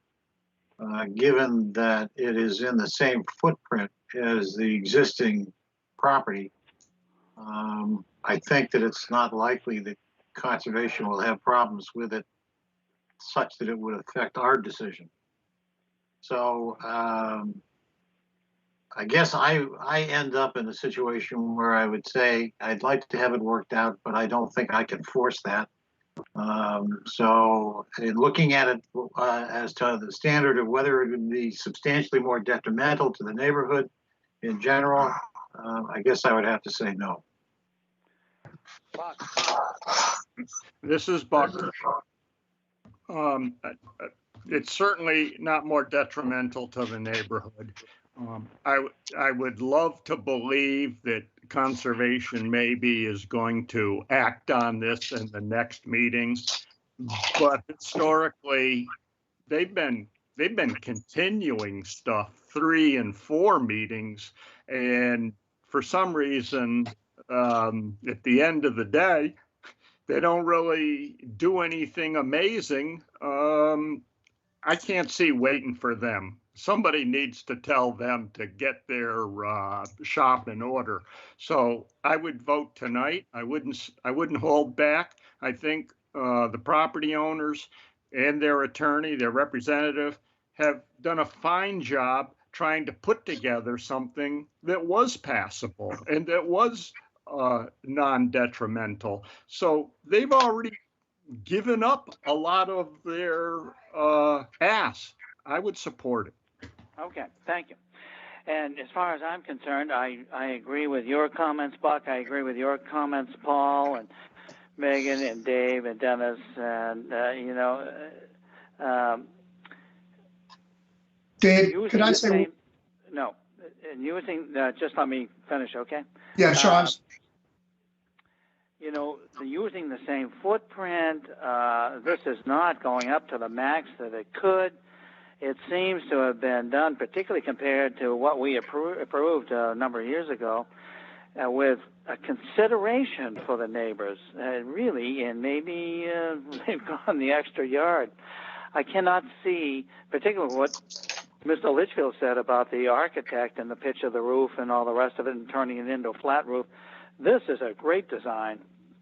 given that it is in the same footprint as the existing property, I think that it's not likely that conservation will have problems with it such that it would affect our decision. So I guess I end up in a situation where I would say I'd like to have it worked out, but I don't think I can force that. So in looking at it as to the standard of whether it would be substantially more detrimental to the neighborhood in general, I guess I would have to say no. This is Buck. It's certainly not more detrimental to the neighborhood. I would love to believe that conservation maybe is going to act on this in the next meeting, but historically they've been continuing stuff 3 and 4 meetings, and for some reason at the end of the day they don't really do anything amazing. I can't see waiting for them. Somebody needs to tell them to get their shop in order. So I would vote tonight. I wouldn't hold back. I think the property owners and their attorney, their representative, have done a fine job trying to put together something that was passable and that was non-detrimental. So they've already given up a lot of their ass. I would support it. Okay, thank you. And as far as I'm concerned, I agree with your comments, Buck. I agree with your comments, Paul, and Megan, and Dave, and Dennis, and Dave, could I say? No, and using, just let me finish, okay? Yeah, sure. Using the same footprint, this is not going up to the max that it could. It seems to have been done, particularly compared to what we approved a number of years ago, with a consideration for the neighbors, really, and maybe they've gone the extra yard. I cannot see, particularly what Mr. Litchfield said about the architect and the pitch of the roof and all the rest of it and turning it into a flat roof. This is a great design.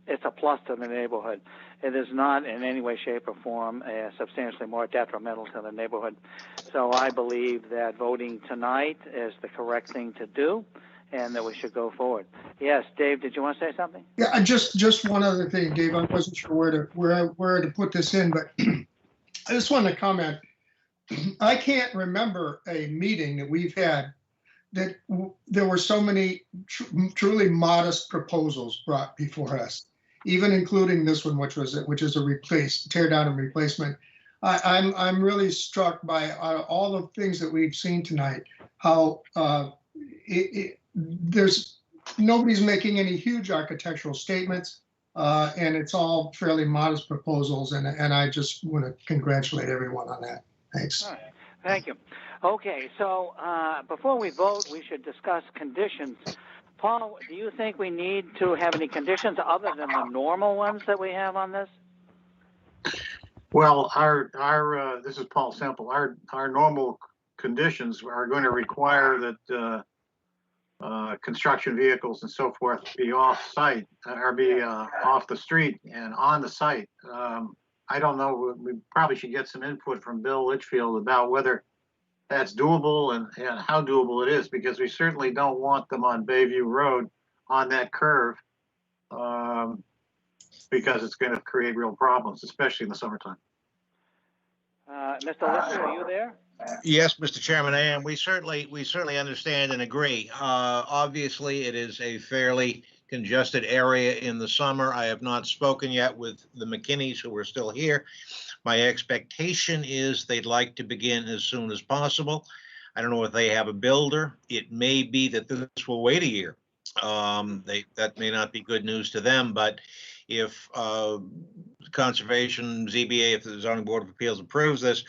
It's a plus to the neighborhood. It is not in any way, shape, or form substantially more detrimental to the neighborhood. So I believe that voting tonight is the correct thing to do and that we should go forward. Yes, Dave, did you want to say something? Yeah, just one other thing, Dave. I wasn't sure where to put this in, but I just wanted to comment. I can't remember a meeting that we've had that there were so many truly modest proposals brought before us, even including this one, which is a tear down and replacement. I'm really struck by all the things that we've seen tonight. How there's nobody's making any huge architectural statements. And it's all fairly modest proposals, and I just want to congratulate everyone on that. Thanks. All right. Thank you. Okay, so before we vote, we should discuss conditions. Paul, do you think we need to have any conditions other than the normal ones that we have on this? Well, this is Paul Semple. Our normal conditions are going to require that construction vehicles and so forth be off site or be off the street and on the site. I don't know. We probably should get some input from Bill Litchfield about whether that's doable and how doable it is, because we certainly don't want them on Bayview Road on that curve, because it's going to create real problems, especially in the summertime. Mr. Litchfield, are you there? Yes, Mr. Chairman, I am. We certainly understand and agree. Obviously, it is a fairly congested area in the summer. I have not spoken yet with the McKinneys, who are still here. My expectation is they'd like to begin as soon as possible. I don't know if they have a builder. It may be that this will wait a year. That may not be good news to them, but if Conservation, ZBA, if the Zoning Board of Appeals approves this,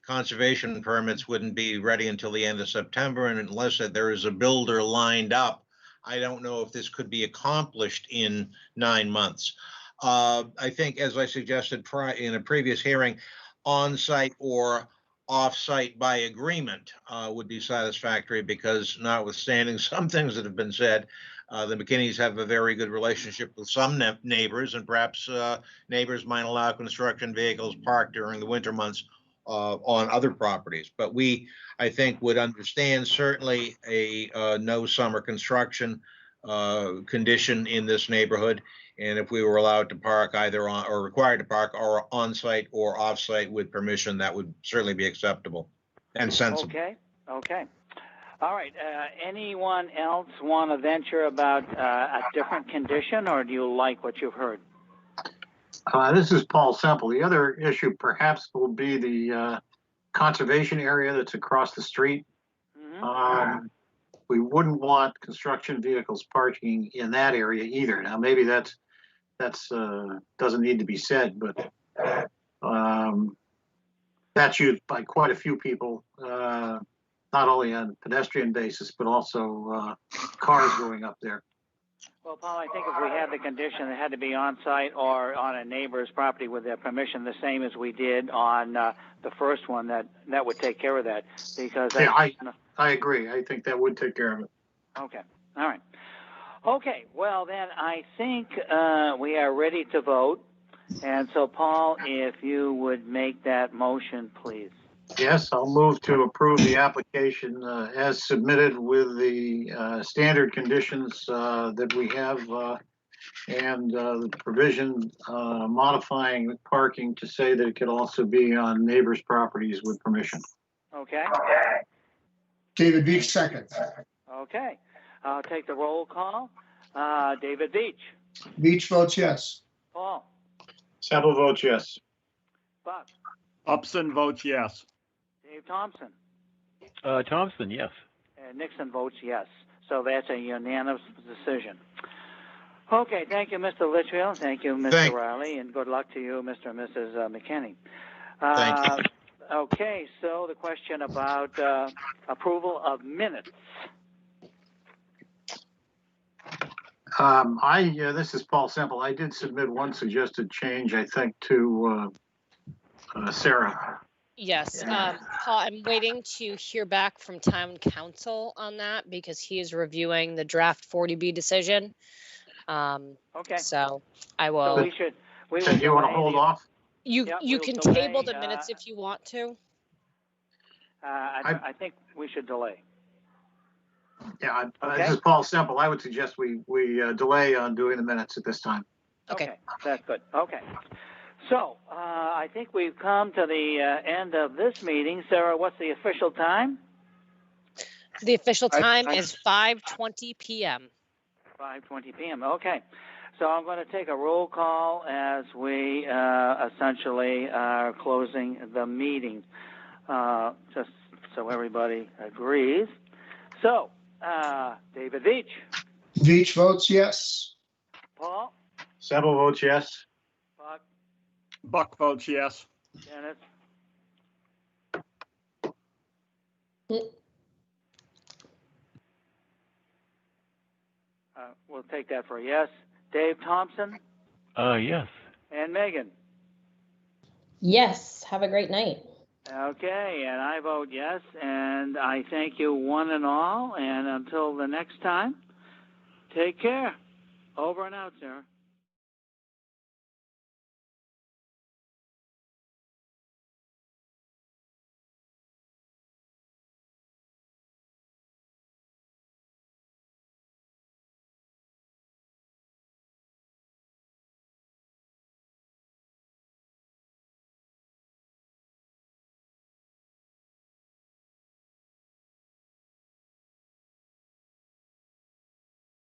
conservation permits wouldn't be ready until the end of September, and unless there is a builder lined up, I don't know if this could be accomplished in 9 months. I think, as I suggested in a previous hearing, on-site or off-site by agreement would be satisfactory, because notwithstanding some things that have been said, the McKinneys have a very good relationship with some neighbors, and perhaps neighbors might allow construction vehicles parked during the winter months on other properties. But we, I think, would understand certainly a no summer construction condition in this neighborhood. And if we were allowed to park either on, or required to park, or on-site or off-site with permission, that would certainly be acceptable and sensible. Okay. All right. Anyone else want to venture about a different condition, or do you like what you've heard? This is Paul Semple. The other issue perhaps will be the conservation area that's across the street. Mm-hmm. We wouldn't want construction vehicles parking in that area either. Now, maybe that's doesn't need to be said, but that's used by quite a few people, not only on pedestrian basis, but also cars going up there. Well, Paul, I think if we had the condition, it had to be on site or on a neighbor's property with their permission, the same as we did on the first one, that would take care of that. Because I agree. I think that would take care of it. Okay. All right. Okay. Well, then I think we are ready to vote. And so, Paul, if you would make that motion, please. Yes, I'll move to approve the application as submitted with the standard conditions that we have and the provision modifying parking to say that it could also be on neighbors' properties with permission. Okay. David Beach, second. Okay. I'll take the roll call. David Beach. Beach votes yes. Paul. Semple votes yes. Buck. Upson votes yes. Dave Thompson. Thompson, yes. And Nixon votes yes. So that's a unanimous decision. Okay, thank you, Mr. Litchfield. Thank you, Mr. Riley, and good luck to you, Mr. and Mrs. McKinney. Thank you. Okay, so the question about approval of minutes. This is Paul Semple. I did submit one suggested change, I think, to Sarah. Yes, Paul, I'm waiting to hear back from town council on that because he is reviewing the draft 40B decision. Okay. So I will. So we will. You want to hold off? You can table the minutes if you want to. I think we should delay. Yeah, okay. This is Paul Semple. I would suggest we delay on doing the minutes at this time. Okay, that's good. Okay. So I think we've come to the end of this meeting. Sarah, what's the official time? The official time is 5:20 p.m. 5:20 p.m. Okay. So I'm going to take a roll call as we essentially are closing the meeting, just so everybody agrees. So, David Veach. Veach votes yes. Paul. Sebo votes yes. Buck, Buck votes yes. Dennis, we'll take that for a yes. Dave Thompson Yes. and Megan. Yes, have a great night. Okay, and I vote yes, and I thank you one and all, and until the next time, take care. Over and out, Sarah.